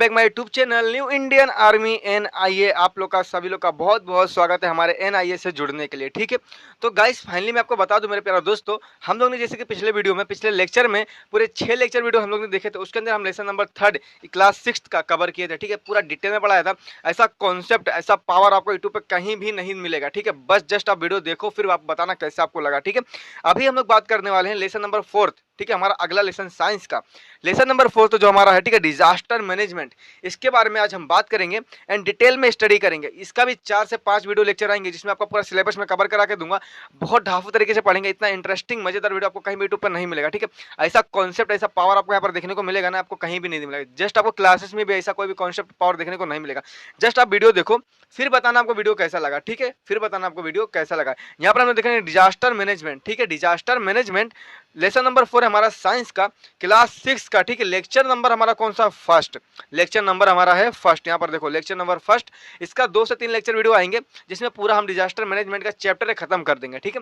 Back my YouTube channel new Indian army NIA. आप लोग का सभी लोग का बहुत बहुत स्वागत है हमारे एनआईए से जुड़ने के लिए। ठीक है, तो गाइस फाइनली मैं आपको बता दूं मेरे प्यारे दोस्तों, हम लोग ने जैसे कि पिछले वीडियो में पिछले लेक्चर में पूरे 6 लेक्चर वीडियो हम लोग ने देखे थे। उसके अंदर हम लेसन नंबर 3 क्लास 6 का कवर किए थे। ठीक है, पूरा डिटेल में पढ़ाया था। ऐसा कॉन्सेप्ट ऐसा पावर आपको यूट्यूब पे कहीं भी नहीं मिलेगा। ठीक है, बस जस्ट आप वीडियो देखो फिर आप बताना कैसे आपको लगा। ठीक है, अभी हम लोग बात करने वाले हैं लेसन नंबर 4। ठीक है, हमारा अगला लेसन साइंस का लेसन नंबर 4 तो जो हमारा है, ठीक है, डिजास्टर मैनेजमेंट। इसके बारे में आज हम बात करेंगे एंड डिटेल में स्टडी करेंगे। इसका भी 4 से 5 वीडियो लेक्चर आएंगे जिसमें आपका पूरा सिलेबस में कवर करा के दूंगा। बहुत ढाफू तरीके से पढ़ेंगे, इतना इंटरेस्टिंग मजेदार वीडियो आपको कहीं भी यूट्यूब पर नहीं मिलेगा। ठीक है, ऐसा कॉन्सेप्ट ऐसा पावर आपको यहाँ पर देखने को मिलेगा ना, आपको कहीं भी नहीं मिलेगा। जस्ट आपको क्लासेस में भी ऐसा कोई भी कॉन्सेप्ट पावर देखने को नहीं मिलेगा। जस्ट आप वीडियो देखो फिर बताना आपको वीडियो कैसा लगा। ठीक है, फिर बताना आपको वीडियो कैसा लगा। यहाँ पर हम देखेंगे डिजास्टर मैनेजमेंट। ठीक है, डिजास्टर मैनेजमेंट लेसन नंबर 4 है हमारा साइंस का क्लास 6 का। ठीक है, लेक्चर नंबर हमारा कौन सा? फर्स्ट। लेक्चर नंबर हमारा है फर्स्ट। यहाँ पर देखो लेक्चर नंबर फर्स्ट। इसका 2 से 3 लेक्चर वीडियो आएंगे जिसमें पूरा हम डिजास्टर मैनेजमेंट का चैप्टर खत्म कर देंगे। ठीक है,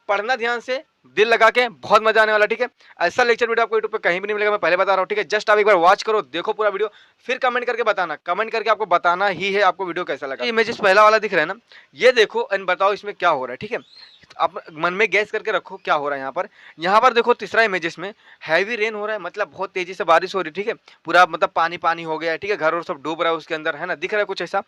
पढ़ना ध्यान से, दिल लगा के, बहुत मजा आने वाला। ठीक है, ऐसा लेक्चर वीडियो आपको यूट्यूब पे कहीं भी नहीं मिलेगा, मैं पहले बता रहा हूँ। ठीक है, जस्ट आप एक बार वॉच करो, देखो पूरा वीडियो, फिर कमेंट करके बताना। कमेंट करके आपको बताना ही है आपको वीडियो कैसा लगा। इमेजेस पहला वाला दिख रहा है ना, ये देखो एंड बताओ इसमें क्या हो रहा है। ठीक है, आप मन में गैस करके रखो क्या हो रहा है। यहाँ पर देखो तीसरा इमेजेस में हैवी रेन हो रहा है, मतलब बहुत तेजी से बारिश हो रही है। ठीक है, पूरा मतलब पानी पानी हो गया है। ठीक है, घर और सब डूब रहा है उसके अंदर, है ना, दिख रहा है कुछ ऐसा।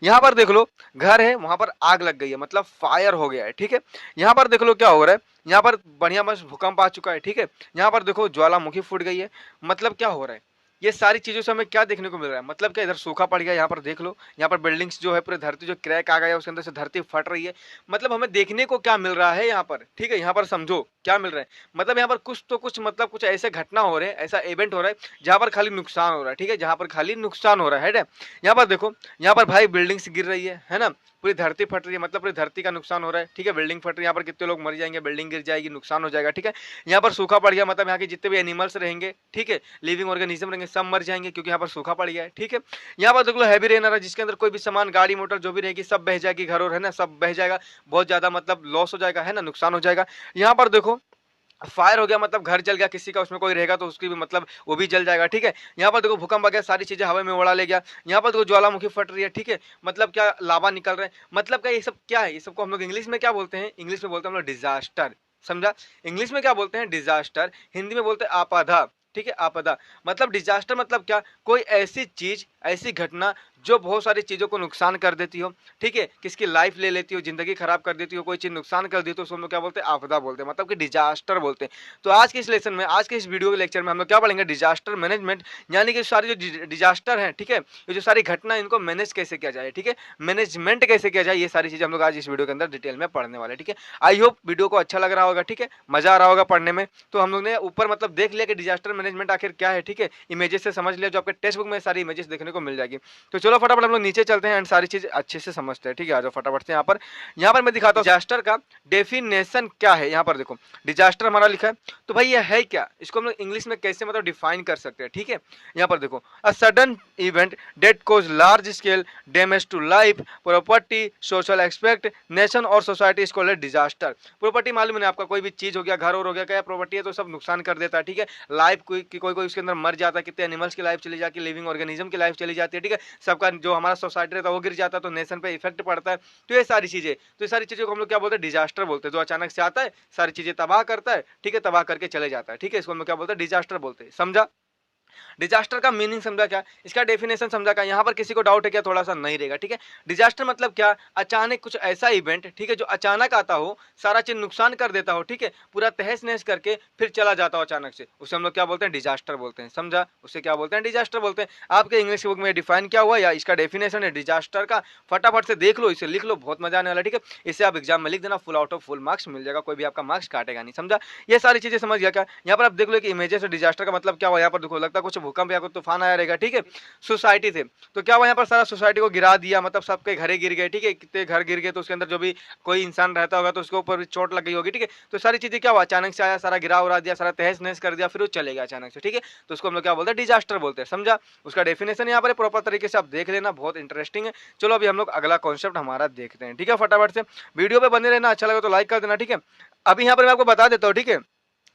यहाँ पर देख लो घर है, वहां पर आग लग गई है, मतलब फायर हो गया है। ठीक है, यहाँ पर देख लो क्या हो रहा है, यहाँ पर बढ़िया बस भूकंप आ चुका है। ठीक है, यहाँ पर देखो ज्वालामुखी फूट गई है। मतलब क्या हो रहा है, ये सारी चीजों से हमें क्या देखने को मिल रहा है? मतलब क्या, इधर सूखा पड़ गया, यहाँ पर देख लो, यहाँ पर बिल्डिंग्स जो है पूरे धरती जो क्रैक आ गया उसके अंदर से धरती फट रही है। मतलब हमें देखने को क्या मिल रहा है यहाँ पर? ठीक है, यहाँ पर समझो क्या मिल रहा है। मतलब यहाँ पर कुछ तो कुछ मतलब कुछ ऐसे घटना हो रहे हैं, ऐसा इवेंट हो रहा है जहाँ पर खाली नुकसान हो रहा है। ठीक है, जहाँ पर खाली नुकसान हो रहा है। यहाँ पर देखो, यहाँ पर भाई बिल्डिंग्स गिर रही है ना, पूरी धरती फट रही है, मतलब पूरी धरती का नुकसान हो रहा है। ठीक है, बिल्डिंग फट रही है, यहाँ पर कितने लोग मर जाएंगे, बिल्डिंग गिर जाएगी, नुकसान हो जाएगा। ठीक है, यहाँ पर सूखा पड़ गया, मतलब यहाँ के जितने भी एनिमल्स रहेंगे, ठीक है, लिविंग ऑर्गेनिज्म रहेंगे, सब मर जाएंगे क्योंकि यहाँ पर सूखा पड़ गया है। ठीक है, यहाँ पर देख लो हैवी रेन आ रहा है जिसके अंदर कोई भी सामान, गाड़ी मोटर जो भी रहेगी सब बह जाएगी, घर और है ना सब बह जाएगा, बहुत ज्यादा मतलब लॉस हो जाएगा, है ना, नुकसान हो जाएगा। यहाँ पर देखो फायर हो गया, मतलब घर जल गया, किसी का उसमें कोई रहेगा तो उसकी भी मतलब वो भी जल जाएगा। ठीक है, यहाँ पर देखो भूकंप आ गया, सारी चीजें हवा में उड़ा ले गया। यहाँ पर देखो ज्वालामुखी फट रही है। ठीक है, मतलब क्या, लावा निकल रहा है। मतलब क्या, ये सब क्या है? ये सबको हम लोग इंग्लिश में क्या बोलते हैं? इंग्लिश में बोलते हैं हम लोग डिजास्टर। समझा? इंग्लिश में क्या बोलते हैं? डिजास्टर। हिंदी में बोलते हैं आपदा। ठीक है, आपदा। मतलब डिजास्टर मतलब क्या, कोई ऐसी चीज, ऐसी घटना जो बहुत सारी चीजों को नुकसान कर देती हो। ठीक है, किसकी लाइफ ले लेती हो, जिंदगी खराब कर देती हो, कोई चीज नुकसान कर देती हो, तो उसको हम लोग क्या बोलते हैं? आपदा बोलते हैं, मतलब कि डिजास्टर बोलते हैं। तो आज के इस लेसन में, आज के इस वीडियो के लेक्चर में हम लोग क्या पढ़ेंगे? डिजास्टर मैनेजमेंट, यानी कि सारी जो डिजास्टर है, ठीक है, ये जो सारी घटना, इनको मैनेज कैसे किया जाए। ठीक है, मैनेजमेंट कैसे किया जाए, ये सारी चीजें हम लोग आज इस वीडियो के अंदर डिटेल में पढ़ने वाले। ठीक है, आई होप वीडियो को अच्छा लग रहा होगा। ठीक है, मजा आ रहा होगा पढ़ने में। तो हम लोग ने ऊपर मतलब देख लिया कि डिजास्टर मैनेजमेंट आखिर क्या है। ठीक है, इमेजेस से समझ लिया, जो आपके टेक्स्ट बुक में सारी इमेजेस देखने को मिल जाएगी। तो चलो फटाफट हम लोग नीचे चलते हैं एंड सारी चीज अच्छे से समझते हैं। ठीक है, आ जाओ फटाफट से। यहाँ पर मैं दिखाता हूँ डिजास्टर का डेफिनेशन क्या है। यहाँ पर देखो डिजास्टर हमारा लिखा है, तो भाई ये है क्या, इसको हम लोग इंग्लिश में कैसे मतलब डिफाइन कर सकते हैं। ठीक है, यहाँ पर देखो, a sudden event that causes large scale damage to life, property, social aspect, nation और society is called disaster. Property मालूम है आपका, कोई भी चीज हो गया, घर और हो गया, क्या प्रॉपर्टी है, तो सब नुकसान कर देता है। ठीक है, लाइफ कोई कोई उसके अंदर मर जाता है, कितने एनिमल्स की लाइफ चली जाती है, लिविंग ऑर्गेनिज्म की लाइफ चली जाती है। ठीक है, सबका जो हमारा सोसाइटी रहता है वो गिर जाता है, तो नेशन पे इफेक्ट पड़ता है। तो ये सारी चीजें, तो ये सारी चीजों को हम लोग क्या बोलते हैं? डिजास्टर बोलते हैं। जो अचानक से आता है, सारी चीजें तबाह करता है। ठीक है, तबाह करके चले जाता है। ठीक है, इसको हम लोग क्या बोलते हैं? डिजास्टर बोलते हैं। समझा? डिजास्टर का मीनिंग समझा क्या, इसका डेफिनेशन समझा क्या? यहाँ पर किसी को डाउट है क्या? थोड़ा सा नहीं रहेगा। ठीक है, डिजास्टर मतलब क्या, अचानक कुछ ऐसा इवेंट, ठीक है, जो अचानक आता हो, सारा चीज नुकसान कर देता हो। ठीक है, पूरा तहस नहस करके फिर चला जाता हो अचानक से, उसे हम लोग क्या बोलते हैं? डिजास्टर बोलते हैं। समझा? उसे क्या बोलते हैं? डिजास्टर बोलते हैं। आपके इंग्लिश बुक में डिफाइन क्या हुआ या इसका डेफिनेशन है डिजास्टर का, फटाफट से देख लो, इसे लिख लो, बहुत मजा आने वाला। ठीक है, इसे आप एग्जाम में लिख देना, full out of full marks मिल जाएगा, कोई भी आपका मार्क्स काटेगा नहीं। समझा? ये सारी चीजें समझ गया क्या? यहाँ पर आप देख लो कि इमेजेस और डिजास्टर का मतलब क्या हुआ। यहाँ पर देखो, लगता है कुछ भूकंप या कुछ तूफान आया रहेगा। ठीक है, सोसाइटी थे, तो क्या हुआ, यहाँ पर सारा सोसाइटी को गिरा दिया, मतलब सबके घरे गिर गए। ठीक है, कितने घर गिर गए, तो उसके अंदर जो भी कोई इंसान रहता होगा तो उसके ऊपर भी चोट लग गई होगी। ठीक है, तो सारी चीजें क्या हुआ, अचानक से आया, सारा गिरा उड़ा दिया, सारा तहस नहस कर दिया, फिर वो चले गया अचानक से। ठीक है, तो उसको हम लोग क्या बोलते हैं? डिजास्टर बोलते हैं। समझा? उसका डेफिनेशन यहाँ पर प्रॉपर तरीके से आप देख लेना, बहुत इंटरेस्टिंग है। चलो अभी हम लोग अगला कॉन्सेप्ट हमारा देखते हैं। ठीक है, फटाफट से वीडियो पे बने रहना, अच्छा लगे तो लाइक कर देना। ठीक है, अभी यहाँ पर मैं आपको बता देता हूँ। ठीक है,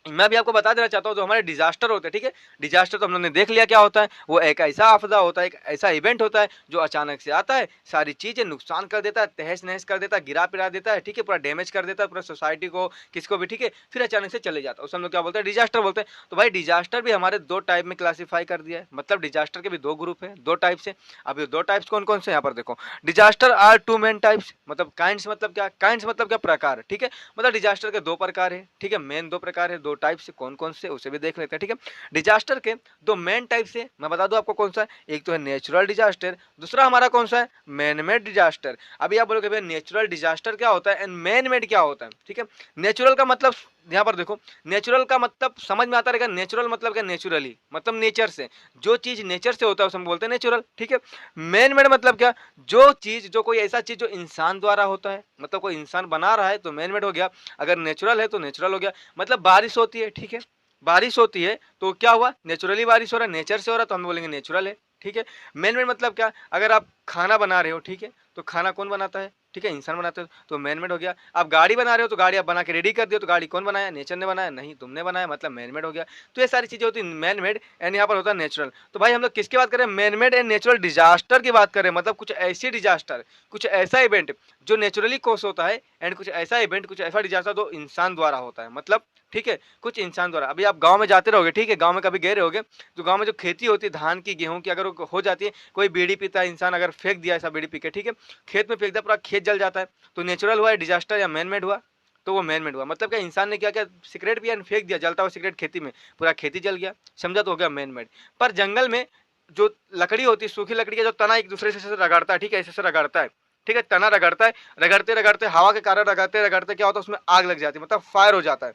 मैं भी आपको बता देना चाहता हूँ, जो हमारे डिजास्टर होते हैं, ठीक है, डिजास्टर तो हम लोगों ने देख लिया क्या होता है। वो एक ऐसा आपदा होता है, एक ऐसा इवेंट होता है जो अचानक से आता है, सारी चीजें नुकसान कर देता है, तहस नहस कर देता है, गिरा पिरा देता है, ठीक है, पूरा डैमेज कर देता है पूरा सोसाइटी को, किसको भी, ठीक है, फिर अचानक से चले जाता है, उसे हम लोग क्या बोलते हैं, डिजास्टर बोलते हैं। तो भाई डिजास्टर भी हमारे दो टाइप में क्लासीफाई कर दिया है, मतलब डिजास्टर के भी दो ग्रुप है, दो टाइप से। अब ये दो टाइप्स कौन कौन से, यहाँ पर देखो, disaster are two main types, मतलब काइंड्स मतलब क्या, काइंड्स मतलब क्या, प्रकार, ठीक है, मतलब डिजास्टर के दो प्रकार है, ठीक है, मेन दो प्रकार है, दो टाइप से, कौन कौन से उसे भी देख लेते हैं, ठीक है। डिजास्टर के दो मेन टाइप से मैं बता दूं आपको कौन सा है, एक तो है नेचुरल डिजास्टर, दूसरा हमारा कौन सा है, मैन मेड डिजास्टर। अभी आप बोलोगे भैया नेचुरल डिजास्टर क्या होता है एंड मैन मेड क्या होता है, ठीक है। नेचुरल का मतलब, यहाँ पर देखो, नेचुरल का मतलब समझ में आता रहेगा, नेचुरल मतलब क्या, नेचुरली मतलब नेचर से, जो चीज नेचर से होता है उसे हम बोलते हैं नेचुरल, ठीक है। मैन मेड मतलब क्या, जो चीज, जो कोई ऐसा चीज जो इंसान द्वारा होता है, मतलब कोई इंसान बना रहा है तो मैन मेड हो गया, अगर नेचुरल है तो नेचुरल हो गया। मतलब बारिश होती है, ठीक है, बारिश होती है तो क्या हुआ, नेचुरली बारिश हो रहा है, नेचर से हो रहा है तो हम बोलेंगे नेचुरल है, ठीक है। मैन मेड मतलब क्या, अगर आप खाना बना रहे हो, ठीक है, तो खाना कौन बनाता है, ठीक है, इंसान बनाते हो तो मैन मेड हो गया। आप गाड़ी बना रहे हो तो गाड़ी आप बना के रेडी कर दियो तो गाड़ी कौन बनाया, नेचर ने बनाया, नहीं तुमने बनाया, मतलब मैन मेड हो गया। तो ये सारी चीजें होती है मैन मेड एंड यहाँ पर होता है नेचुरल। तो भाई हम लोग किसकी बात करें, man made and natural disaster की बात करें, मतलब कुछ ऐसी डिजास्टर, कुछ ऐसा इवेंट जो नेचुरली कॉज होता है, एंड कुछ ऐसा इवेंट, कुछ ऐसा डिजास्टर जो इंसान द्वारा होता है, मतलब ठीक है, कुछ इंसान द्वारा। अभी आप गांव में जाते रहोगे, ठीक है, गांव में कभी गए रहोगे तो गांव में जो खेती होती है धान की, गेहूं की, अगर वो हो जाती है, कोई बीड़ी पीता है इंसान, अगर फेंक दिया ऐसा बीड़ी पी के, ठीक है, खेत में फेंक दिया, पूरा खेत जल जाता है, तो नेचुरल हुआ है डिजास्टर या मैन मेड हुआ, तो वो मैन मेड हुआ। मतलब क्या, इंसान ने क्या क्या सिगरेट पिया, फेंक दिया जलता हुआ सिगरेट खेती में, पूरा खेती जल गया, समझा, तो हो गया मैन मेड। पर जंगल में जो लकड़ी होती है, सूखी लकड़ी का जो तना एक दूसरे से रगड़ता है, ठीक है, ऐसे से रगड़ता है, ठीक है, तना रगड़ता है, रगड़ते रगड़ते हवा के कारण रगड़ते रगड़ते क्या होता है, उसमें आग लग जाती है, मतलब फायर हो जाता है।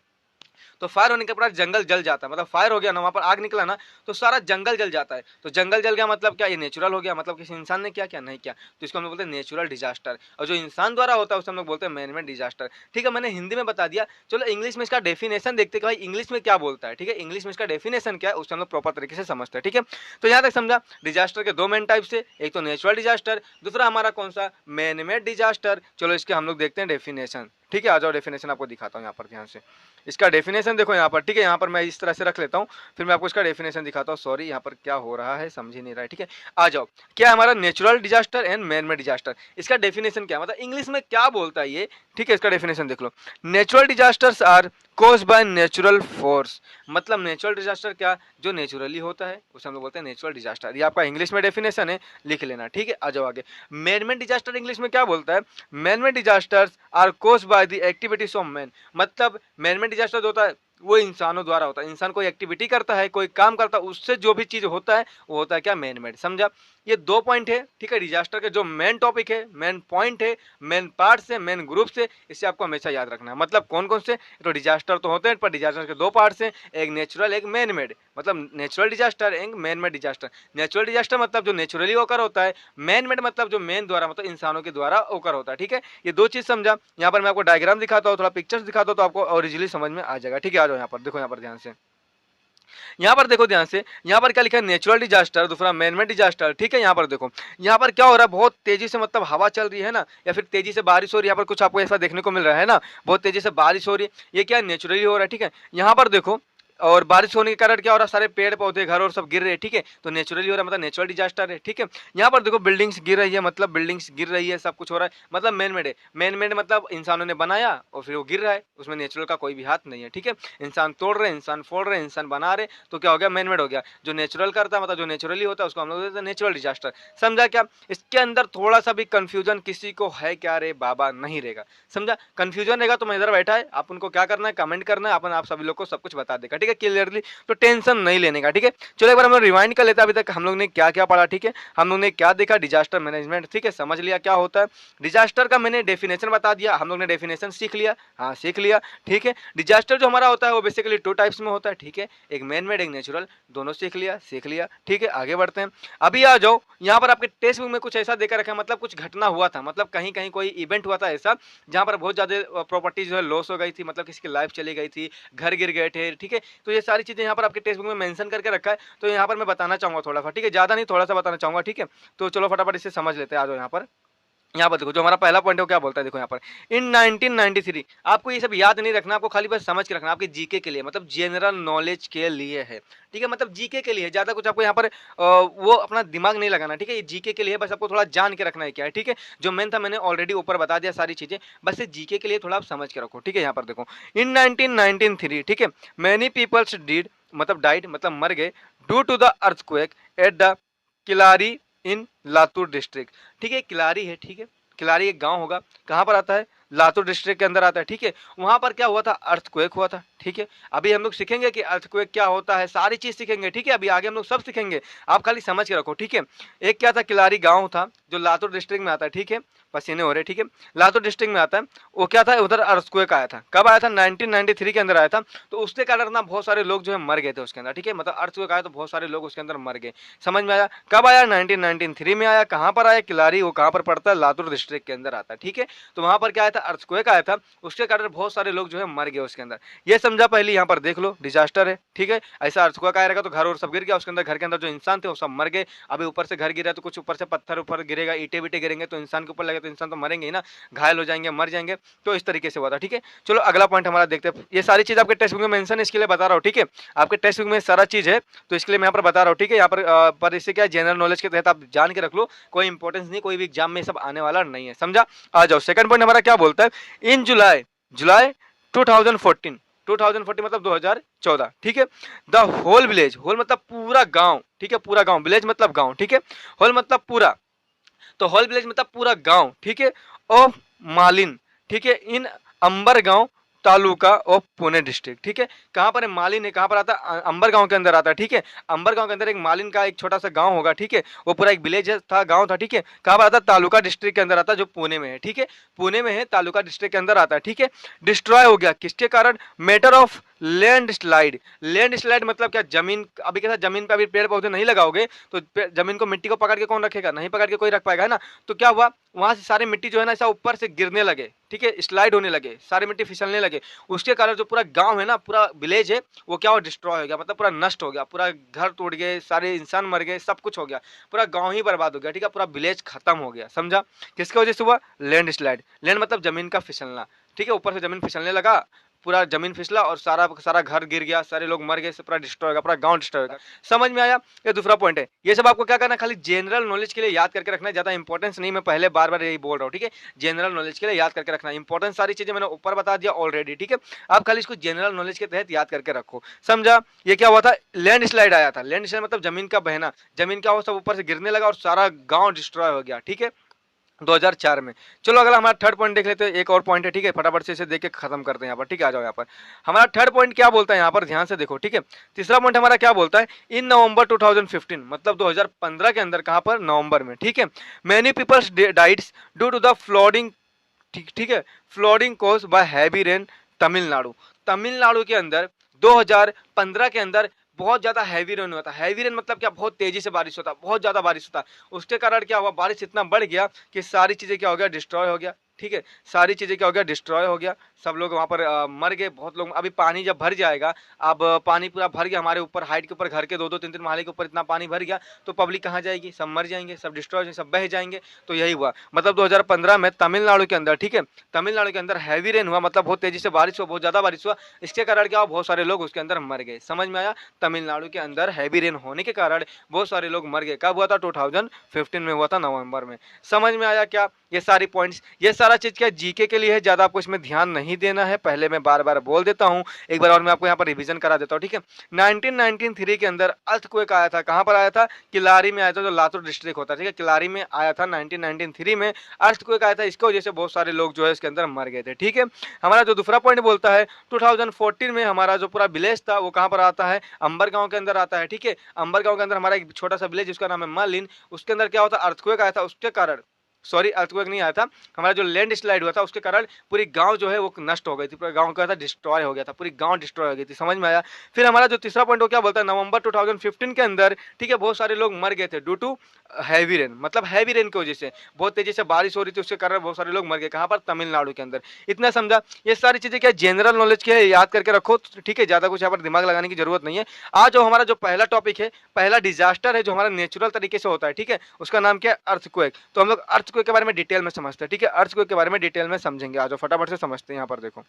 तो फायर होने के बाद जंगल जल जाता है, मतलब फायर हो गया ना, वहां पर आग निकला ना, तो सारा जंगल जल जाता है। तो जंगल जल गया मतलब क्या, ये नेचुरल हो गया, मतलब किसी इंसान ने क्या क्या नहीं किया, तो इसको हम लोग बोलते हैं नेचुरल डिजास्टर। और जो इंसान द्वारा होता है उसे हम लोग बोलते हैं मैन मेड डिजास्टर, ठीक है। मैंने हिंदी में बता दिया, चलो इंग्लिश में इसका डेफिनेशन देखते कि भाई इंग्लिश में क्या बोलता है, ठीक है, इंग्लिश में इसका डेफिनेशन क्या है उसे हम लोग प्रॉपर तरीके से समझते हैं, ठीक है। तो यहाँ तक समझा, डिजास्टर के दो मेन टाइप से, एक तो नेचुरल डिजास्टर, दूसरा हमारा कौन सा, मैन मेड डिजास्टर। चलो इसके हम लोग देखते हैं डेफिनेशन, ठीक है, आ जाओ डेफिनेशन आपको दिखाता हूँ यहाँ पर ध्यान से। इसका डेफिनेशन देखो यहाँ पर, ठीक है, यहाँ पर मैं इस तरह से रख लेता हूँ, फिर मैं आपको इसका डेफिनेशन दिखाता हूँ। सॉरी यहाँ पर क्या हो रहा है समझ ही नहीं रहा है, ठीक है, आ जाओ। क्या है हमारा natural disaster and man made disaster, इसका डेफिनेशन क्या, मतलब इंग्लिश में क्या बोलता है ये, ठीक है, इसका डेफिनेशन देख लो। Natural disasters are cause by natural force, मतलब नेचुरल डिजास्टर क्या, जो नेचुरली होता है उसे हम लोग बोलते हैं नेचुरल डिजास्टर। ये आपका इंग्लिश में डेफिनेशन है, लिख लेना, ठीक है। आ जाओ आगे, मैन मेड डिजास्टर इंग्लिश में क्या बोलता है, man made disasters are cause by the activities of man, मतलब मैन मेड डिजास्टर जो होता है वो इंसानों द्वारा होता है, इंसान कोई एक्टिविटी करता है, कोई काम करता है, उससे जो भी चीज होता है वो होता है क्या, मैन मेड, समझा। ये दो पॉइंट है, ठीक है, डिजास्टर के जो मेन टॉपिक है, मेन पॉइंट है, मेन पार्ट्स है, मेन ग्रुप्स है, इससे आपको हमेशा याद रखना है। मतलब कौन कौन से, तो डिजास्टर तो होते हैं पर डिजास्टर के दो पार्ट्स हैं, एक नेचुरल एक मैन मेड, मतलब नेचुरल डिजास्टर एक man made disaster. Natural disaster मतलब जो नेचुरली होकर होता है, मैन मेड मतलब जो मैन द्वारा, मतलब इंसानों के द्वारा होकर होता है, ठीक है। ये दो चीज समझा। यहाँ पर मैं आपको डायग्राम दिखाता हूँ, थोड़ा पिक्चर्स दिखाता हूँ तो आपको और इजीली समझ में आ जाएगा, ठीक है। आ जाओ यहाँ पर देखो, यहाँ पर ध्यान से, यहाँ पर देखो ध्यान से, यहाँ पर क्या लिखा है, नेचुरल डिजास्टर, दूसरा मैनमेड डिजास्टर, ठीक है। यहाँ पर देखो, यहाँ पर क्या हो रहा है, बहुत तेजी से मतलब हवा चल रही है ना, या फिर तेजी से बारिश हो रही है, यहाँ पर कुछ आपको ऐसा देखने को मिल रहा है ना, बहुत तेजी से बारिश हो रही है, ये क्या नेचुरली हो रहा है, ठीक है। यहाँ पर देखो, और बारिश होने के कारण क्या हो रहा है, सारे पेड़ पौधे घर और सब गिर रहे हैं, ठीक है, तो नेचुरली हो रहा है, मतलब नेचुरल डिजास्टर है, ठीक है। यहाँ पर देखो बिल्डिंग्स गिर रही है, मतलब बिल्डिंग्स गिर रही है, सब कुछ हो रहा है, मतलब मैन मेड है। मैन मेड मतलब इंसानों ने बनाया और फिर वो गिर रहा है, उसमें नेचुरल का कोई भी हाथ नहीं है, ठीक है। इंसान तोड़ रहे, इंसान फोड़ रहे, इंसान बना रहे, तो क्या हो गया, मैन मेड हो गया। जो नेचुरल करता है, मतलब जो नेचुरली होता है उसको हम लोग बोलते हैं नेचुरल डिजास्टर, समझा क्या। इसके अंदर थोड़ा सा भी कंफ्यूजन किसी को है क्या, रे बाबा, नहीं रहेगा, समझा। कंफ्यूजन रहेगा तो मैं इधर बैठा है, आप उनको क्या करना है, कमेंट करना है, अपन आप सभी लोग को सब कुछ बता देगा, ठीक है, क्लियरली, तो टेंशन नहीं लेने का, ठीक है। चलो एक बार हम लोग रिवाइंड कर लेते हैं, अभी तक हम लोग ने क्या क्या पढ़ा, ठीक है, हम लोग ने क्या देखा, डिजास्टर मैनेजमेंट, ठीक है, समझ लिया क्या होता है। डिजास्टर का मैंने डेफिनेशन बता दिया, हम लोग ने डेफिनेशन सीख लिया, हाँ सीख लिया, ठीक है। डिजास्टर जो हमारा होता है वो बेसिकली टू टाइप्स में होता है, ठीक है, एक मैन मेड एक नेचुरल, दोनों सीख लिया, ठीक है। आगे बढ़ते हैं, अभी आ जाओ, यहाँ पर आपके टेक्स्ट बुक में कुछ ऐसा देकर रखा है, मतलब कुछ घटना हुआ था, मतलब कहीं कहीं कोई इवेंट हुआ था ऐसा जहाँ पर बहुत ज्यादा प्रॉपर्टी जो है लॉस हो गई थी, मतलब किसी की लाइफ चली गई थी, घर गिर गए थे, ठीक है। तो ये सारी चीजें यहाँ पर आपके टेक्स्ट बुक में मेंशन करके रखा है, तो यहाँ पर मैं बताना चाहूंगा थोड़ा सा, ठीक है, ज्यादा नहीं थोड़ा सा बताना चाहूंगा, ठीक है। तो चलो फटाफट इसे समझ लेते हैं, आ जाओ यहाँ पर। यहाँ पर देखो जो हमारा पहला पॉइंट है वो क्या बोलता है, देखो यहाँ पर इन 1993, आपको ये सब याद नहीं रखना, आपको खाली बस समझ के रखना, आपके जीके के लिए, मतलब जनरल नॉलेज के लिए है, ठीक है, मतलब जीके के लिए, ज्यादा कुछ आपको यहाँ पर वो अपना दिमाग नहीं लगाना, ठीक है, ये जीके के लिए बस आपको थोड़ा जान के रखना है क्या है, ठीक है, जो मेन था मैंने ऑलरेडी ऊपर बता दिया सारी चीजें, बस ये जीके के लिए थोड़ा आप समझ के रखो, ठीक है। यहाँ पर देखो इन 1993, ठीक है, मैनी पीपल्स डिड मतलब डाइड मतलब मर गए due to the earthquake at the Killari in Latur district, ठीक है, किलारी है, ठीक है, किलारी एक गांव होगा, कहाँ पर आता है, लातूर डिस्ट्रिक्ट के अंदर आता है, ठीक है, वहां पर क्या हुआ था, अर्थक्वेक हुआ था, ठीक है, अभी हम लोग सीखेंगे कि अर्थक्वेक क्या होता है, सारी चीज सीखेंगे, ठीक है, अभी आगे हम लोग सब सीखेंगे, आप खाली समझ के रखो, ठीक है। एक क्या था, किलारी गांव था जो लातूर डिस्ट्रिक्ट में आता है, ठीक है, पसीने हो रहे, ठीक है, लातूर डिस्ट्रिक्ट में आता है, वो क्या था, उधर अर्थक्वेक आया था, कब आया था, 1993 के अंदर आया था, तो उसके कारण ना बहुत सारे लोग जो है मर गए थे उसके अंदर, ठीक है, मतलब अर्थक्वेक आया तो बहुत सारे लोग उसके अंदर मर गए, समझ में आया, कब आया, 1993 में आया, कहाँ पर आया, किलारी, वो कहाँ पर पड़ता है, लातूर डिस्ट्रिक्ट के अंदर आता है, ठीक है, तो वहां पर क्या आया था, अर्थक्वेक आया था, उसके कारण बहुत सारे लोग जो है मर गए उसके अंदर, ये समझा पहले, यहाँ पर देख लो डिजास्टर है, ठीक है, ऐसा अर्थक्वेक आया रहेगा तो घर और सब गिर गया उसके अंदर, घर के अंदर जो इंसान थे वो सब मर गए, अभी ऊपर से घर गिरा तो कुछ ऊपर से पत्थर ऊपर गिरेगा, ईटे बीटे गिरेंगे तो इंसान के ऊपर लगे तो इंसान तो मरेंगे ही ना, घायल हो जाएंगे, मर जाएंगे, तो इस तरीके से हुआ था, ठीक है। चलो अगला पॉइंट हमारा देखते हैं, ये सारी चीज आपके टेक्स्ट बुक में मेंशन है, इसके लिए बता रहा हूँ, ठीक है, आपके टेक्स्ट बुक में सारा चीज है तो इसके लिए मैं यहाँ पर बता रहा हूँ, ठीक है, यहाँ पर इससे क्या जनरल नॉलेज के तहत आप जान के रख लो, कोई इंपॉर्टेंस नहीं, कोई भी एग्जाम में सब आने वाला नहीं है, समझा। आ जाओ सेकंड पॉइंट हमारा क्या बोलता है, इन जुलाई जुलाई 2014, 2014 मतलब 2014, ठीक है, द होल विलेज, होल मतलब पूरा गांव, ठीक है, पूरा गांव, विलेज मतलब गांव, ठीक है, होल मतलब पूरा, तो होल विलेज मतलब पूरा गांव, ठीक है, ऑफ मालिन, ठीक है, इन अंबर गांव तालुका ऑफ पुणे डिस्ट्रिक्ट, ठीक है, कहां पर है, मालिन है, कहां पर आता है, अंबर गांव के अंदर आता है, ठीक है, अंबर गांव के अंदर एक मालिन का एक छोटा सा गांव होगा, ठीक है, वो पूरा एक विलेज था, गांव था, ठीक है, कहां पर आता है, तालुका डिस्ट्रिक्ट के अंदर आता है, जो पुणे में है, ठीक है, पुणे में है, तालुका डिस्ट्रिक्ट के अंदर आता है, ठीक है, डिस्ट्रॉय हो गया किसके कारण, matter of land slide, land slide मतलब क्या, जमीन, अभी कैसा जमीन पे अभी पेड़ पौधे नहीं लगाओगे तो जमीन को, मिट्टी को पकड़ के कौन रखेगा, नहीं पकड़ के कोई रख पाएगा, है ना, तो क्या हुआ, वहां से सारी मिट्टी जो है ना ऐसा ऊपर से गिरने लगे, ठीक है, स्लाइड होने लगे, सारी मिट्टी फिसलने लगे, उसके कारण जो पूरा गांव है ना, पूरा विलेज है, वो क्या हो, डिस्ट्रॉय हो गया, मतलब पूरा नष्ट हो गया, पूरा घर टूट गए, सारे इंसान मर गए, सब कुछ हो गया, पूरा गांव ही बर्बाद हो गया, ठीक है, पूरा विलेज खत्म हो गया, समझा, किसकी वजह से हुआ, लैंड स्लाइड, लैंड मतलब जमीन का फिसलना, ठीक है, ऊपर से जमीन फिसलने लगा, पूरा जमीन फिसला और सारा सारा घर गिर गया, सारे लोग मर गए, पूरा डिस्ट्रॉय हो गया, पूरा गांव डिस्ट्रॉय हो गया, समझ में आया। ये दूसरा पॉइंट है, ये सब आपको क्या करना है, खाली जनरल नॉलेज के लिए याद करके रखना है, ज्यादा इंपॉर्टेंस नहीं, मैं पहले बार बार यही बोल रहा हूँ, ठीक है, जनरल नॉलेज के लिए याद करके रखना है, इंपॉर्टेंस सारी चीजें मैंने ऊपर बता दिया ऑलरेडी, ठीक है, आप खाली इसको जनरल नॉलेज के तहत याद करके रखो, समझा। ये क्या हुआ था, लैंड स्लाइड आया था, लैंड स्लाइड मतलब जमीन का बहना, जमीन क्या हुआ, सब ऊपर से गिरने लगा और सारा गांव डिस्ट्रॉय हो गया, ठीक है, 2004 में। चलो अगला हमारा थर्ड पॉइंट देख लेते हैं, एक और पॉइंट है, ठीक है, फटाफट से इसे देख के खत्म करते हैं यहाँ पर, ठीक है, आ जाओ यहाँ पर, हमारा थर्ड पॉइंट क्या बोलता है, यहाँ पर ध्यान से देखो, ठीक है, तीसरा पॉइंट हमारा क्या बोलता है, इन नवंबर 2015 मतलब 2015 के अंदर, कहाँ पर, नवंबर में, ठीक है, many peoples डाइड्स due to the flooding, ठीक ठीक है, flooding cause by heavy rain, Tamil Nadu, Tamil Nadu के अंदर 2015 के अंदर बहुत ज्यादा हैवी रेन हुआ था, हैवी रेन मतलब क्या, बहुत तेजी से बारिश होता, बहुत ज्यादा बारिश होता, उसके कारण क्या हुआ, बारिश इतना बढ़ गया कि सारी चीजें क्या हो गया, डिस्ट्रॉय हो गया, ठीक है, सारी चीजें क्या हो गया, डिस्ट्रॉय हो गया, सब लोग वहां पर मर गए, बहुत लोग, अभी पानी जब भर जाएगा, अब पानी पूरा भर गया हमारे ऊपर, हाइट के ऊपर, घर के 2-2 3-3 महले के ऊपर इतना पानी भर गया, तो पब्लिक कहाँ जाएगी, सब मर जाएंगे, सब डिस्ट्रॉय, सब बह जाएंगे, तो यही हुआ, मतलब 2015 में तमिलनाडु के अंदर, ठीक है, तमिलनाडु के अंदर हैवी रेन हुआ, मतलब बहुत तेजी से बारिश हुआ, बहुत ज्यादा बारिश हुआ, इसके कारण क्या हुआ, बहुत सारे लोग उसके अंदर मर गए, समझ में आया, तमिलनाडु के अंदर हैवी रेन होने के कारण बहुत सारे लोग मर गए, कब हुआ था, 2015 में हुआ था, नवंबर में, समझ में आया क्या, ये सारी पॉइंट्स, ये सारा चीज क्या जीके के लिए है, ज्यादा आपको इसमें ध्यान नहीं देना है, पहले मैं बार बार बोल देता हूं, एक बार और मैं आपको यहाँ पर रिवीजन करा देता हूँ, ठीक है, 1993 के अंदर अर्थक्वेक आया था, कहां पर आया था, किलारी में आया था, जो लातूर डिस्ट्रिक्ट होता है, ठीक है, किलारी में आया था, 1993 में अर्थक्वेक आया था, इसकी वजह से बहुत सारे लोग जो है इसके अंदर मर गए थे, ठीक है। हमारा जो दूसरा पॉइंट बोलता है, 2014 में हमारा जो पूरा विलेज था वो कहां पर आता है, अंबर गांव के अंदर आता है, ठीक है, अंबर गांव के अंदर हमारा एक छोटा सा विलेज जिसका नाम है मालिन, उसके अंदर क्या होता, अर्थक्वेक आया था, उसके कारण, सॉरी अर्थक्वेक नहीं आया था, हमारा जो लैंड स्लाइड हुआ था उसके कारण पूरी गांव जो है वो नष्ट हो गई थी, पूरा गांव क्या था, डिस्ट्रॉय हो गया था, पूरी गांव डिस्ट्रॉय हो गई थी, समझ में आया। फिर हमारा जो तीसरा पॉइंट वो क्या बोलता है, नवंबर 2015 के अंदर, ठीक है, बहुत सारे लोग मर गए थे ड्यू टू हैवी रेन, मतलब हैवी रेन की वजह से बहुत तेजी से बारिश हो रही थी, उसके कारण बहुत सारे लोग मर गए, कहां पर, तमिलनाडु के अंदर, इतना समझा। ये सारी चीजें क्या जनरल नॉलेज के है, याद करके रखो, ठीक है, ज्यादा कुछ यहाँ पर दिमाग लगाने की जरूरत नहीं है। आज जो हमारा जो पहला टॉपिक है, पहला डिजास्टर है जो हमारा नेचुरल तरीके से होता है, ठीक है, उसका नाम क्या है, अर्थक्वेक, तो हम लोग अर्थक्वेक अर्थक्वेक के बारे में डिटेल में समझते हैं, ठीक है। अर्थक्वेक के बारे में डिटेल में समझेंगे, आज फटाफट से समझते हैं। यहाँ पर देखो,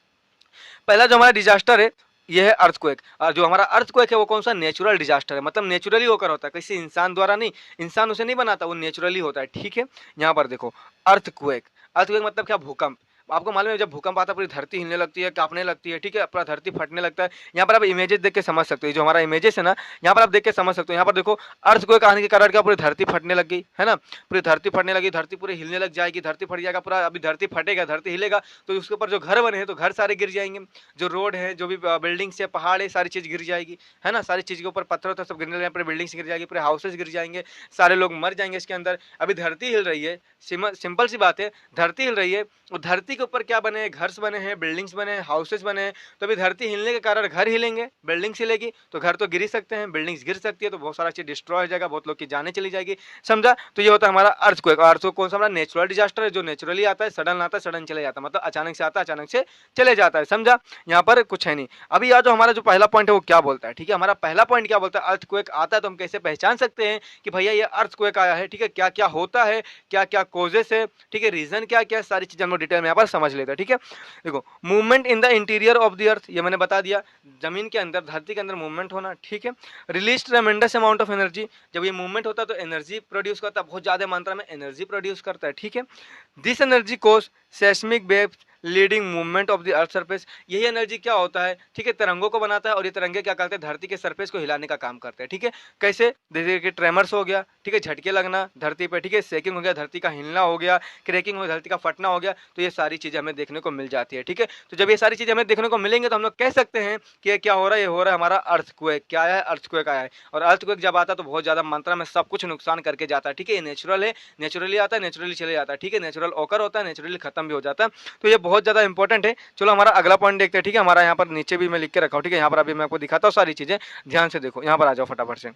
पहला जो हमारा डिजास्टर है ये है अर्थक्वेक। और जो हमारा अर्थक्वेक है वो कौन सा, नेचुरल डिजास्टर है, मतलब नेचुरली होकर होता है, किसी इंसान द्वारा नहीं, इंसान उसे नहीं बनाता, वो नेचुरली होता है, ठीक है। यहाँ पर देखो अर्थक्वेक, अर्थक्वेक मतलब क्या, भूकंप। आपको मालूम है जब भूकंप आता है पूरी धरती हिलने लगती है, कांपने लगती है, ठीक है, पूरा धरती फटने लगता है। यहाँ पर आप इमेजेस देख के समझ सकते हो, जो हमारा इमेजेस है ना, यहाँ पर आप देख के समझ सकते हो। यहाँ पर देखो अर्थक्वेक आने के कारण क्या, पूरी धरती फटने लग गई है ना, पूरी धरती फटने लगी, धरती पूरी हिलने लग जाएगी, धरती फट जाएगा पूरा। अभी धरती फटेगा, धरती हिलेगा तो उसके ऊपर जो घर बने हैं तो घर सारे गिर जाएंगे, जो रोड है, जो भी बिल्डिंग्स है, पहाड़ है, सारी चीज गिर जाएगी, है ना, सारी चीज के ऊपर पत्थर होता है सब गिरने लगेंगे, पूरे बिल्डिंग्स गिर जाएगी, पूरे हाउसेस गिर जाएंगे, सारे लोग मर जाएंगे इसके अंदर। अभी धरती हिल रही है, सिंपल सी बात है, धरती हिल रही है, और धरती के ऊपर क्या बने हैं, घर बने हैं, बिल्डिंग्स बने हैं, हाउसेस बने हैं। तो अभी धरती हिलने के कारण घर हिलेंगे, बिल्डिंग्स हिलेगी तो घर तो गिर ही सकते हैं, बिल्डिंग्स गिर सकती है तो बहुत सारा चीज डिस्ट्रॉय हो जाएगा, बहुत लोग की जानें चली जाएगी, समझा। तो ये होता है हमारा अर्थक्वेक। अर्थक्वेक कौन सा, हमारा नेचुरल डिजास्टर है, जो नेचुरली आता है, सडन आता है, सडन चले जाता है, मतलब अचानक से आता है, अचानक से चले जाता है, समझा। यहाँ पर कुछ है नहीं। अभी यह जो हमारा जो पहला पॉइंट है वो क्या बोलता है, ठीक है, हमारा पहला पॉइंट क्या बोलता है, अर्थक्वेक आता है तो हम कैसे पहचान सकते हैं कि भैया ये अर्थक्वेक आया है, ठीक है, क्या क्या होता है, क्या क्या कोजेस है, ठीक है, रीजन क्या क्या, सारी चीजें हम लोग डिटेल में यहाँ पर समझ लेते हैं, ठीक है। देखो movement in the interior of the अर्थ, ये मैंने बता दिया, जमीन के अंदर, धरती के अंदर मूवमेंट होना, ठीक है। रिलीज ट्रेमेंडस अमाउंट ऑफ एनर्जी, जब ये मूवमेंट होता है तो एनर्जी प्रोड्यूस करता है, बहुत ज्यादा मात्रा में एनर्जी प्रोड्यूस करता है, ठीक है। This energy cause seismic waves leading movement of the earth surface, यही एनर्जी क्या होता है, ठीक है, तरंगों को बनाता है, और ये तरंगे क्या करते हैं, धरती के सरफेस को हिलाने का काम करते हैं, ठीक है। कैसे, जैसे कि ट्रेमर्स हो गया, ठीक है, झटके लगना धरती पे, ठीक है, शेकिंग हो गया, धरती का हिलना हो गया, क्रैकिंग हो, धरती का फटना हो गया, तो ये सारी चीजें हमें देखने को मिल जाती है, ठीक है। तो जब ये सारी चीजें हमें देखने को मिलेंगे तो हम लोग कह सकते हैं कि ये क्या हो रहा है, ये हो रहा है हमारा अर्थक्वेक। क्या आया है, अर्थक्वेक आया है। और अर्थक्वेक जब आता है तो बहुत ज्यादा मात्रा में सब कुछ नुकसान करके जाता है, ठीक है। ये नेचुरल है, नेचुरली आता है, नेचुरली चले जाता है, ठीक है, नेचुरल ओकर होता है, नेचुरली खत्म भी हो जाता है। तो ये बहुत ज्यादा इंपॉर्टेंट है। चलो हमारा अगला पॉइंट देखते हैं, ठीक है, हमारा यहाँ पर नीचे भी मैं लिख के रखा हूँ, ठीक है, यहाँ पर अभी मैं आपको दिखाता हूँ सारी चीजें, ध्यान से देखो, यहाँ पर आ जाओ फटाफट से।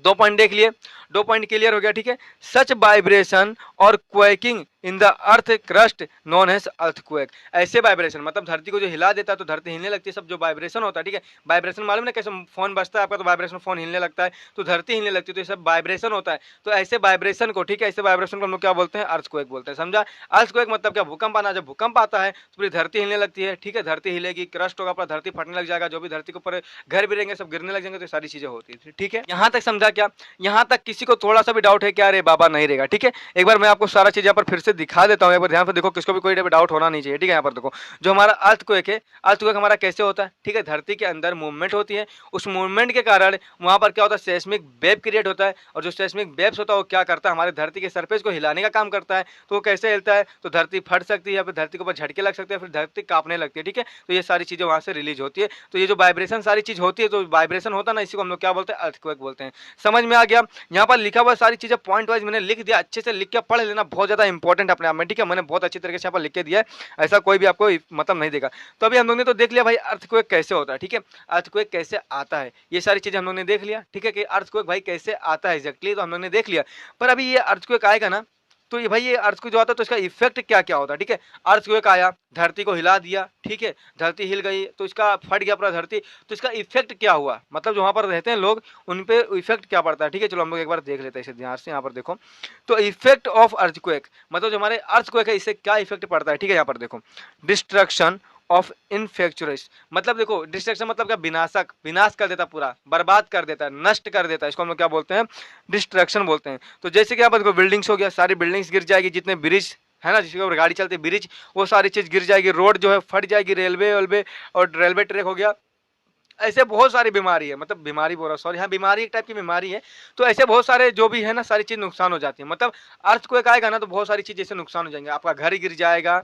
दो पॉइंट देख लिए, दो पॉइंट क्लियर हो गया, ठीक है। सच वाइब्रेशन और quaking in the earth crust known as earthquake, ऐसे वाइब्रेशन मतलब धरती को जो हिला देता है तो धरती हिलने लगती है, सब जो वाइब्रेशन होता है, ठीक है। वाइब्रेशन मालूम ना, कैसे फोन बजता है आपका तो वाइब्रेशन, फोन हिलने लगता है तो धरती हिलने लगती है, तो ये सब वाइब्रेशन होता है। तो ऐसे वाइब्रेशन को, ठीक है, ऐसे वाइब्रेशन को हम लोग क्या बोलते हैं, अर्थक्वेक बोलते हैं, समझा। अर्थक्वेक मतलब क्या, भूकंप आना, जब भूकंप आता है तो पूरी धरती हिलने लगती है, ठीक है, धरती हिलेगी, क्रस्ट होगा, पूरा धरती फटने लग जाएगा, जो भी धरती के ऊपर घर भी रहेंगे सब गिरने लग जाएंगे, तो सारी चीजें होती है, ठीक है। यहाँ तक समझा क्या, यहाँ तक किसी को थोड़ा सा भी डाउट है क्या, अरे बाबा नहीं रहेगा, ठीक है। एक बार मैं आपको सारा चीज यहाँ पर फिर से दिखा देता हूँ, एक बार ध्यान से देखो, किसको भी कोई डाउट होना नहीं चाहिए, ठीक है। यहाँ पर देखो जो हमारा अर्थक्वेक है, अर्थक्वेक हमारा कैसे होता है, ठीक है, धरती के अंदर मूवमेंट होती है, उस मूवमेंट के कारण वहां पर क्या होता है, सेस्मिक वेव क्रिएट होता है, और जो सेस्मिक वेव्स होता है वो क्या करता है, हमारे धरती के सरफेस को हिलाने का काम करता है। तो वो कैसे हिलता है, तो धरती फट सकती है, या फिर धरती के ऊपर झटके लग सकते हैं, फिर धरती कांपने लगती है, ठीक है। तो ये सारी चीजें वहां से रिलीज होती है, तो ये जो वाइब्रेशन सारी चीज होती है, तो वाइब्रेशन होता है ना, इसी को हम लोग क्या बोलते हैं, अर्थक्वेक बोलते हैं। समझ में आ गया। यहाँ पर लिखा हुआ सारी चीजें पॉइंट वाइज मैंने लिख दिया, अच्छे से लिख के पढ़ लेना, बहुत ज्यादा इंपॉर्टेंट अपने आप में, ठीक है। मैंने बहुत अच्छी तरीके से यहाँ पर लिख के दिया है, ऐसा कोई भी आपको मतलब नहीं देगा। तो अभी हम लोग ने तो देख लिया भाई अर्थक्वेक कैसे होता है, ठीक है, अर्थक्वेक कैसे आता है, ये सारी चीजें हम लोग ने देख लिया, ठीक है, कि अर्थक्वेक भाई कैसे आता है एग्जैक्टली, तो हम लोग ने देख लिया। पर अभी ये अर्थक्वेक आएगा ना, तो ये भाई ये अर्थक्वेक जो आता है तो इसका इफेक्ट क्या क्या होता है, ठीक है। अर्थक्वेक आया, धरती को हिला दिया, ठीक है, धरती हिल गई तो इसका फट गया पूरा धरती, तो इसका इफेक्ट क्या हुआ, मतलब जो वहां पर रहते हैं लोग उन पे इफेक्ट क्या पड़ता है, ठीक है। चलो हम लोग एक बार देख लेते हैं इसे ध्यान से। यहाँ पर देखो, तो इफेक्ट ऑफ अर्थक्वेक मतलब जो हमारे अर्थक्वेक है इससे क्या इफेक्ट पड़ता है, ठीक है। यहाँ पर देखो, डिस्ट्रक्शन ऑफ इनफेक्चुरस, मतलब देखो डिस्ट्रक्शन मतलब क्या, विनाशक, विनाश कर देता, पूरा बर्बाद कर देता है, नष्ट कर देता है, इसको हम लोग क्या बोलते हैं, डिस्ट्रक्शन बोलते हैं। तो जैसे कि यहाँ पर देखो बिल्डिंग्स हो गया, सारी बिल्डिंग्स गिर जाएगी, जितने ब्रिज है ना, जिसके ऊपर गाड़ी चलती है ब्रिज, वो सारी चीज गिर जाएगी, रोड जो है फट जाएगी, रेलवे वेलवे और रेलवे ट्रैक हो गया, ऐसे बहुत सारी बीमारी है, मतलब बीमारी बोल रहा, सॉरी, हाँ बीमारी एक टाइप की बीमारी है। तो ऐसे बहुत सारे जो भी है ना, सारी चीज नुकसान हो जाती है, मतलब अर्थक्वेक आएगा ना तो बहुत सारी चीज ऐसे नुकसान हो जाएंगे, आपका घर गिर जाएगा,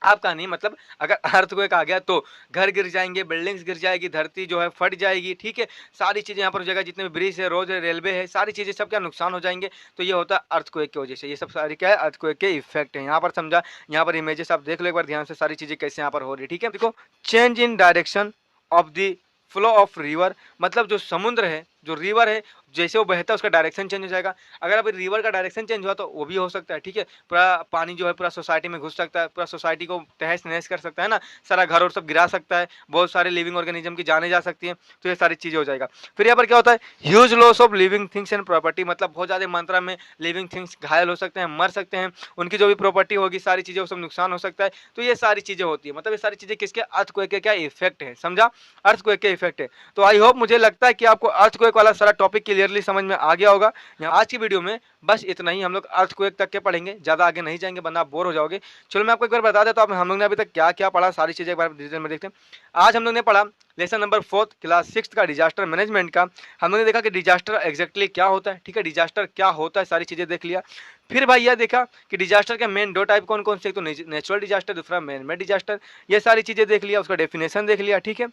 आपका नहीं, मतलब अगर अर्थक्वेक आ गया तो घर गिर जाएंगे, बिल्डिंग्स गिर जाएगी, धरती जो है फट जाएगी, ठीक है, सारी चीजें यहाँ पर हो जाएगा, जितने भी ब्रिज है, रोड है, रेलवे है, सारी चीजें सब क्या नुकसान हो जाएंगे। तो ये होता है अर्थक्वेक की वजह से, ये सब सारी क्या है, अर्थक्वेक के इफेक्ट है। यहाँ पर समझा, यहाँ पर इमेजेस आप देख लो एक बार ध्यान से, सारी चीजें कैसे यहाँ पर हो रही है, ठीक है। देखो, change in direction of the flow of river, मतलब जो समुद्र है, जो रिवर है जैसे वो बहता है उसका डायरेक्शन चेंज हो जाएगा। अगर अभी रिवर का डायरेक्शन चेंज हुआ तो वो भी हो सकता है, ठीक है। पूरा पानी जो है पूरा सोसाइटी में घुस सकता है, पूरा सोसाइटी को तहस नहस कर सकता है ना, सारा घर और सब गिरा सकता है, बहुत सारे लिविंग ऑर्गेनिज्म की जाने जा सकती हैं, तो ये सारी चीज़ें हो जाएगा। फिर यहाँ पर क्या होता है, huge loss of living things and property, मतलब बहुत ज़्यादा मात्रा में लिविंग थिंग्स घायल हो सकते हैं, मर सकते हैं, उनकी जो भी प्रॉपर्टी होगी सारी चीज़ें वो सब नुकसान हो सकता है। तो ये सारी चीज़ें होती है, मतलब ये सारी चीज़ें किसके, अर्थक्वेक के क्या इफेक्ट है, समझा, अर्थक्वेक के इफेक्ट है। तो आई होप, मुझे लगता है कि आपको अर्थक्वेक वाला सारा टॉपिक क्लियरली समझ में आ गया होगा। आज की वीडियो में बस इतना ही, हम लोग अर्थक्वेक तक के पढ़ेंगे, ज़्यादा आगे नहीं जाएंगे वरना आप बोर हो जाओगे। चलो मैं आपको एक बार बता देता हूँ हम लोग ने अभी तक क्या क्या पढ़ा, सारी चीज़ें एक बार डिटेल में देखते हैं। आज हम लोग ने पढ़ा लेसन नंबर 4 क्लास 6 का डिजास्टर मैनेजमेंट का। हम लोग ने देखा कि डिजास्टर एग्जैक्टली क्या होता है, ठीक है, डिजास्टर क्या होता है, सारी चीज़ें देख लिया। फिर भाई यह देखा कि डिजास्टर के मेन 2 टाइप कौन कौन से, एक तो नेचुरल डिजास्टर, दूसरा मैन मेड डिजास्टर, ये सारी चीज़ें देख लिया, उसका डेफिनेशन देख लिया, ठीक है।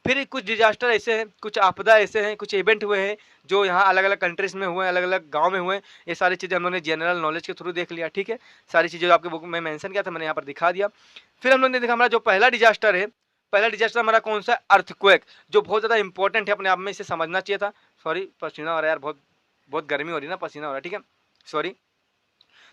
फिर कुछ डिजास्टर ऐसे हैं, कुछ आपदा ऐसे हैं, कुछ इवेंट हुए हैं जो यहाँ अलग अलग कंट्रीज में हुए, अलग अलग गाँव में हुए, ये सारी चीज़ें हम लोगों ने जनरल नॉलेज के थ्रू देख लिया, ठीक है। सारी चीज़ें जो आपके बुक में मेंशन किया था मैंने यहाँ पर दिखा दिया। फिर हम लोग ने देखा हमारा जो पहला डिजास्टर है, पहला डिजास्टर हमारा कौन सा, अर्थक्वेक, जो बहुत ज़्यादा इंपॉर्टेंट है, अपने आप में इसे समझना चाहिए था। सॉरी पसीना हो रहा है यार, बहुत बहुत गर्मी हो रही है ना, पसीना हो रहा है, ठीक है, सॉरी।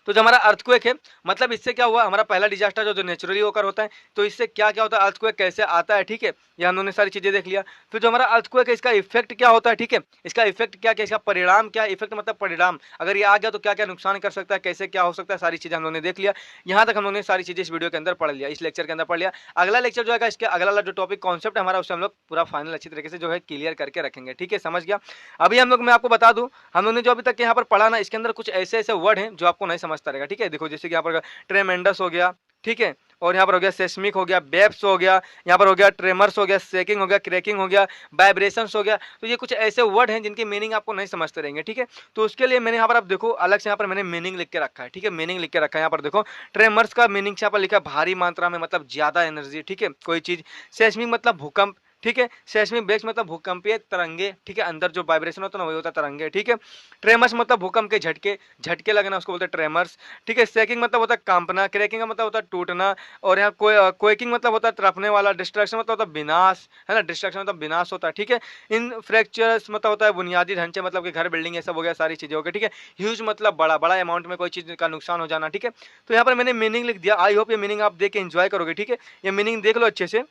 तो जो हमारा अर्थक्वेक है, मतलब इससे क्या हुआ, हमारा पहला डिजास्टर जो नेचुरली होकर होता है, तो इससे क्या क्या होता है, अर्थक्वेक कैसे आता है, ठीक है, ये हम लोगों ने सारी चीज़ें देख लिया। फिर जो हमारा अर्थक्वेक है इसका इफेक्ट क्या होता है, ठीक है, इसका इफेक्ट क्या क्या, इसका परिणाम क्या, इफेक्ट मतलब परिणाम, अगर ये आ गया तो क्या क्या नुकसान कर सकता है, कैसे क्या हो सकता है, सारी चीज़ें हम लोगों ने देख लिया। यहाँ तक हम लोगों ने सारी चीज़ें इस वीडियो के अंदर पढ़ लिया, इस लेक्चर के अंदर पढ़ लिया। अगला लेक्चर जो है इसके अगला जो टॉपिक कॉन्सेप्ट है हमारा, उसे हम लोग पूरा फाइनल अच्छी तरीके से जो है क्लियर करके रखेंगे, ठीक है, समझ गया। अभी हम लोग, मैं आपको बता दूं, हम लोग ने जो अभी तक यहाँ पर पढ़ा ना, इसके अंदर कुछ ऐसे ऐसे वर्ड हैं जो आपको नहीं समझता रहेगा, ठीक है। देखो जैसे कि यहाँ पर ट्रेमेंडस हो गया, ठीक है, और यहाँ पर हो गया सेस्मिक हो गया, बेप्स हो गया, यहाँ पर हो गया ट्रेमर्स हो गया, शेकिंग हो गया, क्रैकिंग हो गया, वाइब्रेशंस हो गया। तो ये कुछ ऐसे वर्ड हैं जिनकी मीनिंग आपको नहीं समझते रहेंगे, ठीक है। तो उसके लिए मैंने यहाँ पर आप देखो अलग से यहाँ पर मैंने मीनिंग लिख के रखा है, ठीक है, मीनिंग लिख के रखा है। यहाँ पर देखो ट्रेमर्स का मीनिंग यहाँ पर लिखा है भारी मात्रा में, मतलब ज्यादा एनर्जी, ठीक है, कोई चीज। सेस्मिक मतलब भूकंप, ठीक है, सेस्मिक वेव्स मतलब भूकंपीय तरंगे, ठीक है, अंदर जो वाइब्रेशन होता है ना वही होता है तरंगे, ठीक है। ट्रेमर्स मतलब भूकंप के झटके, झटके लगना, उसको बोलते हैं ट्रेमर्स, ठीक है। शेकिंग मतलब होता है कांपना, क्रैकिंग का मतलब होता है टूटना, और यहाँ क्वेकिंग मतलब होता है तरफने वाला, डिस्ट्रक्शन मतलब होता है विनाश, है ना, डिस्ट्रक्शन मतलब विनाश होता है, ठीक है। इन फ्रैक्चर्स मतलब होता है बुनियादी ढांचे, मतलब कि घर बिल्डिंग ये सब हो गया, सारी चीजें हो गई, ठीक है। ह्यूज मतलब बड़ा, बड़ा अमाउंट में कोई चीज का नुकसान हो जाना, ठीक है। तो यहाँ पर मैंने मीनिंग लिख दिया, आई होप ये मीनिंग आप देख के एंजॉय करोगे, ठीक है। ये मीनिंग देख लो अच्छे से,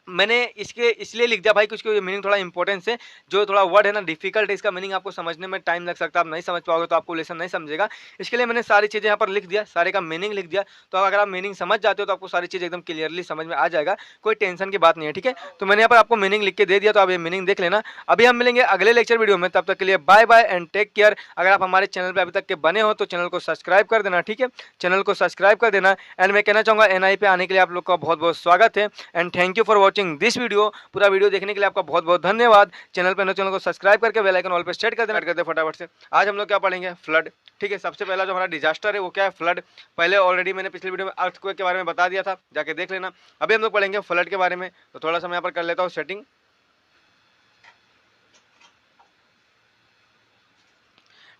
मैंने इसके इसलिए लिख दिया भाई कुछ ये मीनिंग थोड़ा इंपॉर्टेंस है, जो थोड़ा वर्ड है ना डिफिकल्ट है, इसका मीनिंग आपको समझने में टाइम लग सकता है, आप नहीं समझ पाओगे तो आपको लेसन नहीं समझेगा। इसके लिए मैंने सारी चीज़ें यहाँ पर लिख दिया, सारे का मीनिंग लिख दिया। तो अगर आप मीनिंग समझ जाते हो तो आपको सारी चीज़ एकदम क्लियरली समझ में आ जाएगा, कोई टेंशन की बात नहीं है, ठीक है। तो मैंने यहाँ पर आपको मीनिंग लिख के दे दिया, तो आप ये मीनिंग देख लेना। अभी हम मिलेंगे अगले लेक्चर वीडियो में, तब तक के लिए bye bye and take care. अगर आप हमारे चैनल पर अभी तक के बने हो तो चैनल को सब्सक्राइब कर देना, ठीक है, चैनल को सब्सक्राइब कर देना। एंड मैं कहना चाहूँगा NI पे आने के लिए आप लोग का बहुत बहुत स्वागत है, and thank you for watching this video. पूरा वीडियो देखने के लिए आपका बहुत बहुत धन्यवाद। चैनल पर नए, चैनल को सब्सक्राइब करके बेल आइकन ऑल पे सेट कर देना, कर दे फटाफट से। आज हम लोग क्या पढ़ेंगे, फ्लड, ठीक है। सबसे पहला जो हमारा डिजास्टर है वो क्या है, फ्लड। पहले ऑलरेडी मैंने पिछले वीडियो में अर्थक्वेक के बारे में बता दिया था, जाके देख लेना। अभी हम लोग पढ़ेंगे फ्लड के बारे में, तो थोड़ा सा मैं यहाँ पर कर लेता हूँ सेटिंग।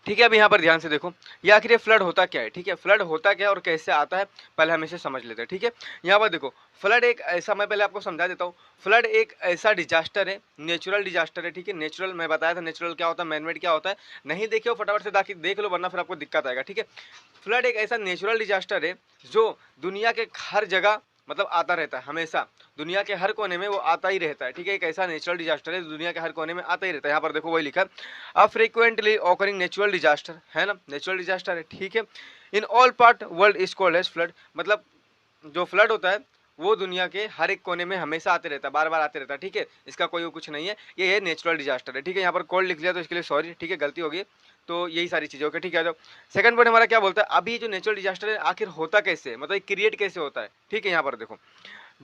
ठीक है, अभी यहाँ पर ध्यान से देखो, ये आखिर ये फ्लड होता क्या है, ठीक है, फ्लड होता क्या है और कैसे आता है, पहले हम इसे समझ लेते हैं, ठीक है। यहाँ पर देखो, फ्लड एक ऐसा, मैं पहले आपको समझा देता हूँ, फ्लड एक ऐसा डिजास्टर है, नेचुरल डिजास्टर है, ठीक है। नेचुरल मैं बताया था, नेचुरल क्या होता है, मैनमेड क्या होता है, नहीं देखे हो फटाफट से जाके देख लो, वरना फिर आपको दिक्कत आएगा, ठीक है। फ्लड एक ऐसा नेचुरल डिजास्टर है जो दुनिया के हर जगह मतलब आता रहता है, हमेशा दुनिया के हर कोने में वो आता ही रहता है, ठीक है। एक ऐसा नेचुरल डिजास्टर है दुनिया के हर कोने में आता ही रहता है। यहाँ पर देखो वही लिखा है, a frequently occurring natural disaster, है ना, नेचुरल डिजास्टर है, ठीक है। In all part world is called as flood, मतलब जो फ्लड होता है वो दुनिया के हर एक कोने में हमेशा आते रहता है, बार बार आते रहता है, ठीक है। इसका कोई कुछ नहीं है, ये है नेचुरल डिजास्टर है, ठीक है। यहाँ पर कोल्ड लिख लिया तो इसके लिए सॉरी, ठीक है, गलती होगी। तो यही सारी चीज़ें ओके, ठीक है। जो सेकंड पॉइंट हमारा क्या बोलता है, अभी जो नेचुरल डिजास्टर है आखिर होता कैसे, मतलब क्रिएट कैसे होता है, ठीक है। यहाँ पर देखो,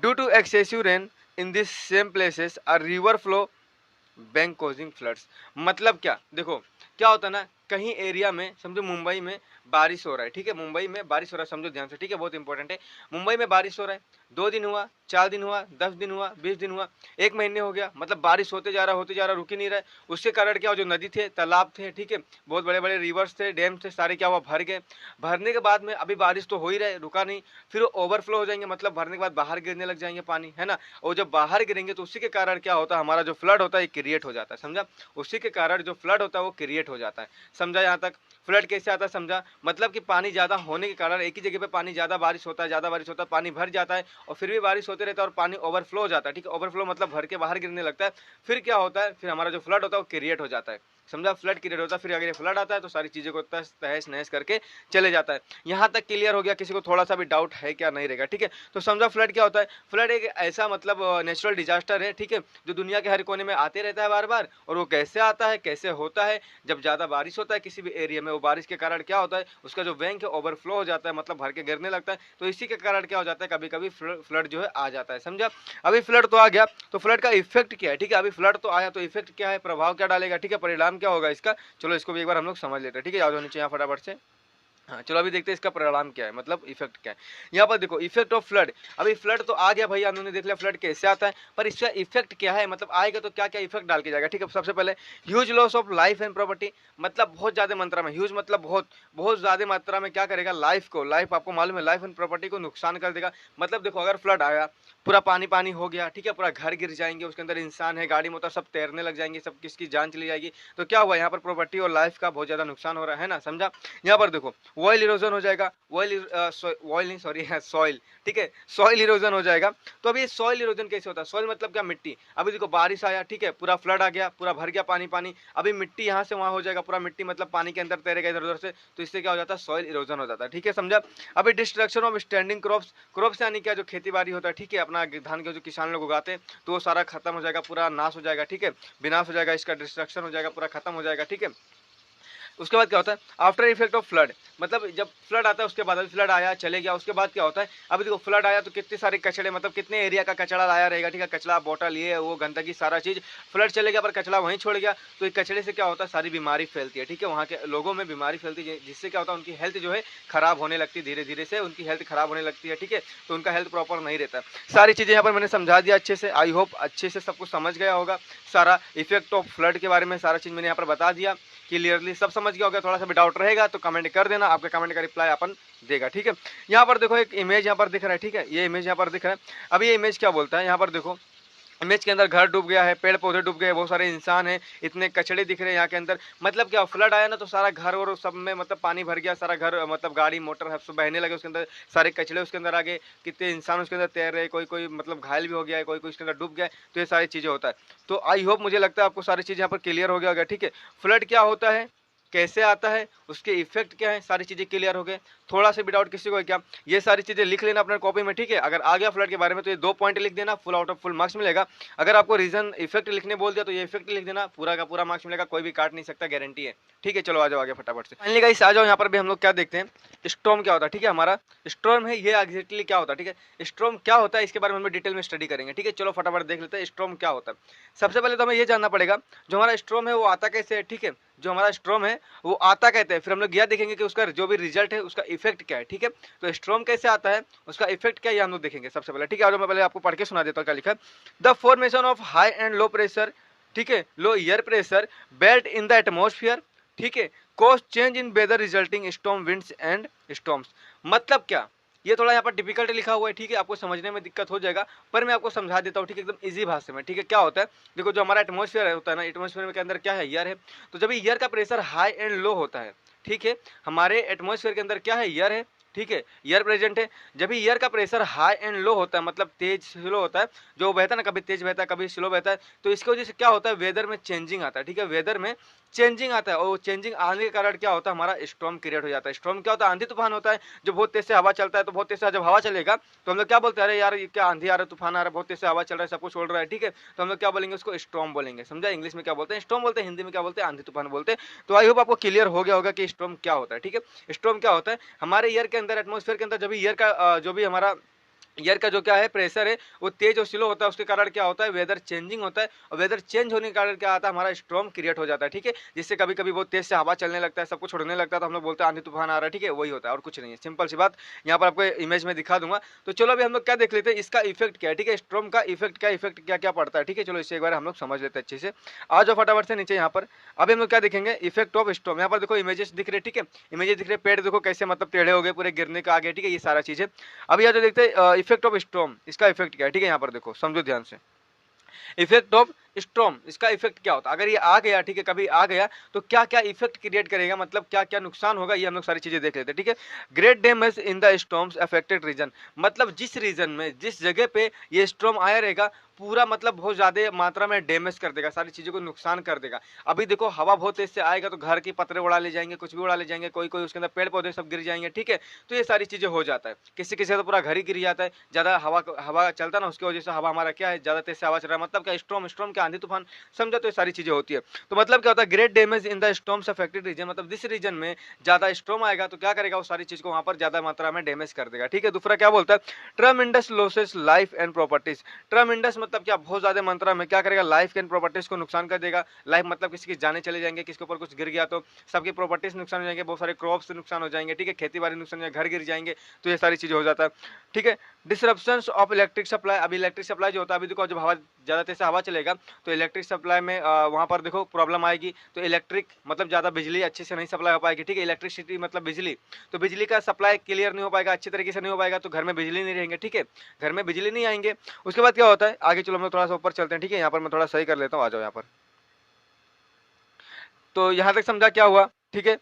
due to excessive rain in this same places a river flow bank causing floods, मतलब क्या, देखो क्या होता है ना, कहीं एरिया में समझो मुंबई में बारिश हो रहा है, ठीक है, मुंबई में बारिश हो रहा है, समझो ध्यान से, ठीक है, बहुत इंपॉर्टेंट है। मुंबई में बारिश हो रहा है, 2 दिन हुआ, 4 दिन हुआ, 10 दिन हुआ, 20 दिन हुआ, 1 महीने हो गया, मतलब बारिश होते जा रहा, रुक ही नहीं रहा है। उसके कारण क्या हुआ, जो नदी थे, तालाब थे, ठीक है, बहुत बड़े-बड़े रिवर्स थे, डैम थे, सारे क्या हुआ, भर गए। भरने के बाद में अभी बारिश तो हो ही रहा है, रुका नहीं, फिर वो ओवरफ्लो हो जाएँगे, मतलब भरने के बाद बाहर गिरने लग जाएँगे पानी, है ना? और जब बाहर गिरेंगे तो उसी के कारण क्या होता है, हमारा जो फ्लड होता है, ये क्रिएट हो जाता है, समझा? उसी के कारण जो फ्लड होता है, वो क्रिएट हो जाता है। समझा यहाँ तक? फ्लड कैसे आता है समझा? मतलब कि पानी ज़्यादा होने के कारण एक ही जगह पे पानी ज़्यादा बारिश होता है, ज़्यादा बारिश होता है, पानी भर जाता है और फिर भी बारिश होते रहता है और पानी ओवरफ्लो हो जाता है, ठीक है? ओवरफ्लो मतलब भर के बाहर गिरने लगता है। फिर क्या होता है, फिर हमारा जो फ्लड होता है वो क्रिएट हो जाता है। समझा? फ्लड क्रिएट होता है, फिर अगर ये फ्लड आता है तो सारी चीज़ों को तहस-नहस करके चले जाता है। यहाँ तक क्लियर हो गया? किसी को थोड़ा-सा भी डाउट है क्या? नहीं रहेगा, ठीक है? तो समझा फ्लड क्या होता है? फ्लड एक ऐसा मतलब नेचुरल डिज़ास्टर है, ठीक है? जो दुनिया के हर कोने में आते रहता है बार-बार और वो कैसे आता है, कैसे होता है? जब ज़्यादा बारिश होता है किसी भी एरिया में, वो बारिश के कारण क्या होता है, उसका जो बैंक है ओवरफ्लो हो जाता है, मतलब भर के गिरने लगता है। तो इसी के कारण क्या हो जाता है, कभी-कभी फ्लड जो है आ जाता है, समझा? अभी फ्लड तो आ गया, तो फ्लड का इफेक्ट क्या है, ठीक है? अभी फ्लड तो आया तो इफेक्ट क्या है, प्रभाव क्या डालेगा, ठीक है? परिणाम क्या होगा इसका, चलो इसको भी एक बार हम लोग समझ लेते हैं, ठीक है? आ जाओ नीचे यहाँ फटाफट से। हाँ, चलो अभी देखते हैं इसका परिणाम क्या है, मतलब इफेक्ट क्या है। यहाँ पर देखो इफेक्ट ऑफ फ्लड। अभी फ्लड तो आ गया भैया, उन्होंने देख लिया फ्लड कैसे आता है, पर इसका इफेक्ट क्या है, मतलब आएगा तो क्या क्या इफेक्ट डाल के जाएगा, ठीक है? सबसे पहले huge loss of life and property, मतलब बहुत ज्यादा मात्रा में, ह्यूज मतलब बहुत बहुत ज्यादा मात्रा में क्या करेगा, लाइफ आपको मालूम है, लाइफ एंड प्रॉपर्टी को नुकसान कर देगा। मतलब देखो अगर फ्लड आया, पूरा पानी पानी हो गया, ठीक है, पूरा घर गिर जाएंगे, उसके अंदर इंसान है, गाड़ी मोटर सब तैरने लग जाएंगे, सब किसकी जान चली जाएगी, तो क्या हुआ, यहाँ पर प्रॉपर्टी और लाइफ का बहुत ज्यादा नुकसान हो रहा है ना, समझा? यहाँ पर देखो ऑयल इरोजन हो जाएगा, ऑयल नहीं सॉरी सॉइल, ठीक है, सॉइल इरोजन हो जाएगा। तो अभी सॉइल इरोजन कैसे होता है, सॉइल मतलब क्या, मिट्टी। अभी देखो बारिश आया, ठीक है, पूरा फ्लड आ गया, पूरा भर गया पानी पानी, अभी मिट्टी यहाँ से वहाँ हो जाएगा, पूरा मिट्टी मतलब पानी के अंदर तैरेगा इधर उधर से, तो इससे क्या हो जाता है, सॉइल इरोजन हो जाता है, ठीक है, समझा? अभी destruction of standing crops, crops यानी क्या, जो खेती बाड़ी होता है, ठीक है, अपना धान के जो किसान लोग उगाते हैं, तो वो सारा खत्म हो जाएगा, पूरा नाश हो जाएगा, ठीक है, विनाश हो जाएगा, इसका डिस्ट्रक्शन हो जाएगा, पूरा खत्म हो जाएगा, ठीक है। उसके बाद क्या होता है, आफ्टर इफेक्ट ऑफ फ्लड, मतलब जब फ्लड आता है उसके बाद, अभी फ्लड आया चले गया, उसके बाद क्या होता है, अभी देखो फ्लड आया तो कितने सारे कचड़े, मतलब कितने एरिया का कचड़ा लाया रहेगा, ठीक है, कचड़ा बोतल ये वो गंदगी सारा चीज, फ्लड चले गया पर कचड़ा वहीं छोड़ गया, तो एक कचड़े से क्या होता है, सारी बीमारी फैलती है, ठीक है, वहाँ के लोगों में बीमारी फैलती है, जिससे क्या होता है, उनकी हेल्थ जो है खराब होने लगती है, धीरे धीरे से उनकी हेल्थ खराब होने लगती है, ठीक है, तो उनका हेल्थ प्रॉपर नहीं रहता। सारी चीजें यहाँ पर मैंने समझा दिया अच्छे से, आई होप अच्छे से सब कुछ समझ गया होगा, सारा इफेक्ट ऑफ फ्लड के बारे में सारा चीज मैंने यहाँ पर बता दिया, क्लियरली सब समझ गया होगा। थोड़ा सा भी डाउट रहेगा तो कमेंट कर देना, आपके कमेंट का रिप्लाई अपन देगा, ठीक है। यहाँ पर देखो एक इमेज यहाँ पर दिख रहा है, ठीक है, ये इमेज यहाँ पर दिख रहा है। अभी ये इमेज क्या बोलता है, यहाँ पर देखो इमेज के अंदर घर डूब गया है, पेड़ पौधे डूब गए, बहुत सारे इंसान हैं, इतने कचड़े दिख रहे हैं यहाँ के अंदर, मतलब क्या फ्लड आया ना तो सारा घर और सब में मतलब पानी भर गया, सारा घर मतलब गाड़ी मोटर है सब बहने लगे, उसके अंदर सारे कचड़े उसके अंदर आ गए, कितने इंसान उसके अंदर तैर रहे, कोई कोई मतलब घायल भी हो गया है, कोई कोई उसके अंदर डूब गया है, तो ये सारी चीज़ें होता है। तो आई होप मुझे लगता है आपको सारी चीज़ यहाँ पर क्लियर हो गया होगा, ठीक है। फ्लड क्या होता है, कैसे आता है, उसके इफेक्ट क्या है, सारी चीज़ें क्लियर हो गए। थोड़ा सा भी डाउट किसी को है क्या, ये सारी चीज़ें लिख लेना अपने कॉपी में, ठीक है। अगर आ गया फ्लड के बारे में तो ये 2 पॉइंट लिख देना, full out of full marks मिलेगा। अगर आपको रीजन इफेक्ट लिखने बोल दिया तो ये इफेक्ट लिख देना, पूरा का पूरा मार्क्स मिलेगा, कोई भी काट नहीं सकता, गारंटी है, ठीक है। चलो आ जाओ आगे फटाफट से। फाइनली गाइस आ जाओ, यहाँ पर भी हम लोग क्या देखते हैं, स्टॉर्म क्या होता है, ठीक है। हमारा स्टॉर्म है, ये एग्जैक्टली क्या होता है, ठीक है। स्टॉर्म क्या होता है इसके बारे में हम डिटेल में स्टडी करेंगे, ठीक है। चलो फटाफट देख लेते हैं स्टॉर्म क्या होता है। सबसे पहले तो हमें ये जानना पड़ेगा जो हमारा स्टॉर्म है वो आता कैसे है, ठीक है। जो हमारा स्टॉर्म है वो आता कहते हैं, फिर हम लोग यह देखेंगे कि उसका जो भी रिजल्ट है उसका इफेक्ट क्या है, ठीक है। तो स्टॉर्म कैसे आता है, उसका इफेक्ट क्या है, ये हम लोग देखेंगे सबसे पहले, ठीक है। और मैं पहले आपको पढ़ के सुना देता हूँ क्या लिखा है। The formation of high and low pressure, ठीक है, low air pressure belt in the atmosphere, ठीक है, cause change in weather resulting storm winds and storms. मतलब क्या, ये थोड़ा यहाँ पर डिफिकल्ट लिखा हुआ है, ठीक है, आपको समझने में दिक्कत हो जाएगा, पर मैं आपको समझा देता हूँ, ठीक है, एकदम इजी भाषा में, ठीक है। क्या होता है, देखो जो हमारा एटमोस्फेयर होता है ना, एटमोस्फेयर के अंदर क्या है, एयर है। तो जब एयर का प्रेशर हाई एंड लो होता है, ठीक है, हमारे एटमोस्फेयर के अंदर क्या है, एयर है, ठीक है, एयर प्रेजेंट है। जब भी एयर का प्रेशर हाई एंड लो होता है, मतलब तेज स्लो होता है, जो बहता है ना, कभी तेज बहता है कभी स्लो बहता है, तो इसकी वजह से क्या होता है, वेदर में चेंजिंग आता है, ठीक है, वेदर में चेंजिंग आता है। और चेंजिंग आने के कारण क्या होता है, हमारा स्टॉर्म क्रिएट हो जाता है। स्टॉर्म क्या होता है, आंधी तूफान होता है, जो बहुत तेज से हवा चलता है, तो बहुत तेज से जब हवा चलेगा तो हम लोग क्या बोलते हैं, अरे यार ये क्या आंधी आ रहा है, तूफान आ रहा है, बहुत तेज से हवा चल रहा है, सब कुछ छोड़ रहा है, ठीक है, तो हम लोग क्या बोलेंगे, उसको स्टॉर्म बोलेंगे, समझा। इंग्लिश में क्या बोलते हैं, स्टॉर्म बोलते हैं, हिंदी में क्या बोलते हैं, आंधी तूफान बोलते हैं। तो आई होप आपको क्लियर हो गया होगा कि स्टॉर्म क्या होता है, ठीक है। स्टॉर्म क्या होता है, हमारे ईयर के अंदर, एटमोस्फेयर के अंदर जब भी ईयर का जो भी हमारा एयर का जो क्या है प्रेशर है वो तेज और स्लो होता है, उसके कारण क्या होता है वेदर चेंजिंग होता है, और वेदर चेंज होने के कारण क्या आता है हमारा स्टॉर्म क्रिएट हो जाता है, ठीक है। जिससे कभी कभी बहुत तेज से हवा चलने लगता है, सब कुछ उड़ने लगता है, तो हम लोग बोलते हैं आंधी तूफान आ रहा है, ठीक है, वही होता है और कुछ नहीं है, सिंपल सी बात। यहाँ पर आपको इमेज में दिखा दूंगा। तो चलो अभी हम लोग क्या देख लेते हैं इसका इफेक्ट क्या है, ठीक है, स्टॉर्म का इफेक्ट क्या, इफेक्ट क्या क्या पड़ता है, ठीक है। चलो इसे एक बार हम लोग समझ लेते हैं अच्छे से। आ जाओ फटाफट से नीचे यहाँ पर। अभी हम लोग क्या देखेंगे, इफेक्ट ऑफ स्टॉर्म। यहाँ पर देखो इमेजेस दिख रहे, ठीक है, इमेजेस दिख रहे, पेड़ देखो कैसे मतलब टेढ़े हो गए पूरे गिरने का आगे, ठीक है, ये सारा चीज है। अब यहाँ जो देखते हैं इफेक्ट ऑफ स्टॉर्म, इसका इफेक्ट क्या है, ठीक है, यहाँ पर देखो समझो ध्यान से। इफेक्ट ऑफ स्टॉर्म, इसका इफेक्ट क्या होता है, अगर ये आ गया, ठीक है, कभी आ गया तो क्या क्या इफेक्ट क्रिएट करेगा, मतलब क्या क्या नुकसान होगा, ये हम लोग सारी चीजें देख लेते हैं, ठीक है। Great damage in the storms affected region, मतलब जिस रीजन में, जिस जगह पे ये स्टॉर्म आया रहेगा, पूरा मतलब बहुत ज्यादा मात्रा में डैमेज कर देगा, सारी चीजों को नुकसान कर देगा। अभी देखो हवा बहुत तेज से आएगा तो घर के पत्रे उड़ा ले जाएंगे, कुछ भी उड़ा ले जाएंगे, कोई कोई उसके अंदर पेड़ पौधे सब गिर जाएंगे, ठीक है। तो ये सारी चीजें हो जाता है, किसी किसी का तो पूरा घर ही गिर जाता है, ज्यादा हवा हवा चलता ना उसकी वजह से, हवा हमारा क्या है ज्यादा तेज से हवा चल रहा है, मतलब क्या स्टॉर्म, स्टॉर्म क्या आंधी तूफान, समझा। तो ये सारी चीजें होती है। तो मतलब क्या होता है great damage in the storms affected region, मतलब जिस रीजन में ज्यादा स्टॉर्म आएगा तो क्या करेगा, वो सारी चीज को वहां पर ज्यादा मात्रा में डैमेज कर देगा, ठीक है। दूसरा क्या बोलता है, tremendous losses life and properties. Tremendous मतलब क्या, बहुत ज्यादा मात्रा में क्या करेगा, लाइफ एंड प्रॉपर्टीज को नुकसान कर देगा। लाइफ मतलब किसी की जाने चले जाएंगे, किसके ऊपर कुछ गिर गया तो सबकी प्रॉपर्टीज नुकसान हो जाएंगे, बहुत सारे क्रॉप्स नुकसान हो जाएंगे, ठीक है, खेती बाड़ी नुकसान हो जाएगा, घर गिर जाएंगे, तो ये सारी चीजें हो जाता है, ठीक है। डिसरप्शंस ऑफ इलेक्ट्रिक सप्लाई, अभी इलेक्ट्रिक सप्लाई जो होता है, अभी देखो जब हवा ज्यादा तेज से हवा चलेगा तो इलेक्ट्रिक सप्लाई में वहां पर देखो प्रॉब्लम आएगी, तो इलेक्ट्रिक मतलब ज्यादा बिजली अच्छे से नहीं सप्लाई हो पाएगी, ठीक है। इलेक्ट्रिसिटी मतलब बिजली, तो बिजली का सप्लाई क्लियर नहीं हो पाएगा, अच्छे तरीके से नहीं हो पाएगा, तो घर में बिजली नहीं रहेंगे, ठीक है, घर में बिजली नहीं आएंगे। उसके बाद क्या होता है, आगे चलो हम लोग थोड़ा सा ऊपर चलते हैं, ठीक है, यहाँ पर मैं थोड़ा सही कर लेता हूँ, आ जाओ यहाँ पर। तो यहाँ तक समझा क्या हुआ, ठीक है,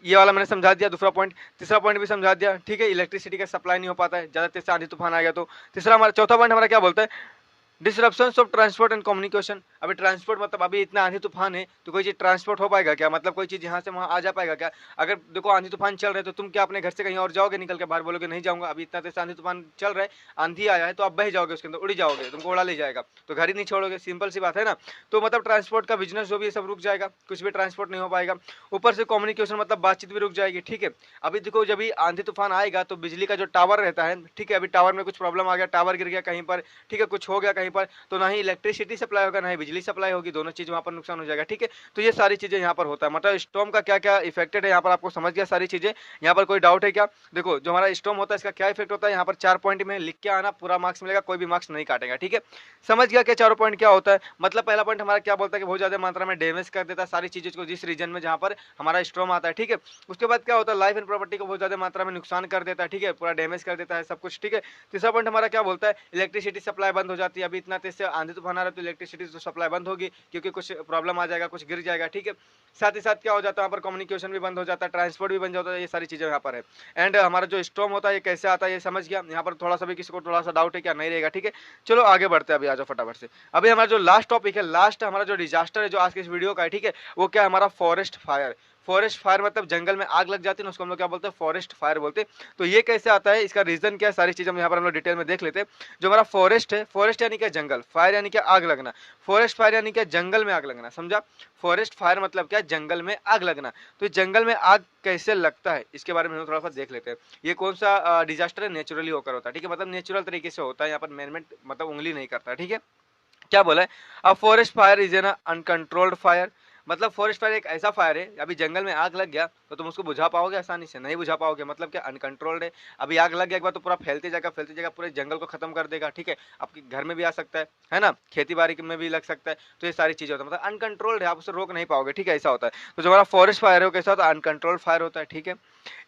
ये वाला मैंने समझा दिया, दूसरा पॉइंट, तीसरा पॉइंट भी समझा दिया, ठीक है। इलेक्ट्रिसिटी का सप्लाई नहीं हो पाता है, ज्यादा तेज से आंधी तूफान आ गया तो। तीसरा हमारा चौथा पॉइंट हमारा क्या बोलता है, disruptions of transport and communication. अभी ट्रांसपोर्ट मतलब अभी इतना आंधी तूफान है तो कोई चीज ट्रांसपोर्ट हो पाएगा क्या, मतलब कोई चीज यहाँ से वहाँ आ जा पाएगा क्या। अगर देखो आंधी तूफान चल रहे है तो तुम क्या अपने घर से कहीं और जाओगे, निकल के बाहर बोलोगे नहीं जाऊंगा, अभी इतना तेज आंधी तूफान चल रहा है, आंधी आया है, तो आप बह जाओगे उसके अंदर, उड़ जाओगे, तुमको उड़ा ले जाएगा, तो घर ही नहीं छोड़ोगे, सिंपल सी बात है ना। तो मतलब ट्रांसपोर्ट का बिजनेस जो भी है सब रुक जाएगा, कुछ भी ट्रांसपोर्ट नहीं हो पाएगा। ऊपर से कम्युनिकेशन मतलब बातचीत भी रुक जाएगी, ठीक है। अभी देखो जब भी आंधी तूफान आएगा तो बिजली का जो टावर रहता है, ठीक है, अभी टावर में कुछ प्रॉब्लम आ गया, टावर गिर गया कहीं पर, ठीक है, कुछ हो गया कहीं पर, तो ना ही इलेक्ट्रिसिटी सप्लाई होगा, ना ही बिजली सप्लाई होगी, दोनों चीज वहां पर नुकसान हो जाएगा, ठीक है। तो ये सारी चीजें यहाँ पर होता है, मतलब स्टॉर्म का क्या क्या इफेक्टेड है यहाँ पर आपको समझ गया सारी चीजें। यहाँ पर कोई डाउट है क्या, देखो जो हमारा स्टॉर्म होता है इसका क्या इफेक्ट होता है, यहाँ पर 4 पॉइंट में लिख के आना, पूरा मार्क्स मिलेगा, कोई भी मार्क्स नहीं काटेगा, ठीक है। समझ गया क्या चारों पॉइंट क्या होता है, मतलब पहला पॉइंट हमारा क्या बोलता है कि बहुत ज्यादा मात्रा में डैमेज कर देता है सारी चीजों को, जिस रीजन में जहाँ पर हमारा स्टॉर्म आता है, ठीक है। उसके बाद क्या होता है, लाइफ एंड प्रॉपर्टी को बहुत ज्यादा मात्रा में नुकसान कर देता है, ठीक है, पूरा डैमेज कर देता है सब कुछ, ठीक है। तीसरा पॉइंट हमारा क्या बोलता है, इलेक्ट्रिसिटी सप्लाई बंद हो जाती है, अभी इतना तेज से आंधी तूफान आ रहा है तो इलेक्ट्रिसिटी सप्लाई बंद होगी, क्योंकि कुछ प्रॉब्लम आ जाएगा, कुछ गिर जाएगा, ठीक है। साथ ही साथ क्या हो जाता है, यहाँ पर कम्युनिकेशन भी बंद हो जाता है, ट्रांसपोर्ट भी बंद हो जाता है, ये सारी चीजें यहाँ पर है। एंड हमारा जो स्टॉर्म होता है ये कैसे आता है ये समझ गया, यहाँ पर थोड़ा सा भी किसी को थोड़ा सा डाउट है क्या, नहीं रहेगा, ठीक है। चलो आगे बढ़ते हैं, अभी आ जाओ फटाफट से। अभी हमारा जो लास्ट टॉपिक है, लास्ट हमारा जो डिजास्टर है जो आज के इस वीडियो का है, ठीक है, वो क्या है, हमारा फॉरेस्ट फायर। फॉरेस्ट फायर मतलब जंगल में आग लग जाती है ना, उसको हम लोग क्या बोलते हैं, फॉरेस्ट फायर बोलते हैं। तो ये कैसे आता है, इसका रीजन क्या है, सारी चीजें हम यहाँ पर हम लोग डिटेल में देख लेते हैं। जो हमारा फॉरेस्ट है, फॉरेस्ट यानी क्या जंगल, फायर यानी क्या आग लगना, फॉरेस्ट फायर यानी क्या जंगल में आग लगना, समझा। फॉरेस्ट फायर मतलब क्या, जंगल में आग लगना। तो जंगल में आग कैसे लगता है इसके बारे में हम थोड़ा सा देख लेते हैं। ये कौन सा डिजास्टर है, नेचुरली होकर होता है, ठीक है, मतलब नेचुरल तरीके से होता है, यहाँ पर मैनमेड मतलब उंगली नहीं करता, ठीक है। क्या बोला है, अब forest fire is an uncontrolled fire, मतलब फॉरेस्ट फायर एक ऐसा फायर है, अभी जंगल में आग लग गया तो तुम उसको बुझा पाओगे आसानी से, नहीं बुझा पाओगे, मतलब क्या अनकंट्रोल्ड है। अभी आग लग गया एक बार तो पूरा फैलते जाएगा पूरे जंगल को खत्म कर देगा, ठीक है। आपके घर में भी आ सकता है ना, खेती बाड़ी में भी लग सकता है, तो ये सारी चीजें होता है, मतलब अनकंट्रोल्ड है, आप उसे रोक नहीं पाओगे, ठीक है, ऐसा होता है। तो जो हमारा फॉरेस्ट फायर है वो कैसा होता है, अनकंट्रोल्ड फायर होता है, ठीक है।